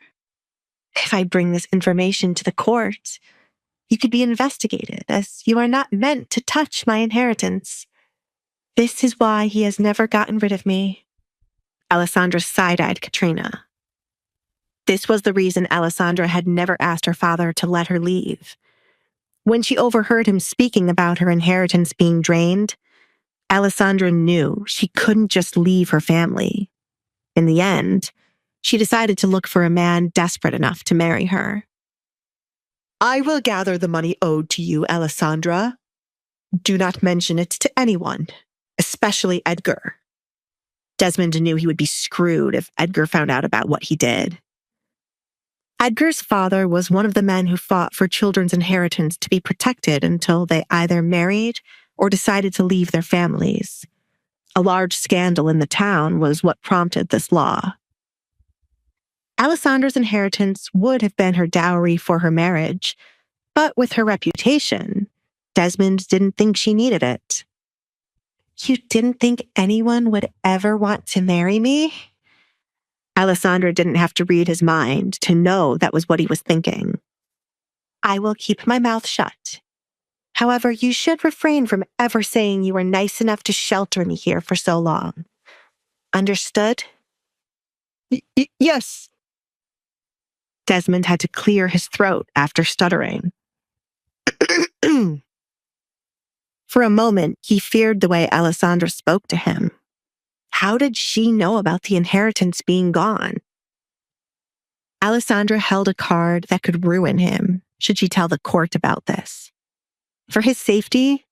If I bring this information to the court, you could be investigated, as you are not meant to touch my inheritance. This is why he has never gotten rid of me. Alessandra side-eyed Katrina. This was the reason Alessandra had never asked her father to let her leave. When she overheard him speaking about her inheritance being drained, Alessandra knew she couldn't just leave her family. In the end, she decided to look for a man desperate enough to marry her. I will gather the money owed to you, Alessandra. Do not mention it to anyone, especially Edgar. Desmond knew he would be screwed if Edgar found out about what he did. Edgar's father was one of the men who fought for children's inheritance to be protected until they either married or decided to leave their families. A large scandal in the town was what prompted this law. Alessandra's inheritance would have been her dowry for her marriage, but with her reputation, Desmond didn't think she needed it. You didn't think anyone would ever want to marry me? Alessandra didn't have to read his mind to know that was what he was thinking. I will keep my mouth shut. However, you should refrain from ever saying you were nice enough to shelter me here for so long. Understood? Yes. Desmond had to clear his throat after stuttering. For a moment, he feared the way Alessandra spoke to him. How did she know about the inheritance being gone? Alessandra held a card that could ruin him, should she tell the court about this. For his safety,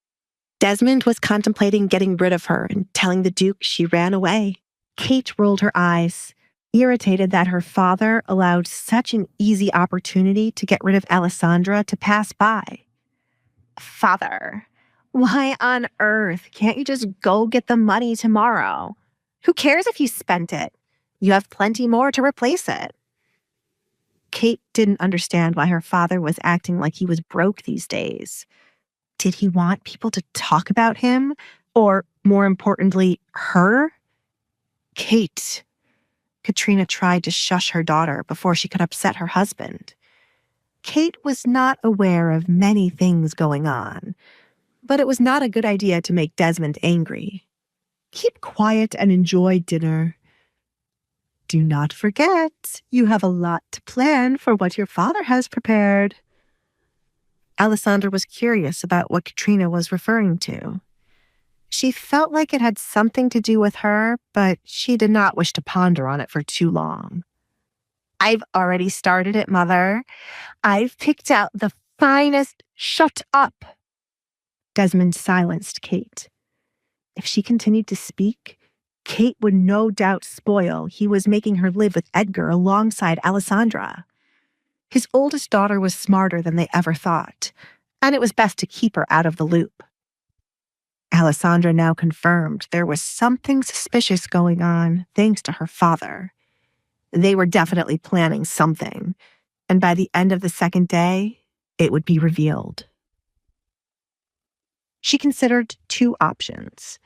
Desmond was contemplating getting rid of her and telling the Duke she ran away. Kate rolled her eyes, irritated that her father allowed such an easy opportunity to get rid of Alessandra to pass by. Father, why on earth can't you just go get the money tomorrow? Who cares if you spent it? You have plenty more to replace it. Kate didn't understand why her father was acting like he was broke these days. Did he want people to talk about him? Or, more importantly, her? Kate. Katrina tried to shush her daughter before she could upset her husband. Kate was not aware of many things going on, but it was not a good idea to make Desmond angry. Keep quiet and enjoy dinner. Do not forget, you have a lot to plan for what your father has prepared. Alessandra was curious about what Katrina was referring to. She felt like it had something to do with her, but she did not wish to ponder on it for too long. I've already started it, Mother. I've picked out the finest— Shut up! Desmond silenced Kate. If she continued to speak, Kate would no doubt spoil he was making her live with Edgar alongside Alessandra. His oldest daughter was smarter than they ever thought, and it was best to keep her out of the loop. Alessandra now confirmed there was something suspicious going on thanks to her father. They were definitely planning something, and by the end of the second day, it would be revealed. She considered two options.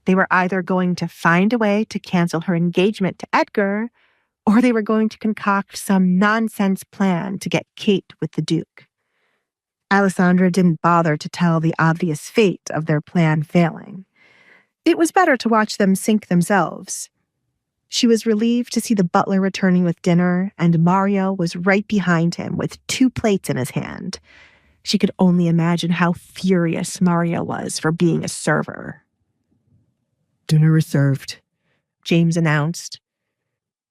They were either going to find a way to cancel her engagement to Edgar, or they were going to concoct some nonsense plan to get Kate with the Duke. Alessandra didn't bother to tell the obvious fate of their plan failing. It was better to watch them sink themselves. She was relieved to see the butler returning with dinner, and Mario was right behind him with 2 plates in his hand. She could only imagine how furious Mario was for being a server. Dinner is served, James announced.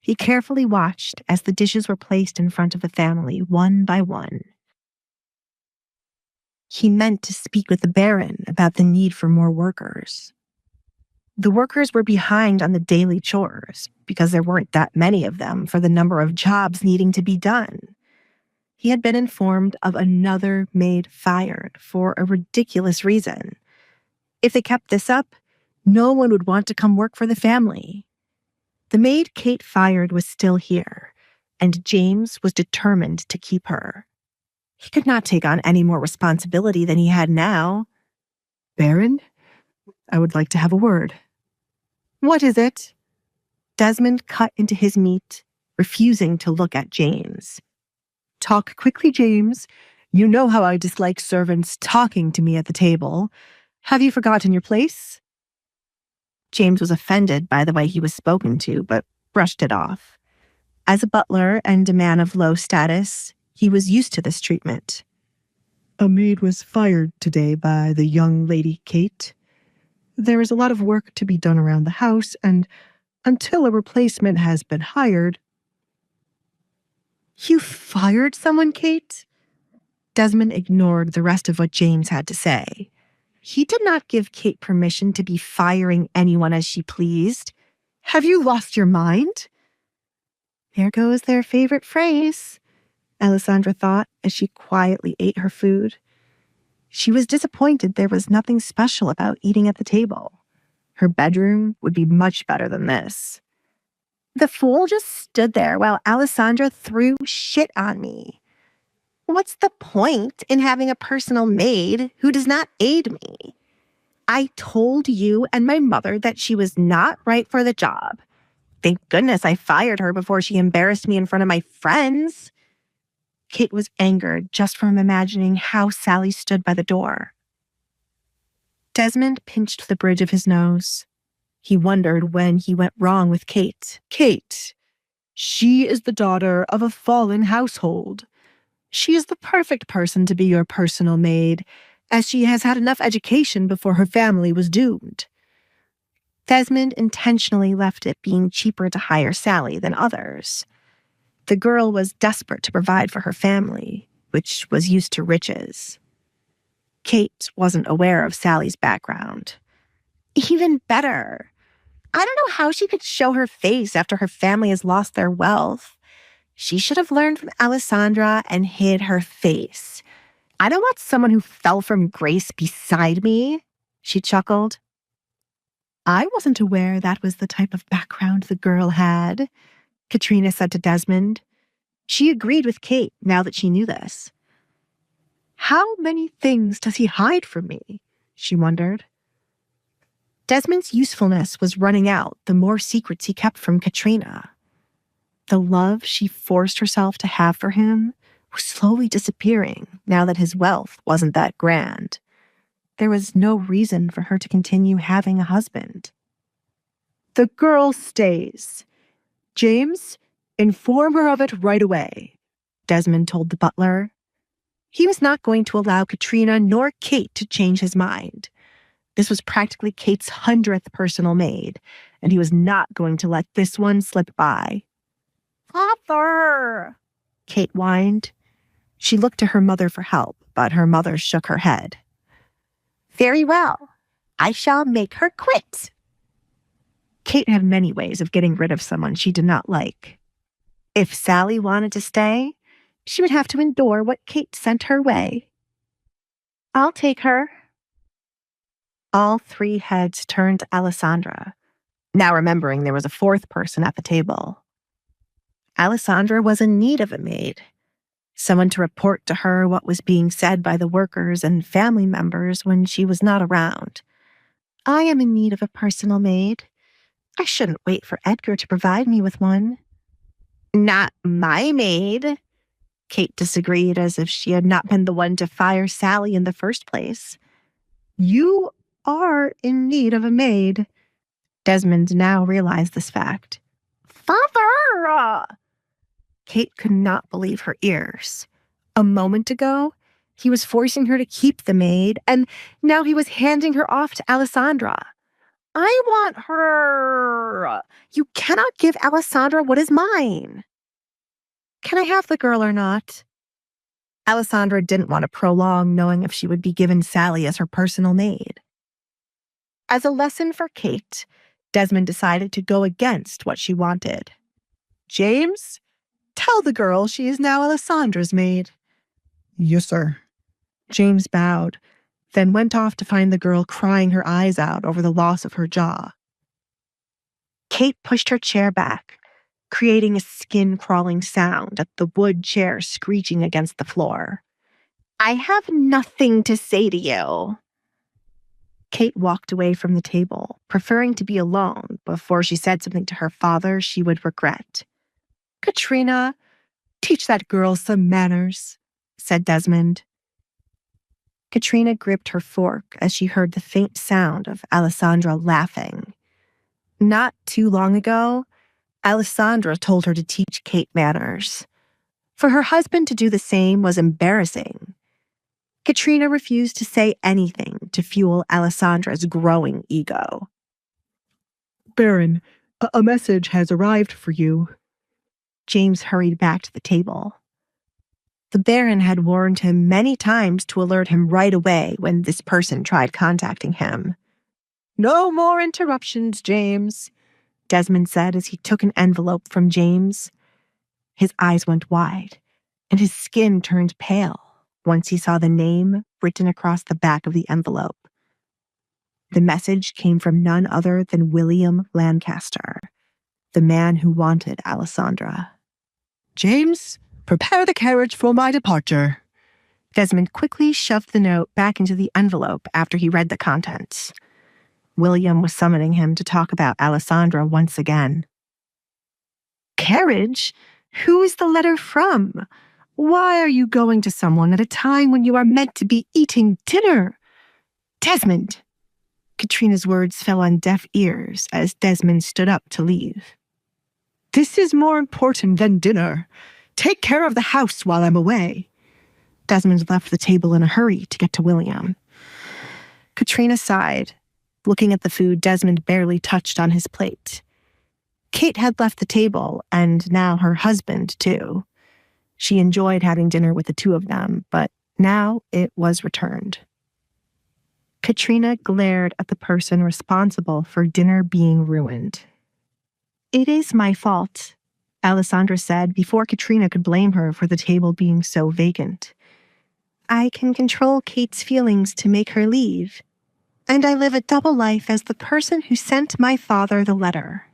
He carefully watched as the dishes were placed in front of the family, one by one. He meant to speak with the Baron about the need for more workers. The workers were behind on the daily chores because there weren't that many of them for the number of jobs needing to be done. He had been informed of another maid fired for a ridiculous reason. If they kept this up, no one would want to come work for the family. The maid Kate fired was still here, and James was determined to keep her. He could not take on any more responsibility than he had now. Baron, I would like to have a word. What is it? Desmond cut into his meat, refusing to look at James. Talk quickly, James. You know how I dislike servants talking to me at the table. Have you forgotten your place? James was offended by the way he was spoken to, but brushed it off. As a butler and a man of low status, he was used to this treatment. A maid was fired today by the young lady Kate. There is a lot of work to be done around the house, and until a replacement has been hired... You fired someone, Kate? Desmond ignored the rest of what James had to say. He did not give Kate permission to be firing anyone as she pleased. Have you lost your mind? There goes their favorite phrase, Alessandra thought as she quietly ate her food. She was disappointed there was nothing special about eating at the table. Her bedroom would be much better than this. The fool just stood there while Alessandra threw shit on me. What's the point in having a personal maid who does not aid me? I told you and my mother that she was not right for the job. Thank goodness I fired her before she embarrassed me in front of my friends. Kate was angered just from imagining how Sally stood by the door. Desmond pinched the bridge of his nose. He wondered when he went wrong with Kate. Kate, she is the daughter of a fallen household. She is the perfect person to be your personal maid, as she has had enough education before her family was doomed. Desmond intentionally left it being cheaper to hire Sally than others. The girl was desperate to provide for her family, which was used to riches. Kate wasn't aware of Sally's background. Even better, I don't know how she could show her face after her family has lost their wealth. She should have learned from Alessandra and hid her face. I don't want someone who fell from grace beside me, she chuckled. I wasn't aware that was the type of background the girl had, Katrina said to Desmond. She agreed with Kate now that she knew this. How many things does he hide from me? She wondered. Desmond's usefulness was running out the more secrets he kept from Katrina. The love she forced herself to have for him was slowly disappearing now that his wealth wasn't that grand. There was no reason for her to continue having a husband. The girl stays. James, inform her of it right away, Desmond told the butler. He was not going to allow Katrina nor Kate to change his mind. This was practically Kate's 100th personal maid, and he was not going to let this one slip by. Father! Kate whined. She looked to her mother for help, but her mother shook her head. Very well. I shall make her quit. Kate had many ways of getting rid of someone she did not like. If Sally wanted to stay, she would have to endure what Kate sent her way. I'll take her. All three heads turned to Alessandra, now remembering there was a fourth person at the table. Alessandra was in need of a maid, someone to report to her what was being said by the workers and family members when she was not around. I am in need of a personal maid. I shouldn't wait for Edgar to provide me with one. Not my maid, Kate disagreed as if she had not been the one to fire Sally in the first place. You are in need of a maid. Desmond now realized this fact. Father! Kate could not believe her ears. A moment ago, he was forcing her to keep the maid, and now he was handing her off to Alessandra. I want her. You cannot give Alessandra what is mine. Can I have the girl or not? Alessandra didn't want to prolong knowing if she would be given Sally as her personal maid. As a lesson for Kate, Desmond decided to go against what she wanted. James, tell the girl she is now Alessandra's maid. Yes, sir. James bowed, then went off to find the girl crying her eyes out over the loss of her jaw. Kate pushed her chair back, creating a skin-crawling sound at the wood chair screeching against the floor. I have nothing to say to you. Kate walked away from the table, preferring to be alone before she said something to her father she would regret. Katrina, teach that girl some manners, said Desmond. Katrina gripped her fork as she heard the faint sound of Alessandra laughing. Not too long ago, Alessandra told her to teach Kate manners. For her husband to do the same was embarrassing. Katrina refused to say anything to fuel Alessandra's growing ego. Baron, a message has arrived for you. James hurried back to the table. The Baron had warned him many times to alert him right away when this person tried contacting him. No more interruptions, James, Desmond said as he took an envelope from James. His eyes went wide, and his skin turned pale once he saw the name written across the back of the envelope. The message came from none other than William Lancaster, the man who wanted Alessandra. James, prepare the carriage for my departure. Desmond quickly shoved the note back into the envelope after he read the contents. William was summoning him to talk about Alessandra once again. Carriage? Who is the letter from? Why are you going to someone at a time when you are meant to be eating dinner? Desmond! Katrina's words fell on deaf ears as Desmond stood up to leave. This is more important than dinner. Take care of the house while I'm away. Desmond left the table in a hurry to get to William. Katrina sighed, looking at the food Desmond barely touched on his plate. Kate had left the table, and now her husband, too. She enjoyed having dinner with the two of them, but now it was returned. Katrina glared at the person responsible for dinner being ruined. It is my fault, Alessandra said before Katrina could blame her for the table being so vacant. I can control Kate's feelings to make her leave, and I live a double life as the person who sent my father the letter.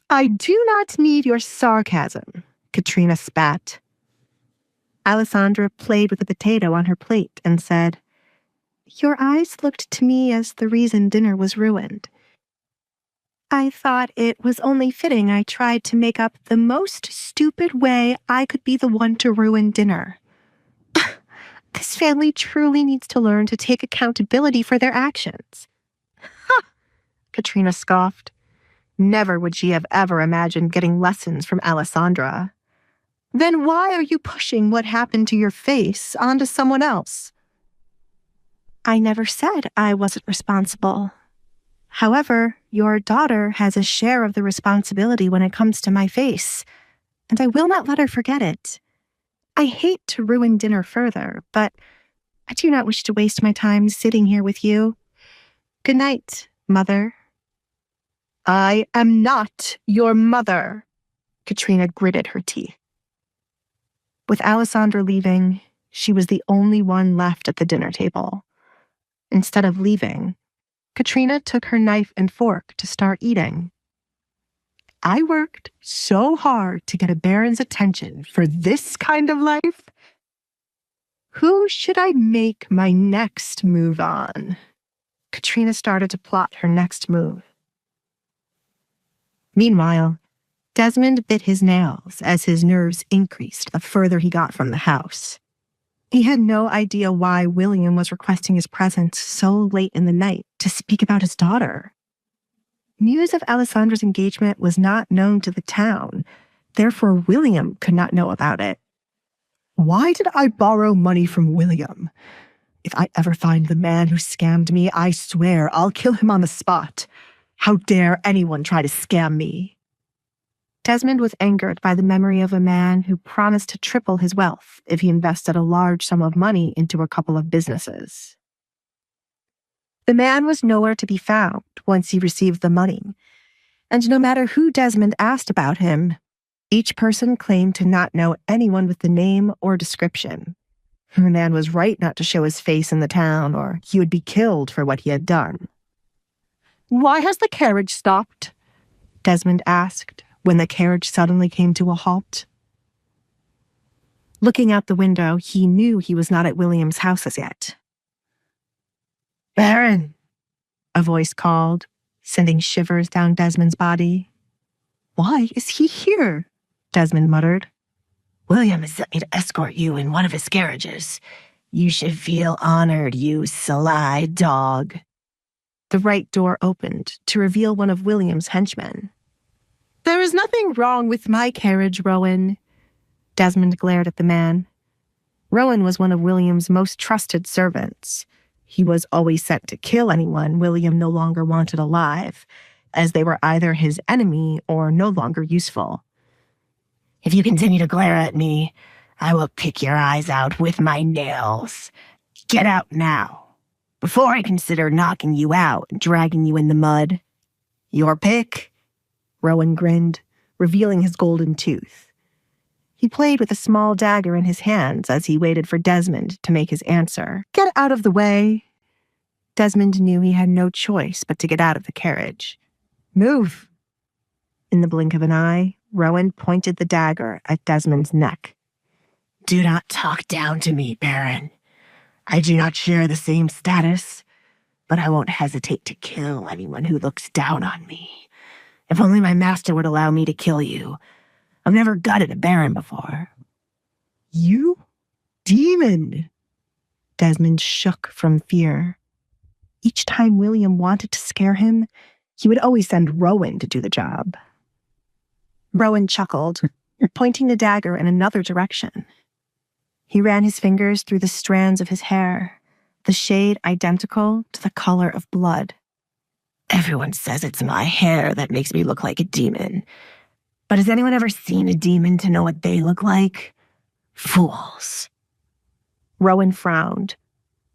I do not need your sarcasm, Katrina spat. Alessandra played with the potato on her plate and said, Your eyes looked to me as the reason dinner was ruined. I thought it was only fitting I tried to make up the most stupid way I could be the one to ruin dinner. This family truly needs to learn to take accountability for their actions. Ha! Katrina scoffed. Never would she have ever imagined getting lessons from Alessandra. Then why are you pushing what happened to your face onto someone else? I never said I wasn't responsible. However, your daughter has a share of the responsibility when it comes to my face, and I will not let her forget it. I hate to ruin dinner further, but I do not wish to waste my time sitting here with you. Good night, Mother. I am not your mother, Katrina gritted her teeth. With Alessandra leaving, she was the only one left at the dinner table. Instead of leaving, Katrina took her knife and fork to start eating. I worked so hard to get a baron's attention for this kind of life. Who should I make my next move on? Katrina started to plot her next move. Meanwhile, Desmond bit his nails as his nerves increased the further he got from the house. He had no idea why William was requesting his presence so late in the night to speak about his daughter. News of Alessandra's engagement was not known to the town, therefore William could not know about it. Why did I borrow money from William? If I ever find the man who scammed me, I swear I'll kill him on the spot. How dare anyone try to scam me? Desmond was angered by the memory of a man who promised to triple his wealth if he invested a large sum of money into a couple of businesses. The man was nowhere to be found once he received the money, and no matter who Desmond asked about him, each person claimed to not know anyone with the name or description. The man was right not to show his face in the town, or he would be killed for what he had done. "Why has the carriage stopped?" Desmond asked when the carriage suddenly came to a halt. Looking out the window, he knew he was not at William's house as yet. "Baron," a voice called, sending shivers down Desmond's body. "Why is he here?" Desmond muttered. "William has sent me to escort you in one of his carriages. You should feel honored, you sly dog." The right door opened to reveal one of William's henchmen. "There is nothing wrong with my carriage, Rowan." Desmond glared at the man. Rowan was one of William's most trusted servants. He was always sent to kill anyone William no longer wanted alive, as they were either his enemy or no longer useful. "If you continue to glare at me, I will pick your eyes out with my nails. Get out now, before I consider knocking you out and dragging you in the mud." "Your pick?" Rowan grinned, revealing his golden tooth. He played with a small dagger in his hands as he waited for Desmond to make his answer. "Get out of the way." Desmond knew he had no choice but to get out of the carriage. "Move." In the blink of an eye, Rowan pointed the dagger at Desmond's neck. "Do not talk down to me, Baron. I do not share the same status, but I won't hesitate to kill anyone who looks down on me. If only my master would allow me to kill you. I've never gutted a baron before." "You? Demon!" Desmond shook from fear. Each time William wanted to scare him, he would always send Rowan to do the job. Rowan chuckled, pointing the dagger in another direction. He ran his fingers through the strands of his hair, the shade identical to the color of blood. "Everyone says it's my hair that makes me look like a demon. But has anyone ever seen a demon to know what they look like? Fools." Rowan frowned.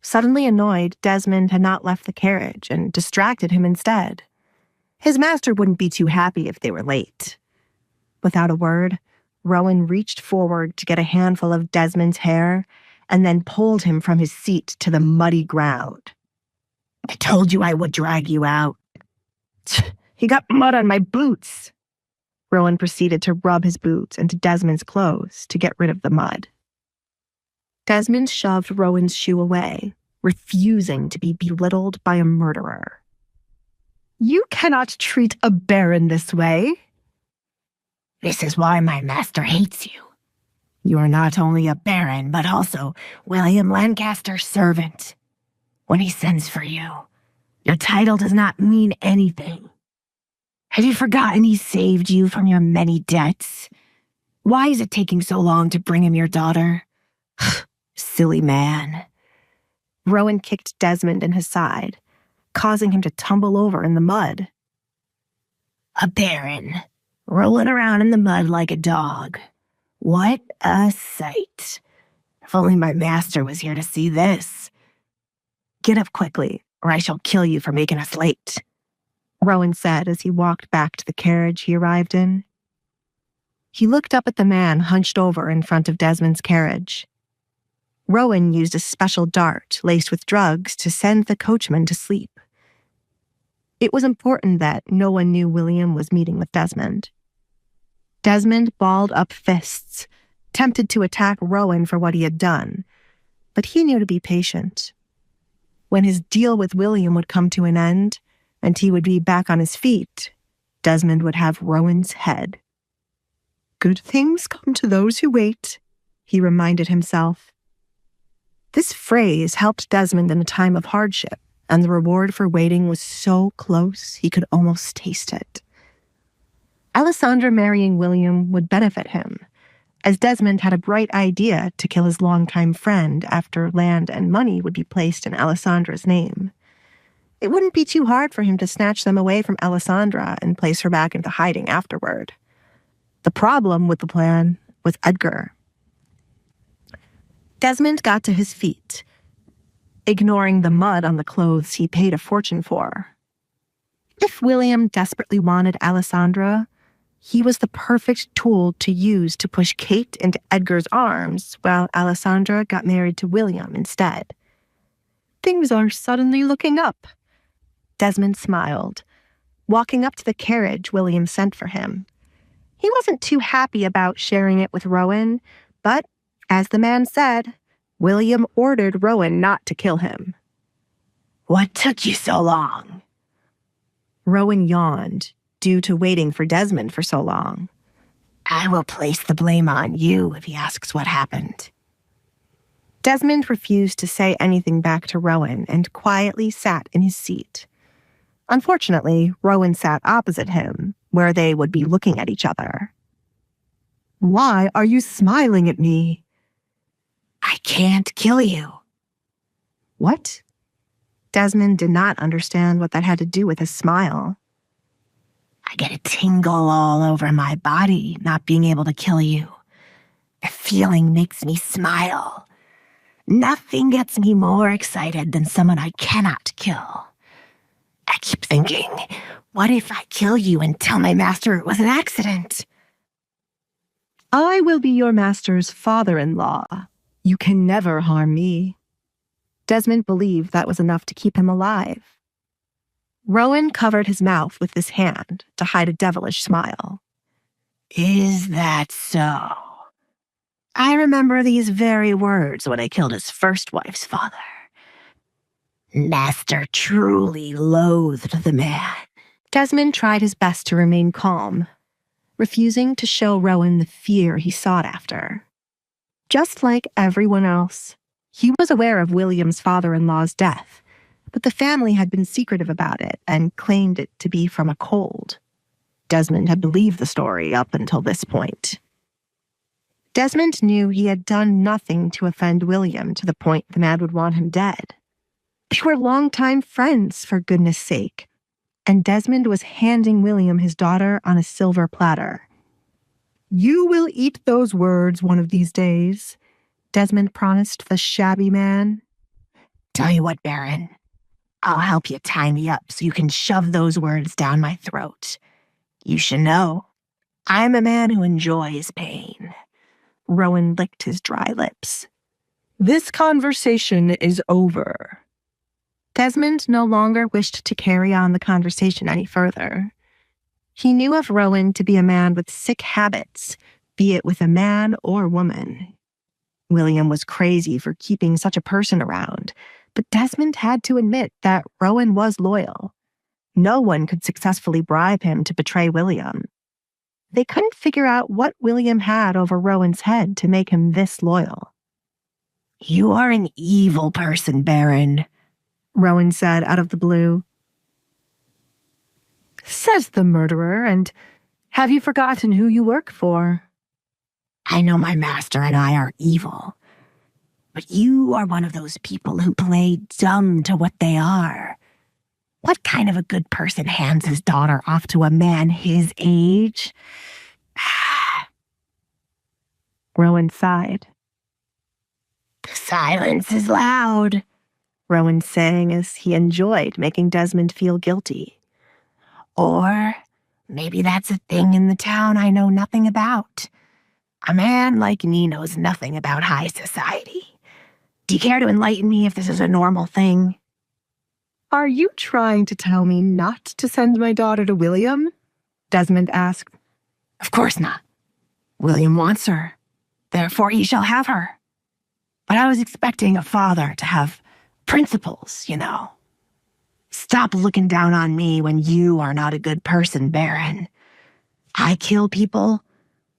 Suddenly annoyed, Desmond had not left the carriage and distracted him instead. His master wouldn't be too happy if they were late. Without a word, Rowan reached forward to get a handful of Desmond's hair and then pulled him from his seat to the muddy ground. "I told you I would drag you out." "He got mud on my boots." Rowan proceeded to rub his boots into Desmond's clothes to get rid of the mud. Desmond shoved Rowan's shoe away, refusing to be belittled by a murderer. "You cannot treat a baron this way." "This is why my master hates you. You are not only a baron, but also William Lancaster's servant. When he sends for you, your title does not mean anything. Have you forgotten he saved you from your many debts? Why is it taking so long to bring him your daughter? Silly man." Rowan kicked Desmond in his side, causing him to tumble over in the mud. "A baron, rolling around in the mud like a dog. What a sight. If only my master was here to see this." "Get up quickly, or I shall kill you for making us late," Rowan said as he walked back to the carriage he arrived in. He looked up at the man hunched over in front of Desmond's carriage. Rowan used a special dart laced with drugs to send the coachman to sleep. It was important that no one knew William was meeting with Desmond. Desmond balled up fists, tempted to attack Rowan for what he had done, but he knew to be patient. When his deal with William would come to an end, and he would be back on his feet, Desmond would have Rowan's head. "Good things come to those who wait," he reminded himself. This phrase helped Desmond in a time of hardship, and the reward for waiting was so close he could almost taste it. Alessandra marrying William would benefit him, as Desmond had a bright idea to kill his longtime friend after land and money would be placed in Alessandra's name. It wouldn't be too hard for him to snatch them away from Alessandra and place her back into hiding afterward. The problem with the plan was Edgar. Desmond got to his feet. ignoring the mud on the clothes he paid a fortune for. If William desperately wanted Alessandra, he was the perfect tool to use to push Kate into Edgar's arms while Alessandra got married to William instead. Things are suddenly looking up. Desmond smiled, walking up to the carriage William sent for him. He wasn't too happy about sharing it with Rowan, but, as the man said, William ordered Rowan not to kill him. "What took you so long?" Rowan yawned, due to waiting for Desmond for so long. "I will place the blame on you if he asks what happened." Desmond refused to say anything back to Rowan and quietly sat in his seat. Unfortunately, Rowan sat opposite him, where they would be looking at each other. "Why are you smiling at me?" "I can't kill you." "What?" Desmond did not understand what that had to do with his smile. "I get a tingle all over my body not being able to kill you. The feeling makes me smile. Nothing gets me more excited than someone I cannot kill. I keep thinking, what if I kill you and tell my master it was an accident?" "I will be your master's father-in-law. You can never harm me." Desmond believed that was enough to keep him alive. Rowan covered his mouth with his hand to hide a devilish smile. "Is that so? I remember these very words when I killed his first wife's father. Master truly loathed the man." Desmond tried his best to remain calm, refusing to show Rowan the fear he sought after. Just like everyone else, he was aware of William's father-in-law's death, but the family had been secretive about it and claimed it to be from a cold. Desmond had believed the story up until this point. Desmond knew he had done nothing to offend William to the point the man would want him dead. They were longtime friends, for goodness sake, and Desmond was handing William his daughter on a silver platter. "You will eat those words one of these days," Desmond promised the shabby man. "Tell you what, Baron, I'll help you tie me up so you can shove those words down my throat. You should know, I'm a man who enjoys pain." Rowan licked his dry lips. "This conversation is over." Desmond no longer wished to carry on the conversation any further. He knew of Rowan to be a man with sick habits, be it with a man or woman. William was crazy for keeping such a person around, but Desmond had to admit that Rowan was loyal. No one could successfully bribe him to betray William. They couldn't figure out what William had over Rowan's head to make him this loyal. "You are an evil person, Baron," Rowan said out of the blue. "Says the murderer, and have you forgotten who you work for?" "I know my master and I are evil, but you are one of those people who play dumb to what they are. What kind of a good person hands his daughter off to a man his age?" Rowan sighed. "The silence is loud," Rowan sang as he enjoyed making Desmond feel guilty. "Or maybe that's a thing in the town I know nothing about. A man like me knows nothing about high society. Do you care to enlighten me if this is a normal thing?" "Are you trying to tell me not to send my daughter to William?" Desmond asked. "Of course not. William wants her. Therefore he shall have her. But I was expecting a father to have principles, you know. Stop looking down on me when you are not a good person, Baron. I kill people,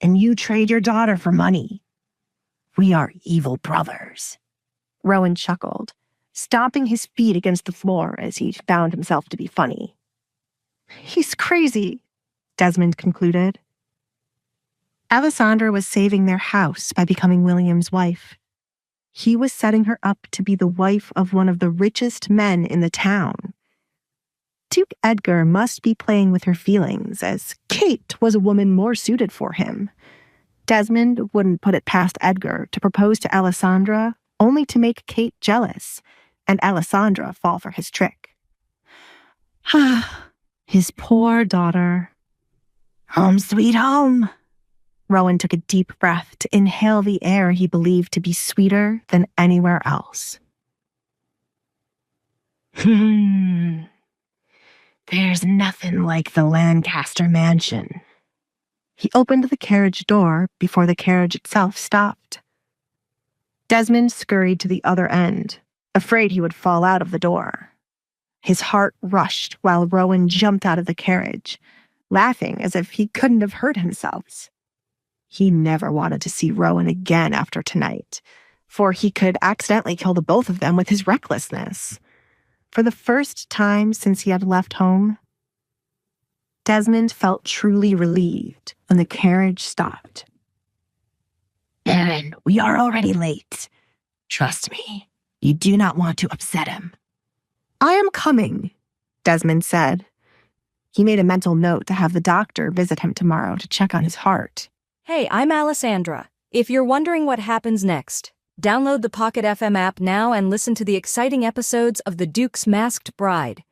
and you trade your daughter for money. We are evil brothers." Rowan chuckled, stomping his feet against the floor as he found himself to be funny. "He's crazy," Desmond concluded. Alessandra was saving their house by becoming William's wife. He was setting her up to be the wife of one of the richest men in the town. Duke Edgar must be playing with her feelings, as Kate was a woman more suited for him. Desmond wouldn't put it past Edgar to propose to Alessandra only to make Kate jealous, and Alessandra fall for his trick. His poor daughter. Home sweet home. Rowan took a deep breath to inhale the air he believed to be sweeter than anywhere else. There's nothing like the Lancaster mansion. He opened the carriage door before the carriage itself stopped. Desmond scurried to the other end, afraid he would fall out of the door. His heart rushed while Rowan jumped out of the carriage, laughing as if he couldn't have hurt himself. He never wanted to see Rowan again after tonight, for he could accidentally kill the both of them with his recklessness. For the first time since he had left home, Desmond felt truly relieved when the carriage stopped. Evan, we are already late. Trust me, you do not want to upset him. I am coming, Desmond said. He made a mental note to have the doctor visit him tomorrow to check on his heart. Hey, I'm Alessandra. If you're wondering what happens next, download the Pocket FM app now and listen to the exciting episodes of The Duke's Masked Bride.